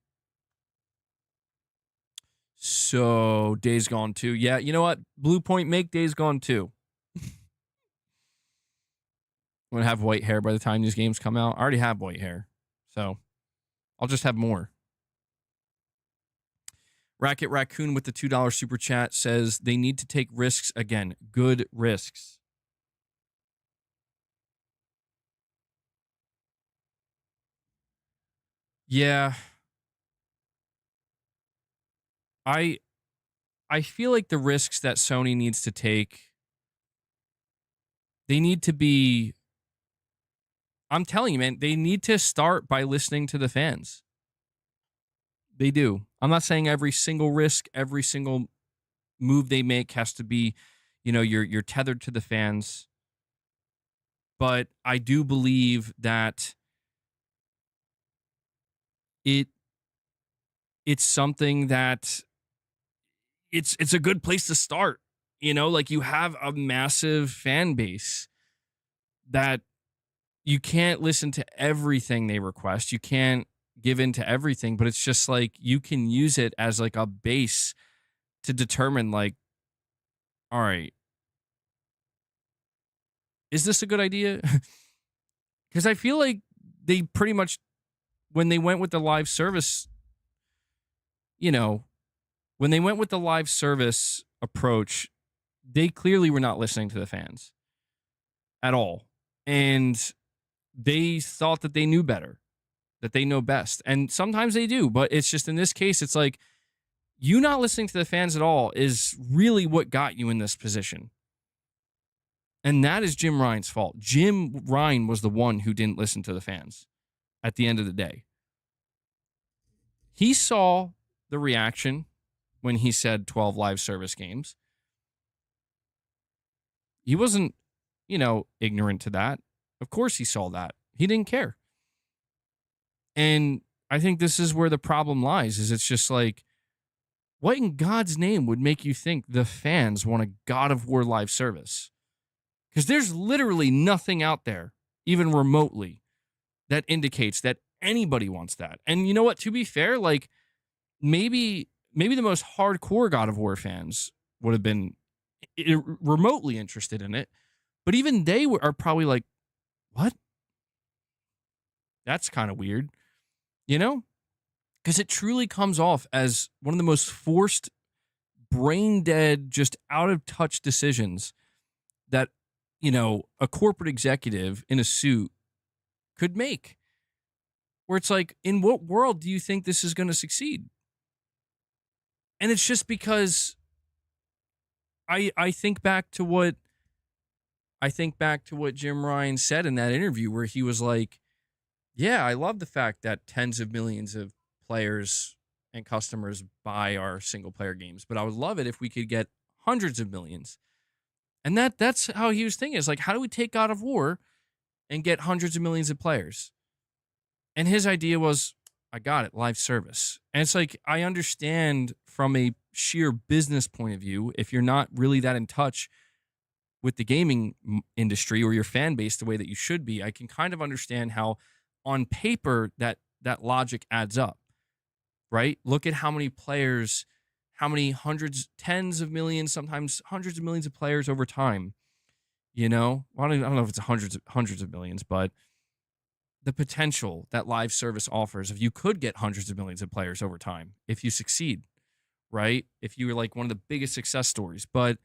So Days Gone 2. Yeah, you know what? Blue Point, make Days Gone 2. I'm going to have white hair by the time these games come out. I already have white hair. So I'll just have more. Racket Raccoon with the $2 super chat says they need to take risks again. Good risks. Yeah. I feel like the risks that Sony needs to take, they need to be, I'm telling you, man, they need to start by listening to the fans. They do. I'm not saying every single risk, every single move they make has to be, you're tethered to the fans. But I do believe that it's something that it's a good place to start. Like you have a massive fan base that you can't listen to everything they request. You can't give in to everything, but it's just like you can use it as like a base to determine like, all right, is this a good idea? Because I feel like they pretty much, when they went with the live service, when they went with the live service approach, they clearly were not listening to the fans at all. And they thought that they knew better, that they know best. And sometimes they do, but it's just in this case, it's like you not listening to the fans at all is really what got you in this position. And that is Jim Ryan's fault. Jim Ryan was the one who didn't listen to the fans at the end of the day. He saw the reaction when he said 12 live service games. He wasn't, ignorant to that. Of course he saw that. He didn't care. And I think this is where the problem lies, is it's just like, what in God's name would make you think the fans want a God of War live service? Because there's literally nothing out there, even remotely, that indicates that anybody wants that. And you know what? To be fair, like maybe the most hardcore God of War fans would have been remotely interested in it. But even they are probably like, what? That's kind of weird, Because it truly comes off as one of the most forced, brain dead, just out of touch decisions that, a corporate executive in a suit could make. Where it's like, in what world do you think this is going to succeed? And it's just because I think back to what Jim Ryan said in that interview, where he was like, yeah, I love the fact that tens of millions of players and customers buy our single player games, but I would love it if we could get hundreds of millions. And that's how he was thinking. It's like, how do we take God of War and get hundreds of millions of players? And his idea was, I got it, live service. And it's like, I understand from a sheer business point of view, if you're not really that in touch with the gaming industry or your fan base the way that you should be, I can kind of understand how on paper that logic adds up, right? Look at how many players, how many hundreds, tens of millions, sometimes hundreds of millions of players over time, Well, I don't know if it's hundreds of millions, but the potential that live service offers, if you could get hundreds of millions of players over time, if you succeed, right? If you were like one of the biggest success stories. But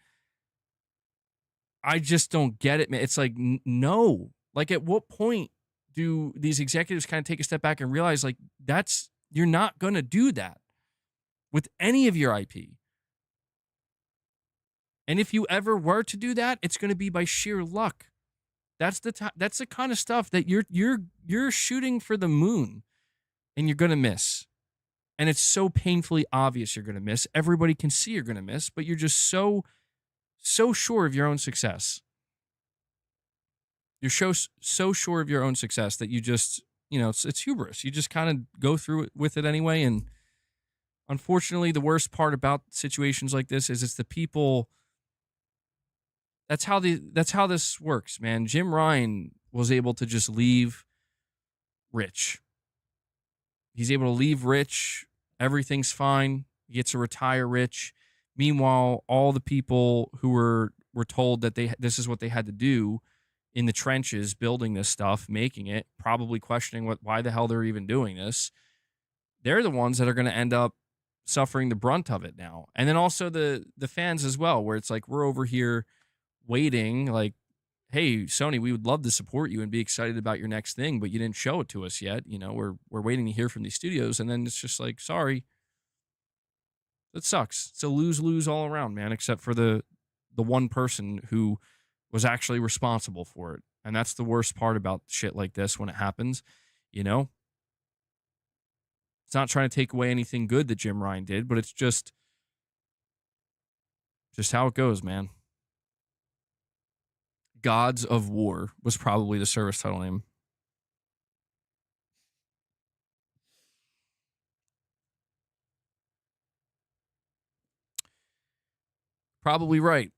I just don't get it, man. It's like, no. Like, at what point do these executives kind of take a step back and realize, like, you're not going to do that with any of your IP. And if you ever were to do that, it's going to be by sheer luck. That's the kind of stuff that you're shooting for the moon and you're going to miss. And it's so painfully obvious you're going to miss. Everybody can see you're going to miss, but you're just so sure of your own success. You're so sure of your own success that you just, it's hubris. You just kind of go through it with it anyway. And unfortunately, the worst part about situations like this is it's the people. That's how this works, man. Jim Ryan was able to just leave rich. He's able to leave rich. Everything's fine. He gets to retire rich. Meanwhile, all the people who were told that this is what they had to do in the trenches, building this stuff, making it, probably questioning why the hell they're even doing this, they're the ones that are going to end up suffering the brunt of it now. And then also the fans as well, where it's like, we're over here waiting, like, hey, Sony, we would love to support you and be excited about your next thing, but you didn't show it to us yet. We're waiting to hear from these studios, and then it's just like, sorry. It sucks. It's a lose-lose all around, man, except for the one person who was actually responsible for it. And that's the worst part about shit like this when it happens, It's not trying to take away anything good that Jim Ryan did, but it's just how it goes, man. Gods of War was probably the service title name. Probably right.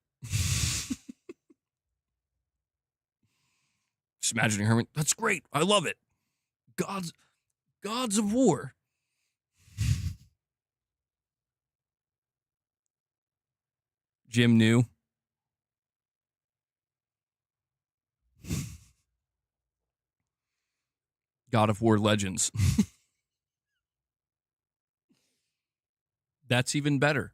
Just imagining Herman. That's great. I love it. Gods of War. Jim knew. God of War Legends. That's even better.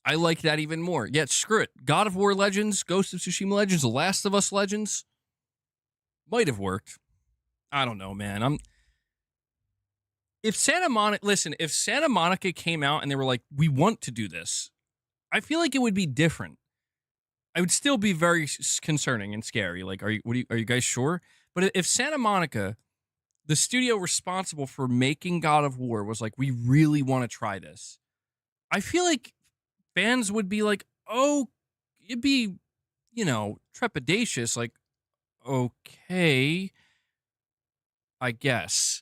I like that even more. Yeah, screw it. God of War Legends, Ghost of Tsushima Legends, The Last of Us Legends. Might have worked. I don't know, man. If Santa Monica came out and they were like, we want to do this, I feel like it would be different. I would still be very concerning and scary. Like, are you guys sure? But if Santa Monica, the studio responsible for making God of War, was like, we really want to try this, I feel like fans would be like, oh, it'd be, trepidatious. Like, okay, I guess.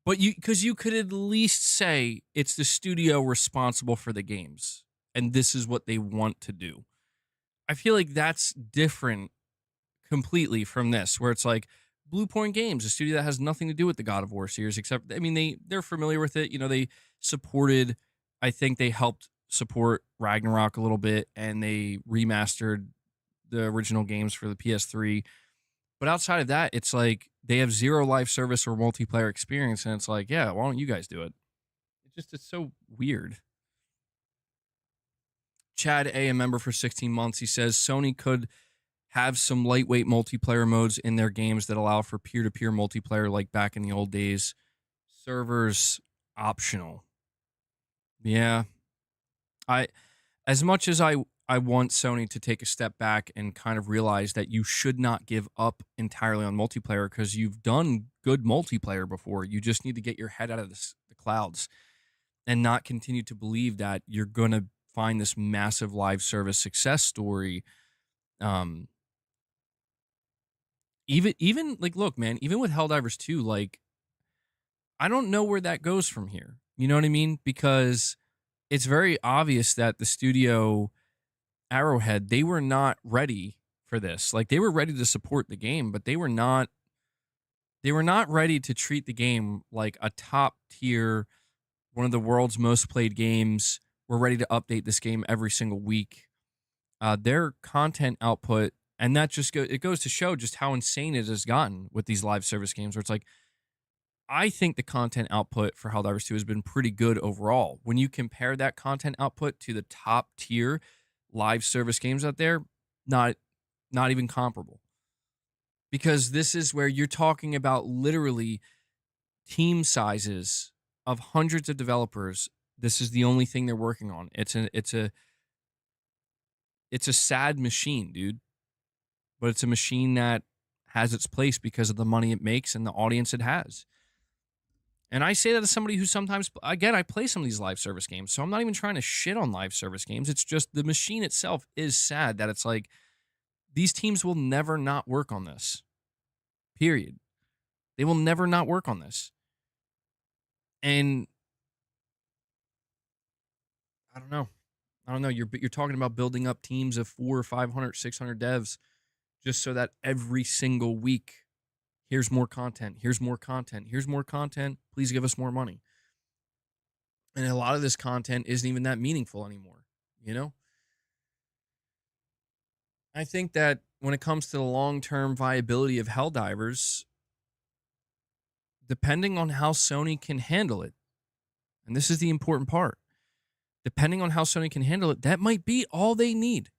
But because you could at least say it's the studio responsible for the games and this is what they want to do. I feel like that's different completely from this, where it's like Blue Point Games, a studio that has nothing to do with the God of War series, except, I mean, they're familiar with it. They supported, I think they helped support Ragnarok a little bit, and they remastered the original games for the PS3. But outside of that, it's like they have zero live service or multiplayer experience, and it's like, yeah, why don't you guys do it? It's so weird. Chad A, a member for 16 months, he says Sony could have some lightweight multiplayer modes in their games that allow for peer-to-peer multiplayer like back in the old days. Servers optional. Yeah. As much as I want Sony to take a step back and kind of realize that you should not give up entirely on multiplayer, because you've done good multiplayer before. You just need to get your head out of the clouds and not continue to believe that you're going to find this massive live service success story. Even like, look, man, even with Helldivers 2, like, I don't know where that goes from here. You know what I mean? Because it's very obvious that the studio Arrowhead, they were not ready for this. Like, they were ready to support the game, but they were not ready to treat the game like a top tier, one of the world's most played games. We're ready to update this game every single week. Their content output, and that just goes to show just how insane it has gotten with these live service games, where it's like, I think the content output for Helldivers 2 has been pretty good overall. When you compare that content output to the top tier live service games out there, not even comparable. Because this is where you're talking about literally team sizes of hundreds of developers. This is the only thing they're working on. It's a sad machine, dude. But it's a machine that has its place because of the money it makes and the audience it has. And I say that as somebody who sometimes, again, I play some of these live service games, so I'm not even trying to shit on live service games. It's just the machine itself is sad that it's like these teams will never not work on this. Period. They will never not work on this. And I don't know. You're talking about building up teams of 400 or 500, 600 devs just so that every single week, here's more content, here's more content, here's more content. Please give us more money. And a lot of this content isn't even that meaningful anymore, you know? I think that when it comes to the long-term viability of Helldivers, depending on how Sony can handle it, and this is the important part, depending on how Sony can handle it, that might be all they need.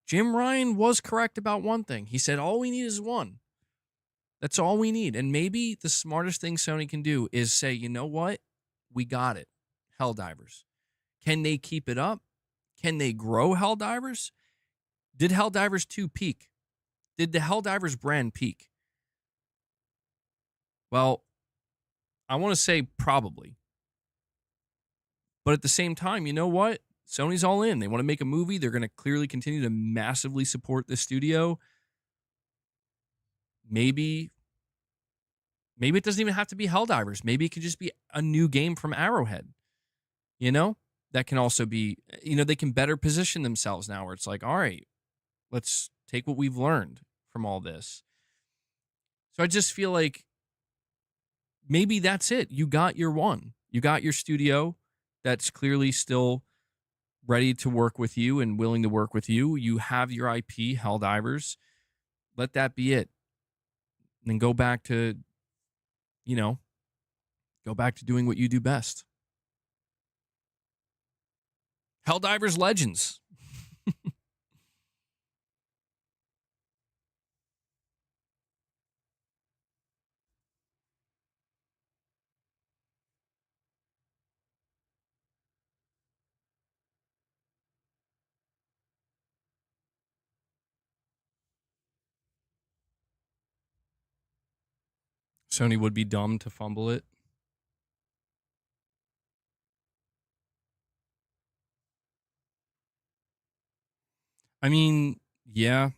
Jim Ryan was correct about one thing. He said, all we need is one. That's all we need. And maybe the smartest thing Sony can do is say, you know what? We got it. Helldivers. Can they keep it up? Can they grow Helldivers? Did Helldivers 2 peak? Did the Helldivers brand peak? Well, I want to say probably. But at the same time, you know what? Sony's all in. They want to make a movie. They're going to clearly continue to massively support the studio. Maybe it doesn't even have to be Helldivers. Maybe it could just be a new game from Arrowhead. You know? That can also be, they can better position themselves now where it's like, all right, let's take what we've learned from all this. So I just feel like maybe that's it. You got your one. You got your studio that's clearly still ready to work with you and willing to work with you. You have your IP, Helldivers. Let that be it. And then go back to doing what you do best. Helldivers Legends. Sony would be dumb to fumble it. I mean, yeah.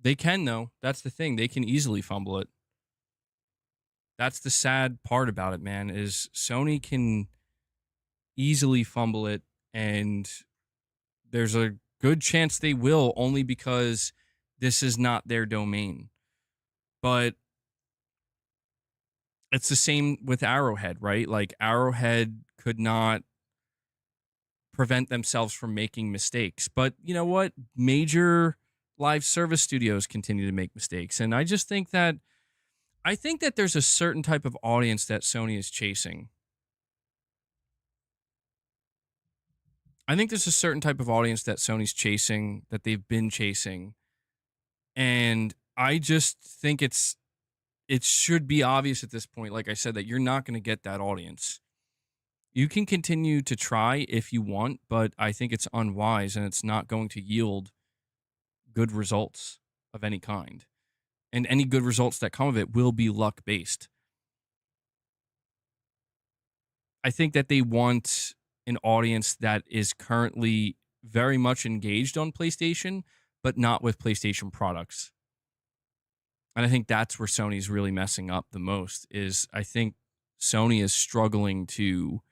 They can, though. That's the thing. They can easily fumble it. That's the sad part about it, man, is Sony can easily fumble it, and there's a good chance they will, only because this is not their domain. But it's the same with Arrowhead, right? Like, Arrowhead could not prevent themselves from making mistakes. But you know what? Major live service studios continue to make mistakes. And I just think that there's a certain type of audience that Sony is chasing. I think there's a certain type of audience that Sony's chasing, that they've been chasing. And I just think it should be obvious at this point, like I said, that you're not going to get that audience. You can continue to try if you want, but I think it's unwise and it's not going to yield good results of any kind. And any good results that come of it will be luck-based. I think that they want an audience that is currently very much engaged on PlayStation, but not with PlayStation products. And I think that's where Sony's really messing up the most, is I think Sony is struggling to,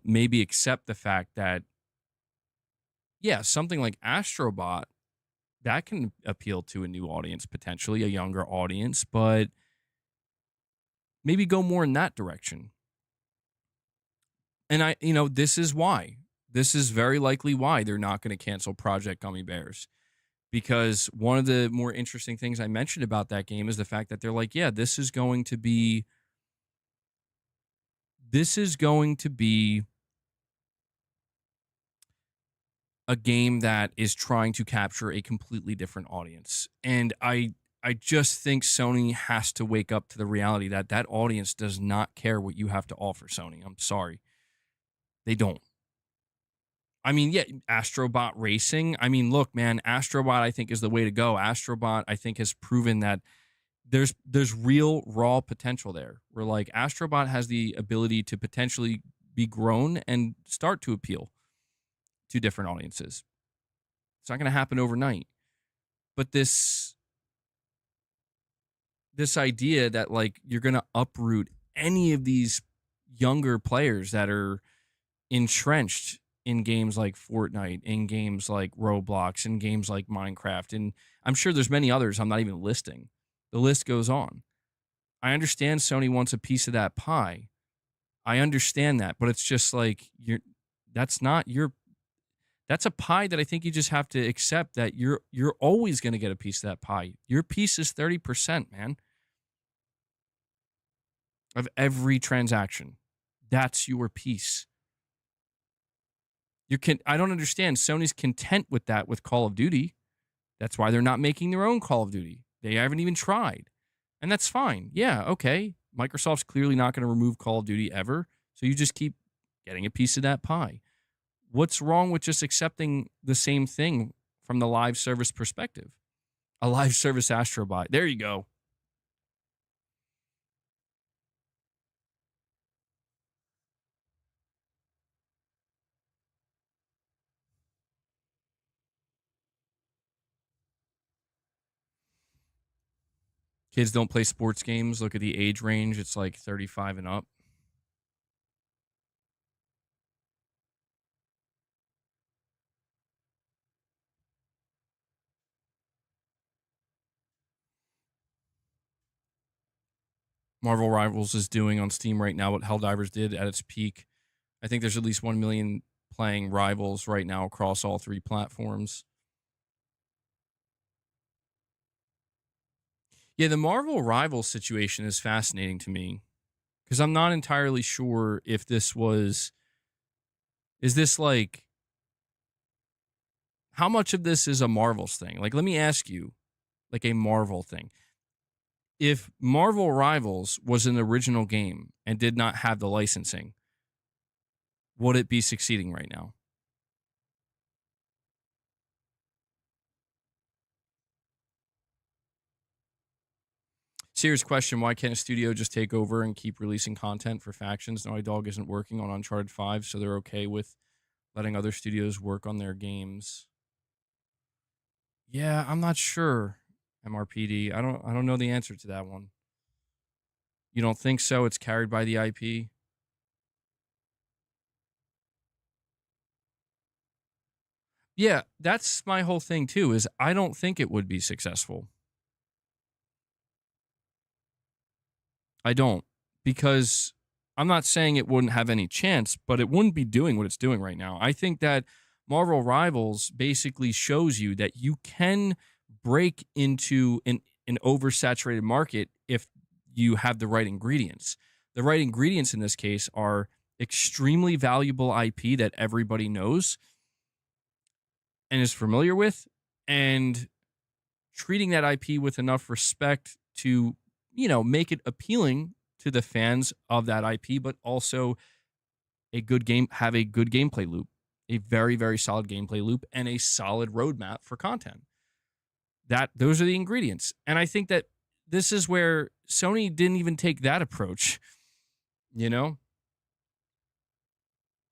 maybe accept the fact that, yeah, something like AstroBot, that can appeal to a new audience, potentially a younger audience, but maybe go more in that direction. And this is why. This is very likely why they're not going to cancel Project Gummy Bears. Because one of the more interesting things I mentioned about that game is the fact that they're like, yeah, this is going to be a game that is trying to capture a completely different audience. And I just think Sony has to wake up to the reality that that audience does not care what you have to offer, Sony. I'm sorry. They don't. I mean, yeah, AstroBot racing. I mean, look, man, AstroBot I think is the way to go. AstroBot I think has proven that there's real raw potential there. Where like AstroBot has the ability to potentially be grown and start to appeal to different audiences. It's not going to happen overnight. But this idea that like you're going to uproot any of these younger players that are entrenched in games like Fortnite, in games like Roblox, in games like Minecraft, and I'm sure there's many others I'm not even listing. The list goes on. I understand Sony wants a piece of that pie. I understand that, but it's just like that's not your that's a pie that I think you just have to accept that you're always going to get a piece of that pie. Your piece is 30%, man, of every transaction. That's your piece. I don't understand. Sony's content with that with Call of Duty. That's why they're not making their own Call of Duty. They haven't even tried. And that's fine. Yeah, okay. Microsoft's clearly not going to remove Call of Duty ever. So you just keep getting a piece of that pie. What's wrong with just accepting the same thing from the live service perspective? A live service AstroBot. There you go. Kids don't play sports games. Look at the age range. It's like 35 and up. Marvel Rivals is doing on Steam right now what Helldivers did at its peak. I think there's at least 1 million playing Rivals right now across all three platforms. Yeah, the Marvel Rivals situation is fascinating to me because I'm not entirely sure if is this like, how much of this is a Marvel's thing? Like, let me ask you, like a Marvel thing. If Marvel Rivals was an original game and did not have the licensing, would it be succeeding right now? Serious question. Why can't a studio just take over and keep releasing content for factions? Naughty Dog isn't working on Uncharted 5, so they're okay with letting other studios work on their games. Yeah, I'm not sure. MRPD. I don't know the answer to that one. You don't think so? It's carried by the IP? Yeah, that's my whole thing too, is I don't think it would be successful. I don't. Because I'm not saying it wouldn't have any chance, but it wouldn't be doing what it's doing right now. I think that Marvel Rivals basically shows you that you can break into an oversaturated market if you have the right ingredients. The right ingredients in this case are extremely valuable IP that everybody knows and is familiar with, and treating that IP with enough respect to, make it appealing to the fans of that IP, but also have a good gameplay loop, a very, very solid gameplay loop, and a solid roadmap for content. Those are the ingredients. And I think that this is where Sony didn't even take that approach, you know?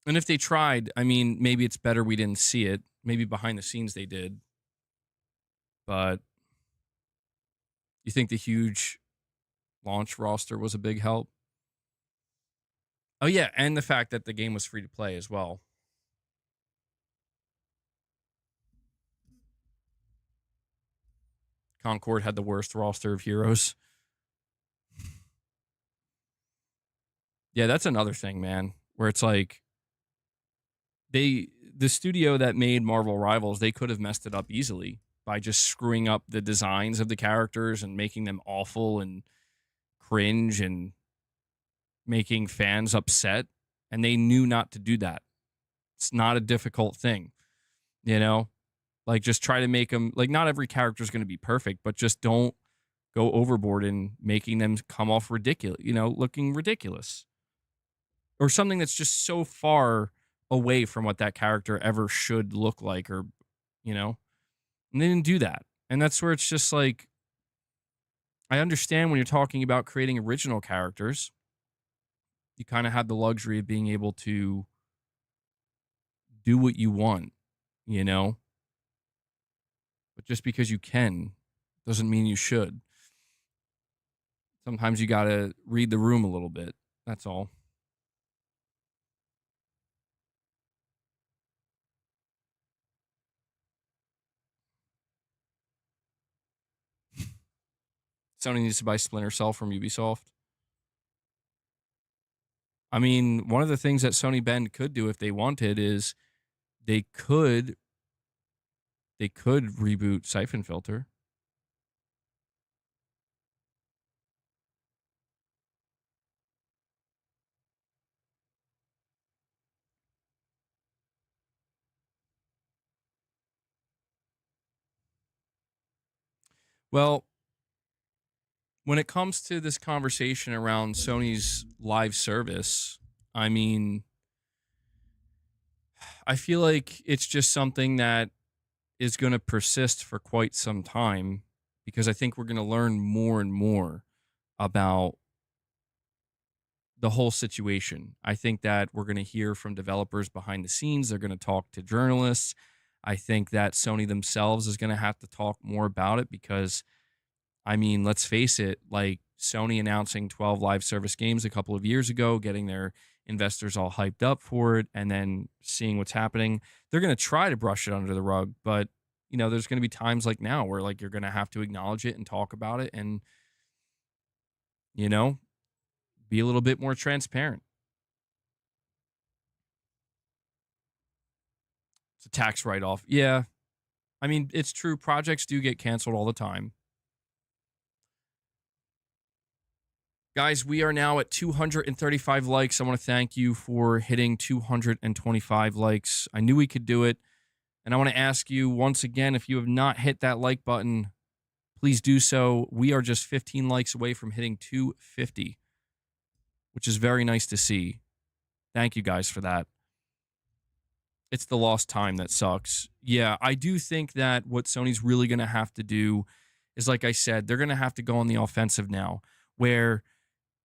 And if they tried, I mean, maybe it's better we didn't see it. Maybe behind the scenes they did. But you think the huge launch roster was a big help? Oh, yeah. And the fact that the game was free to play as well. Concord had the worst roster of heroes. Yeah, that's another thing, man, where it's like the studio that made Marvel Rivals, they could have messed it up easily by just screwing up the designs of the characters and making them awful and cringe and making fans upset. And they knew not to do that. It's not a difficult thing, you know? Like, just try to make them, like, not every character is going to be perfect, but just don't go overboard in making them come off ridiculous, looking ridiculous. Or something that's just so far away from what that character ever should look like, or, you know, and they didn't do that. And that's where it's just like, I understand when you're talking about creating original characters, you kind of have the luxury of being able to do what you want, you know? But just because you can doesn't mean you should. Sometimes you got to read the room a little bit. That's all. Sony needs to buy Splinter Cell from Ubisoft. I mean, one of the things that Sony Bend could do if they wanted is they could reboot Siphon Filter. Well, when it comes to this conversation around Sony's live service, I mean, I feel like it's just something that is going to persist for quite some time, because I think we're going to learn more and more about the whole situation. I think that we're going to hear from developers behind the scenes. They're going to talk to journalists. I think that Sony themselves is going to have to talk more about it, because, I mean, let's face it, like Sony announcing 12 live service games a couple of years ago, getting their investors all hyped up for it, and then seeing what's happening. They're going to try to brush it under the rug, but, you know, there's going to be times like now where, like, you're going to have to acknowledge it and talk about it and, you know, be a little bit more transparent. It's a tax write-off. Yeah. I mean, it's true. Projects do get canceled all the time. Guys, we are now at 235 likes. I want to thank you for hitting 225 likes. I knew we could do it. And I want to ask you once again, if you have not hit that like button, please do so. We are just 15 likes away from hitting 250, which is very nice to see. Thank you guys for that. It's the lost time that sucks. Yeah, I do think that what Sony's really going to have to do is, like I said, they're going to have to go on the offensive now, where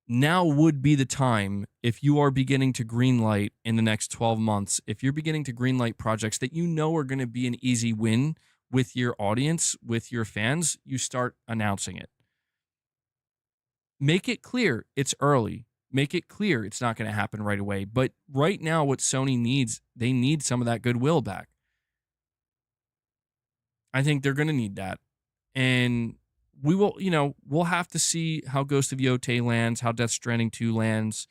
now would be the time, if you are beginning to greenlight in the next 12 months, if you're beginning to greenlight projects that you know are going to be an easy win with your audience, with your fans, you start announcing it. Make it clear it's early. Make it clear it's not going to happen right away. But right now, what Sony needs, they need some of that goodwill back. I think they're going to need that. And we will, you know, we'll have to see how Ghost of Yotei lands, how Death Stranding 2 lands,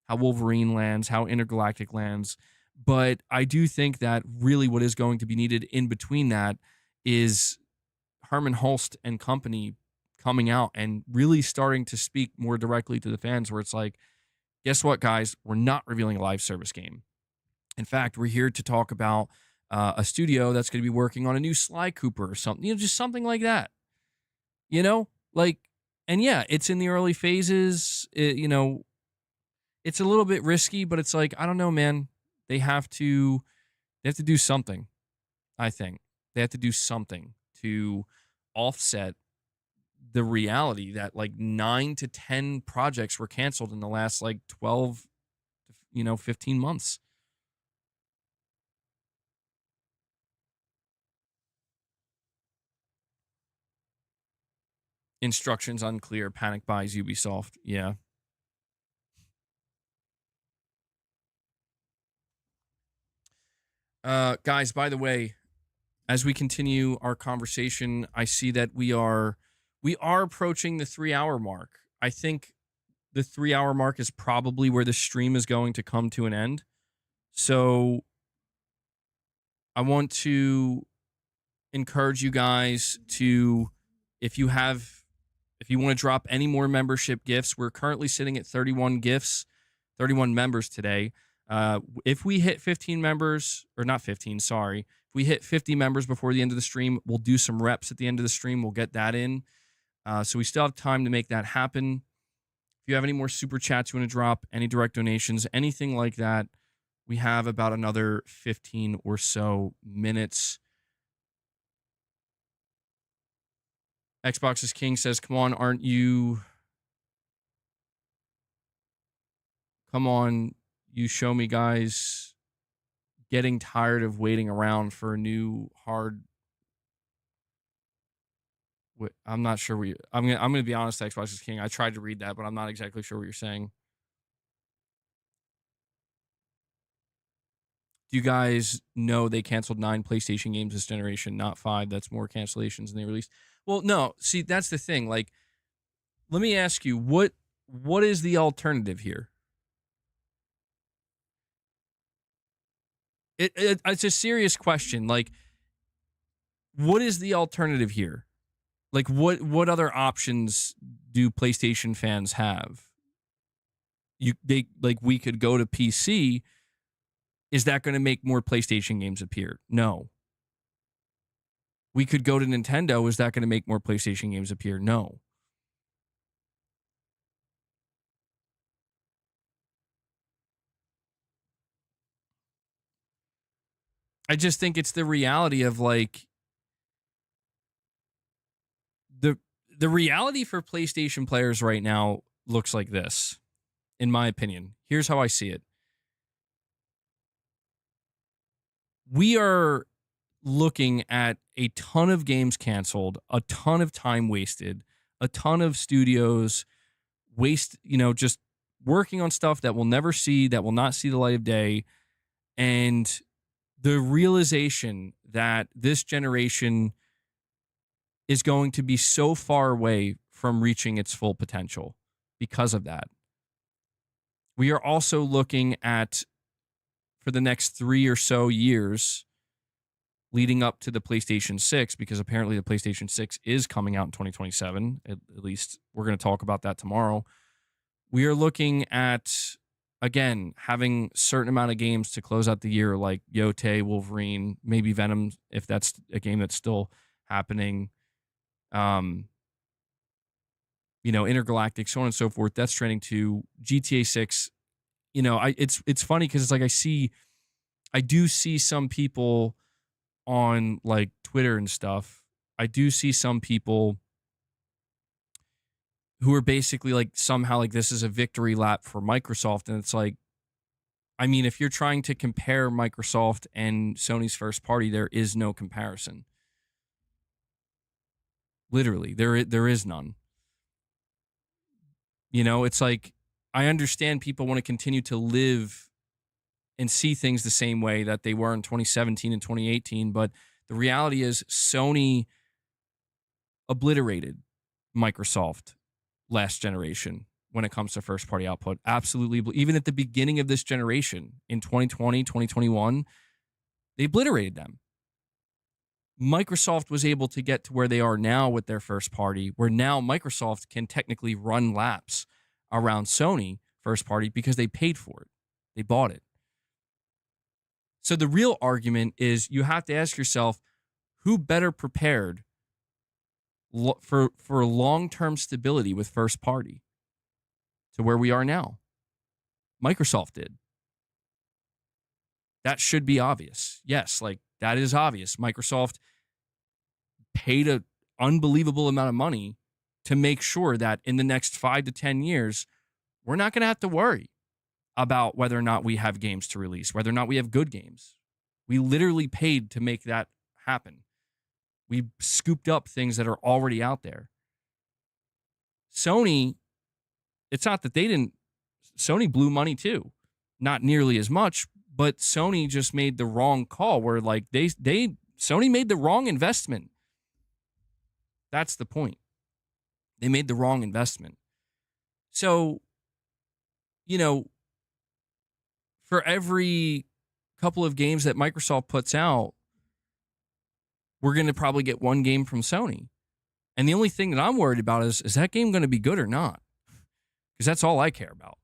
how Wolverine lands, how Intergalactic lands. But I do think that really what is going to be needed in between that is Herman Hulst and company coming out and really starting to speak more directly to the fans, where it's like, guess what, guys? We're not revealing a live service game. In fact, we're here to talk about a studio that's going to be working on a new Sly Cooper or something, you know, just something like that. You know, like, and yeah, it's in the early phases. You know, it's a little bit risky, but it's like, I don't know, man. They have to do something. I think they have to do something to offset the reality that like 9 to 10 projects were canceled in the last like 12, 15 months. Instructions unclear, panic buys Ubisoft. Yeah. Guys, by the way, as we continue our conversation, I see that we are approaching the 3-hour mark. I think the 3-hour mark is probably where the stream is going to come to an end. So I want to encourage you guys to, if you want to drop any more membership gifts, we're currently sitting at 31 gifts, 31 members today. If we hit 15 members, or not 15, sorry. If we hit 50 members before the end of the stream, we'll do some reps at the end of the stream. We'll get that in. So we still have time to make that happen. If you have any more super chats you want to drop, any direct donations, anything like that, We have about another 15 or so minutes. Xbox's King says, come on, aren't you... Come on, you show me guys getting tired of waiting around for a new hard... I'm not sure what you... I'm gonna be honest, Xbox's King. I tried to read that, but I'm not exactly sure what you're saying. Do you guys know they canceled 9 PlayStation games this generation, not 5? That's more cancellations than they released. Well, no. See, that's the thing. Like, let me ask you, what is the alternative here? It's a serious question. Like, what is the alternative here? Like, what other options do PlayStation fans have? We could go to PC. Is that going to make more PlayStation games appear? No. We could go to Nintendo. Is that going to make more PlayStation games appear? No. I just think it's the reality of like the reality for PlayStation players right now looks like this, in my opinion. Here's how I see it. We are looking at a ton of games canceled, a ton of time wasted, a ton of studios just working on stuff that will not see the light of day. And the realization that this generation is going to be so far away from reaching its full potential because of that. We are also looking at, for the next 3 or so years leading up to the PlayStation 6, because apparently the PlayStation 6 is coming out in 2027. At least we're going to talk about that tomorrow. We are looking at, again, having a certain amount of games to close out the year, like Yote, Wolverine, maybe Venom, if that's a game that's still happening. Intergalactic, so on and so forth. Death Stranding 2, GTA 6. It's funny because it's like I do see some people on like Twitter and stuff. I do see some people who are basically like somehow like this is a victory lap for Microsoft, and it's like, I mean, if you're trying to compare Microsoft and Sony's first party, there is no comparison. Literally, there is none. It's like, I understand people want to continue to live and see things the same way that they were in 2017 and 2018, but the reality is Sony obliterated Microsoft last generation when it comes to first party output. Absolutely. Even at the beginning of this generation in 2020, 2021, they obliterated them. Microsoft was able to get to where they are now with their first party, where now Microsoft can technically run laps around Sony first party because they paid for it. They bought it. So the real argument is you have to ask yourself, who better prepared for long-term stability with first party to where we are now? Microsoft did. That should be obvious. Yes, like that is obvious. Microsoft paid an unbelievable amount of money to make sure that in the next 5 to 10 years, we're not going to have to worry about whether or not we have games to release, whether or not we have good games. We literally paid to make that happen. We scooped up things that are already out there. Sony, it's not that they didn't, Sony blew money too. Not nearly as much, but Sony just made the wrong call where like Sony made the wrong investment. That's the point. They made the wrong investment. So, for every couple of games that Microsoft puts out, we're going to probably get one game from Sony. And the only thing that I'm worried about is that game going to be good or not? Because that's all I care about.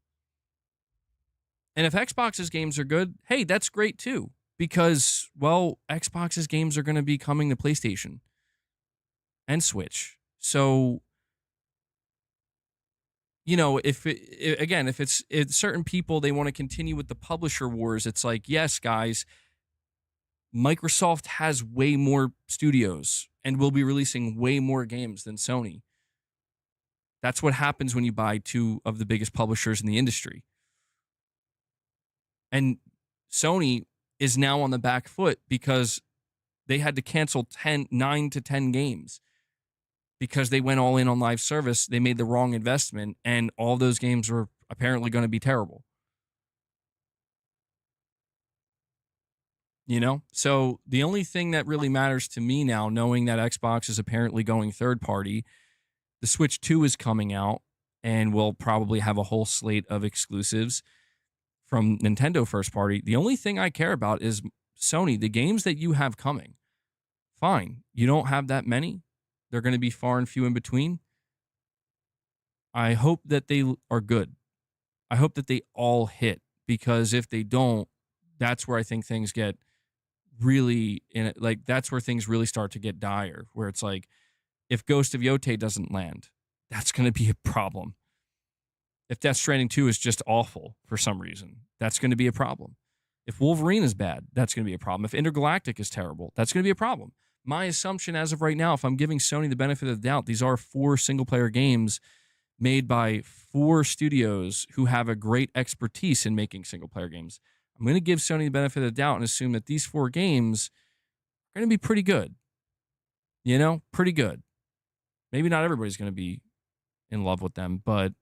And if Xbox's games are good, hey, that's great too. Because, well, Xbox's games are going to be coming to PlayStation and Switch. So you know, if again, if it's certain people, they want to continue with the publisher wars. It's like, yes, guys, Microsoft has way more studios and will be releasing way more games than Sony. That's what happens when you buy two of the biggest publishers in the industry. And Sony is now on the back foot because they had to cancel 9 to 10 games because they went all in on live service. They made the wrong investment, and all those games were apparently going to be terrible. You know? So the only thing that really matters to me now, knowing that Xbox is apparently going third party, the Switch 2 is coming out, and we'll probably have a whole slate of exclusives from Nintendo first party. The only thing I care about is Sony, the games that you have coming. Fine. You don't have that many. They're going to be far and few in between. I hope that they are good. I hope that they all hit, because if they don't, that's where I think things get really in it. Like, that's where things really start to get dire, where it's like, if Ghost of Yotei doesn't land, that's going to be a problem. If Death Stranding 2 is just awful for some reason, that's going to be a problem. If Wolverine is bad, that's going to be a problem. If Intergalactic is terrible, that's going to be a problem. My assumption as of right now, if I'm giving Sony the benefit of the doubt, these are 4 single-player games made by 4 studios who have a great expertise in making single-player games. I'm going to give Sony the benefit of the doubt and assume that these 4 games are going to be pretty good. You know, pretty good. Maybe not everybody's going to be in love with them, but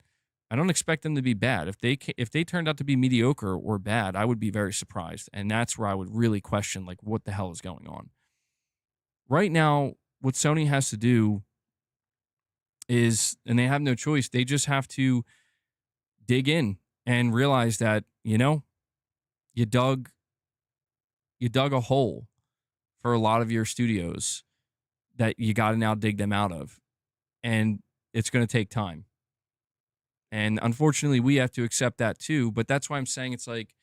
I don't expect them to be bad. If they turned out to be mediocre or bad, I would be very surprised, and that's where I would really question, like, what the hell is going on. Right now, what Sony has to do is, and they have no choice, they just have to dig in and realize that, you know, you dug a hole for a lot of your studios that you got to now dig them out of, and it's going to take time. And unfortunately, we have to accept that too. But that's why I'm saying, it's like,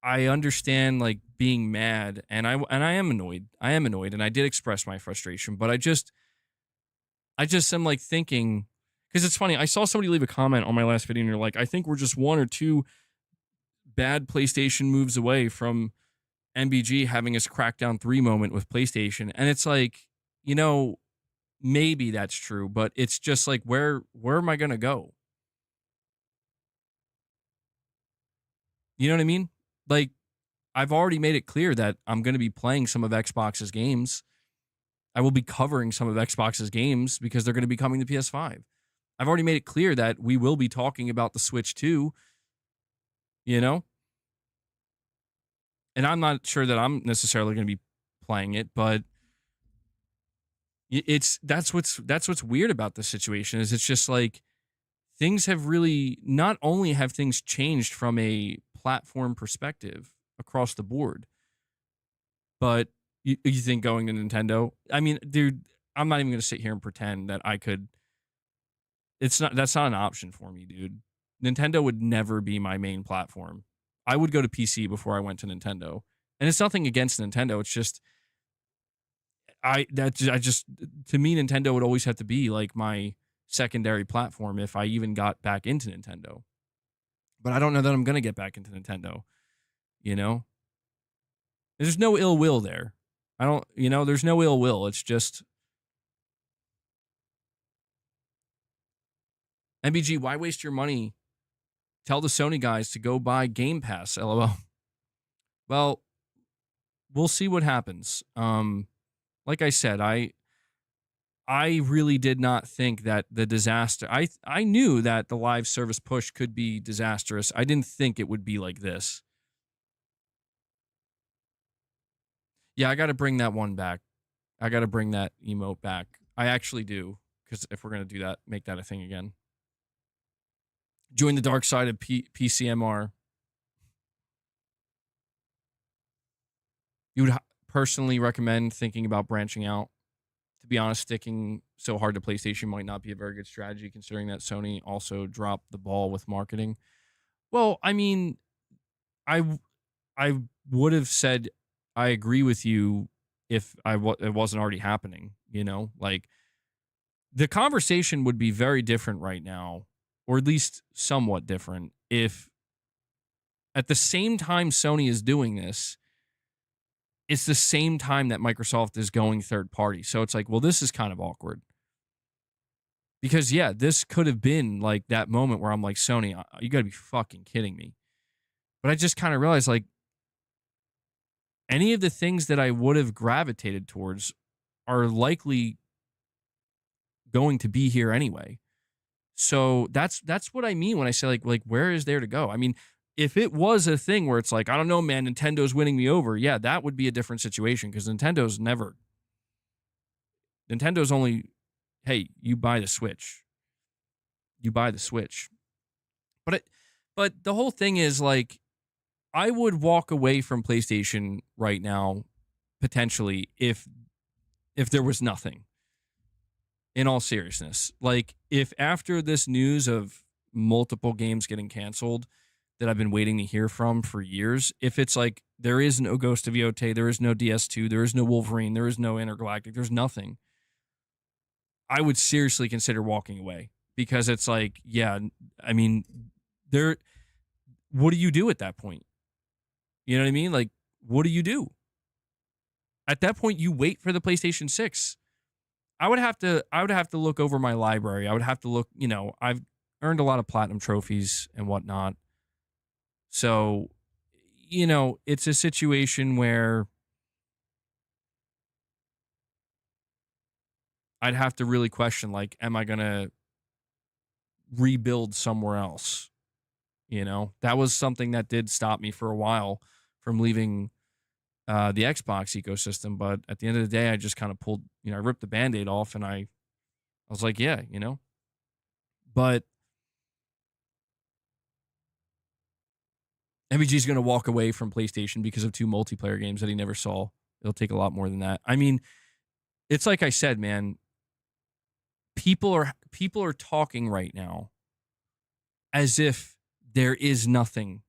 I understand, like, being mad, and I am annoyed. I am annoyed, and I did express my frustration. But I just am, like, thinking, because it's funny. I saw somebody leave a comment on my last video, and you're like, I think we're just 1 or 2 bad PlayStation moves away from MBG having his Crackdown 3 moment with PlayStation. And it's like, you know, maybe that's true, but it's just like, where am I gonna go? You know what I mean? Like, I've already made it clear that I'm going to be playing some of Xbox's games. I will be covering some of Xbox's games because they're going to be coming to PS5. I've already made it clear that we will be talking about the Switch 2, you know? And I'm not sure that I'm necessarily going to be playing it, but that's what's weird about this situation, is it's just like, things have really, not only have things changed from a platform perspective across the board, but you think going to Nintendo, I mean, dude, I'm not even going to sit here and pretend that I could. That's not an option for me, dude. Nintendo would never be my main platform. I would go to PC before I went to Nintendo. And it's nothing against Nintendo. It's just, to me, Nintendo would always have to be like my secondary platform if I even got back into Nintendo. But I don't know that I'm going to get back into Nintendo, you know? There's no ill will there. There's no ill will. It's just, MBG, why waste your money? Tell the Sony guys to go buy Game Pass, LOL. Well, we'll see what happens. Like I said, I really did not think that the disaster. I knew that the live service push could be disastrous. I didn't think it would be like this. Yeah, I got to bring that one back. I got to bring that emote back. I actually do, because if we're going to do that, make that a thing again. Join the dark side of PCMR. You would personally recommend thinking about branching out? To be honest, sticking so hard to PlayStation might not be a very good strategy, considering that Sony also dropped the ball with marketing. Well, I mean, I would have said I agree with you if it wasn't already happening, you know? Like, the conversation would be very different right now or at least somewhat different, if at the same time Sony is doing this, it's the same time that Microsoft is going third party. So it's like, well, this is kind of awkward. Because, yeah, this could have been like that moment where I'm like, Sony, you got to be fucking kidding me. But I just kind of realized, like, any of the things that I would have gravitated towards are likely going to be here anyway. So that's what I mean when I say, like, where is there to go? I mean, if it was a thing where it's like, I don't know, man, Nintendo's winning me over, yeah, that would be a different situation, because Nintendo's only, hey, you buy the Switch. You buy the Switch. But the whole thing is, like, I would walk away from PlayStation right now, potentially, if there was nothing. In all seriousness, like, if after this news of multiple games getting canceled that I've been waiting to hear from for years, if it's like there is no Ghost of Yotei, there is no DS2, there is no Wolverine, there is no Intergalactic, there's nothing, I would seriously consider walking away, because it's like, yeah, I mean, what do you do at that point? You know what I mean? Like, what do you do? At that point, you wait for the PlayStation 6. I would have to look over my library. I would have to look, I've earned a lot of platinum trophies and whatnot. So, it's a situation where I'd have to really question, like, am I going to rebuild somewhere else? That was something that did stop me for a while from leaving the Xbox ecosystem. But at the end of the day, I just kind of pulled, I ripped the Band-Aid off, and I was like, yeah, But MVG's going to walk away from PlayStation because of 2 multiplayer games that he never saw. It'll take a lot more than that. I mean, it's like I said, man, people are talking right now as if there is nothing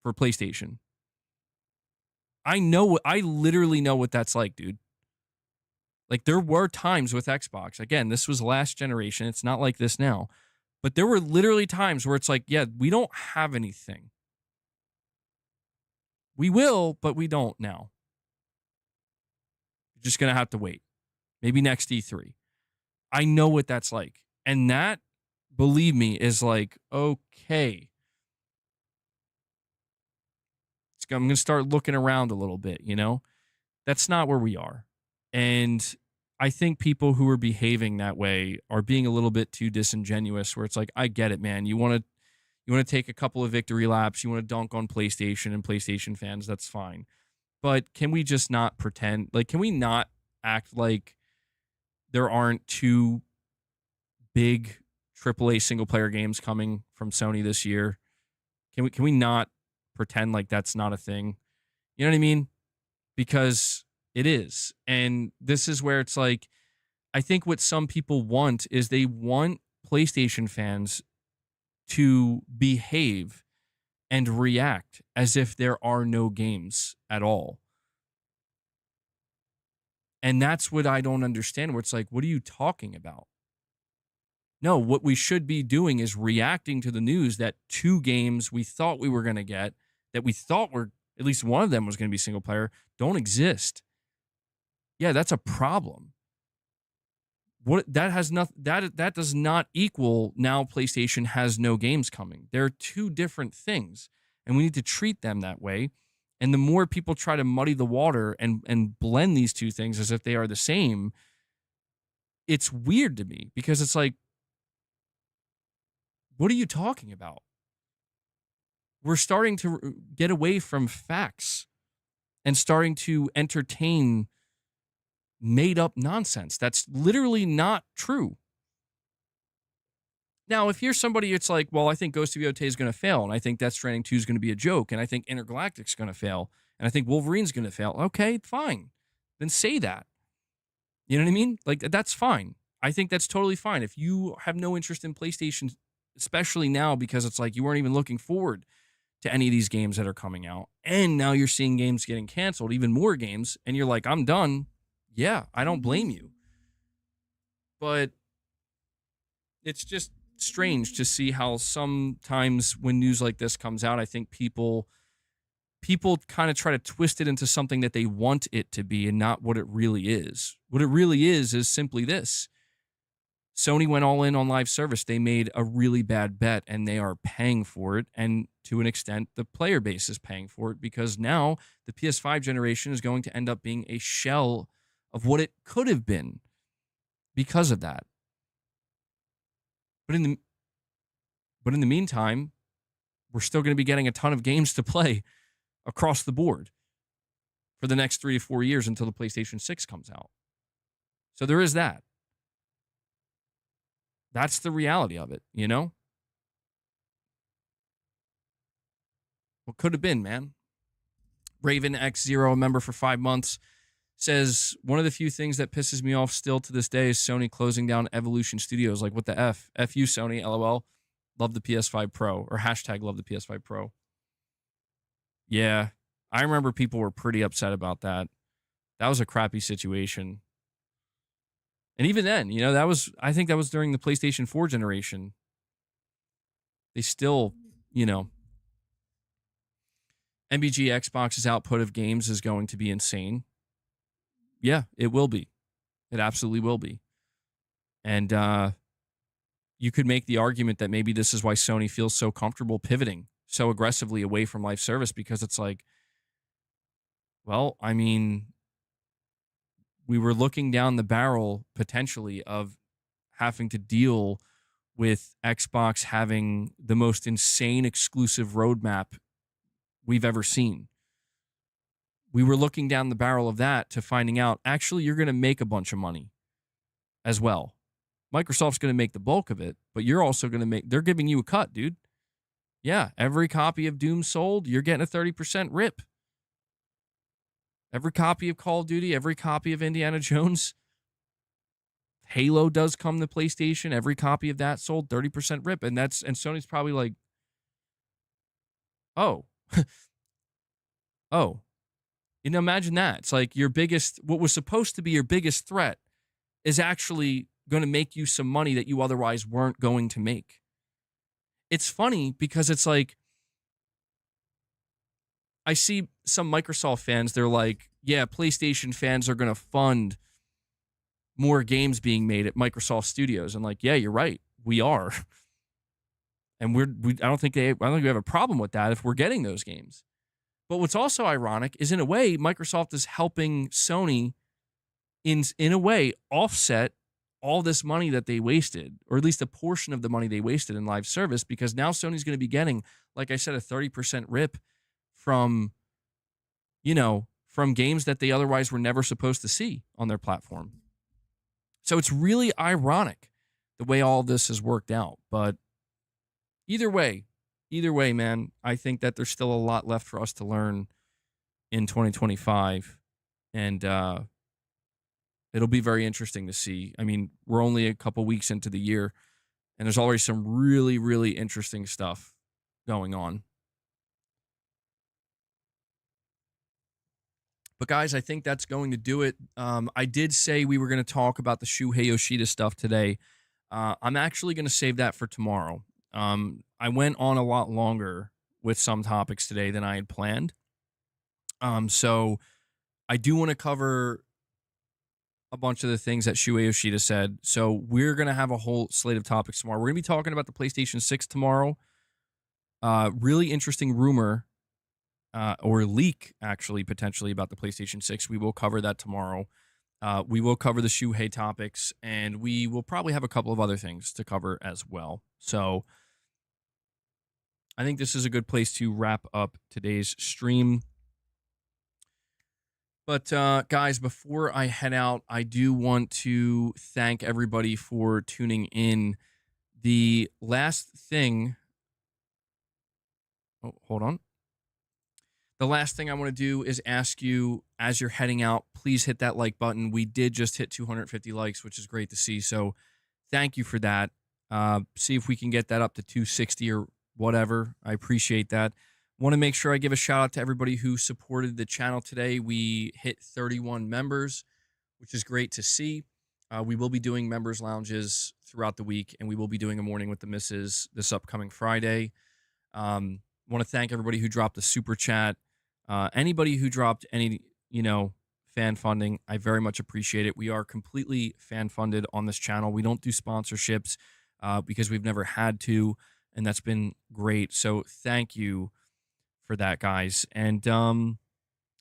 for PlayStation. I literally know what that's like, dude. Like, there were times with Xbox. Again, this was last generation. It's not like this now. But there were literally times where it's like, yeah, we don't have anything. We will, but we don't now. You're just going to have to wait. Maybe next E3. I know what that's like. And that, believe me, is like, okay. I'm going to start looking around a little bit, That's not where we are. And I think people who are behaving that way are being a little bit too disingenuous, where it's like, I get it, man. You want to take a couple of victory laps. You want to dunk on PlayStation and PlayStation fans. That's fine. But can we just not pretend? Like, can we not act like there aren't 2 big AAA single-player games coming from Sony this year? Can we not pretend like that's not a thing? You know what I mean? Because it is. And this is where it's like, I think what some people want is they want PlayStation fans to behave and react as if there are no games at all. And that's what I don't understand, where it's like, what are you talking about? No, what we should be doing is reacting to the news that 2 games we thought we were going to get, that we thought were, at least one of them was going to be single player, don't exist. Yeah, that's a problem. That does not equal now PlayStation has no games coming. They're 2 different things, and we need to treat them that way. And the more people try to muddy the water and blend these 2 things as if they are the same, it's weird to me, because it's like, what are you talking about? We're starting to get away from facts and starting to entertain made up nonsense that's literally not true. Now, if you're somebody, it's like, well, I think Ghost of Yotei is going to fail, and I think Death Stranding 2 is going to be a joke, and I think Intergalactic's going to fail, and I think Wolverine's going to fail. Okay, fine. Then say that. You know what I mean? Like, that's fine. I think that's totally fine. If you have no interest in PlayStation, especially now, because it's like you weren't even looking forward to any of these games that are coming out, and now you're seeing games getting canceled, even more games, and you're like, I'm done. Yeah, I don't blame you. But it's just, strange to see how sometimes when news like this comes out, I think people kind of try to twist it into something that they want it to be and not what it really is. What it really is simply this. Sony went all in on live service. They made a really bad bet, and they are paying for it. And to an extent, the player base is paying for it, because now the PS5 generation is going to end up being a shell of what it could have been because of that. But in the meantime, we're still going to be getting a ton of games to play across the board for the next 3 to 4 years until the PlayStation 6 comes out. So there is that. That's the reality of it, you know? What could have been, man? Raven X0, a member for 5 months, says, one of the few things that pisses me off still to this day is Sony closing down Evolution Studios. Like, what the F? F you, Sony, LOL. Love the PS5 Pro, or hashtag love the PS5 Pro. Yeah, I remember people were pretty upset about that. That was a crappy situation. And even then, you know, I think that was during the PlayStation 4 generation. They still, you know, MBG Xbox's output of games is going to be insane. Yeah, it will be. It absolutely will be. And you could make the argument that maybe this is why Sony feels so comfortable pivoting so aggressively away from live service, because it's like, well, I mean, we were looking down the barrel potentially of having to deal with Xbox having the most insane exclusive roadmap we've ever seen. We were looking down the barrel of that to finding out, actually, you're going to make a bunch of money as well. Microsoft's going to make the bulk of it, but you're also going to make, they're giving you a cut, dude. Yeah, every copy of Doom sold, you're getting a 30% rip. Every copy of Call of Duty, every copy of Indiana Jones, Halo does come to PlayStation. Every copy of that sold, 30% rip. And Sony's probably like, oh, oh. You know, imagine that. It's like what was supposed to be your biggest threat is actually going to make you some money that you otherwise weren't going to make. It's funny because it's like, I see some Microsoft fans, they're like, yeah, PlayStation fans are going to fund more games being made at Microsoft Studios. And like, yeah, you're right. We are. And I don't think we have a problem with that if we're getting those games. But what's also ironic is, in a way, Microsoft is helping Sony in a way offset all this money that they wasted, or at least a portion of the money they wasted in live service, because now Sony's going to be getting, like I said, a 30% rip from, you know, from games that they otherwise were never supposed to see on their platform. So it's really ironic the way all this has worked out. But either way, man, I think that there's still a lot left for us to learn in 2025. And it'll be very interesting to see. I mean, we're only a couple weeks into the year, and there's already some really, really interesting stuff going on. But guys, I think that's going to do it. I did say we were going to talk about the Shuhei Yoshida stuff today. I'm actually going to save that for tomorrow. I went on a lot longer with some topics today than I had planned. So I do want to cover a bunch of the things that Shuhei Yoshida said. So we're going to have a whole slate of topics tomorrow. We're going to be talking about the PlayStation 6 tomorrow. Really interesting rumor, or leak, actually, potentially, about the PlayStation 6. We will cover that tomorrow. We will cover the Shuhei topics, and we will probably have a couple of other things to cover as well. So I think this is a good place to wrap up today's stream. But guys, before I head out, I do want to thank everybody for tuning in. The last thing... Oh, hold on. The last thing I want to do is ask you, as you're heading out, please hit that like button. We did just hit 250 likes, which is great to see. So thank you for that. See if we can get that up to 260 or whatever. I appreciate that. Want to make sure I give a shout out to everybody who supported the channel today. We hit 31 members, which is great to see. We will be doing members lounges throughout the week, and we will be doing a morning with the misses this upcoming Friday. Want to thank everybody who dropped a super chat. Anybody who dropped any, fan funding, I very much appreciate it. We are completely fan funded on this channel. We don't do sponsorships because we've never had to, and that's been great. So thank you for that, guys. And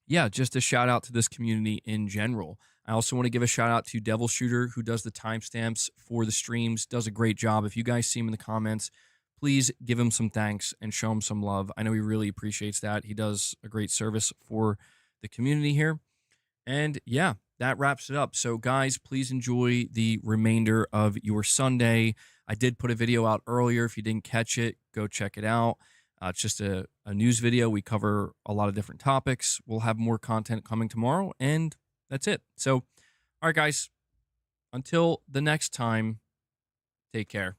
yeah, just a shout out to this community in general. I also want to give a shout out to Devil Shooter, who does the timestamps for the streams, does a great job. If you guys see him in the comments, please give him some thanks and show him some love. I know he really appreciates that. He does a great service for the community here. And yeah, that wraps it up. So guys, please enjoy the remainder of your Sunday. I did put a video out earlier. If you didn't catch it, go check it out. It's just a news video. We cover a lot of different topics. We'll have more content coming tomorrow, and that's it. So, all right, guys, until the next time, take care.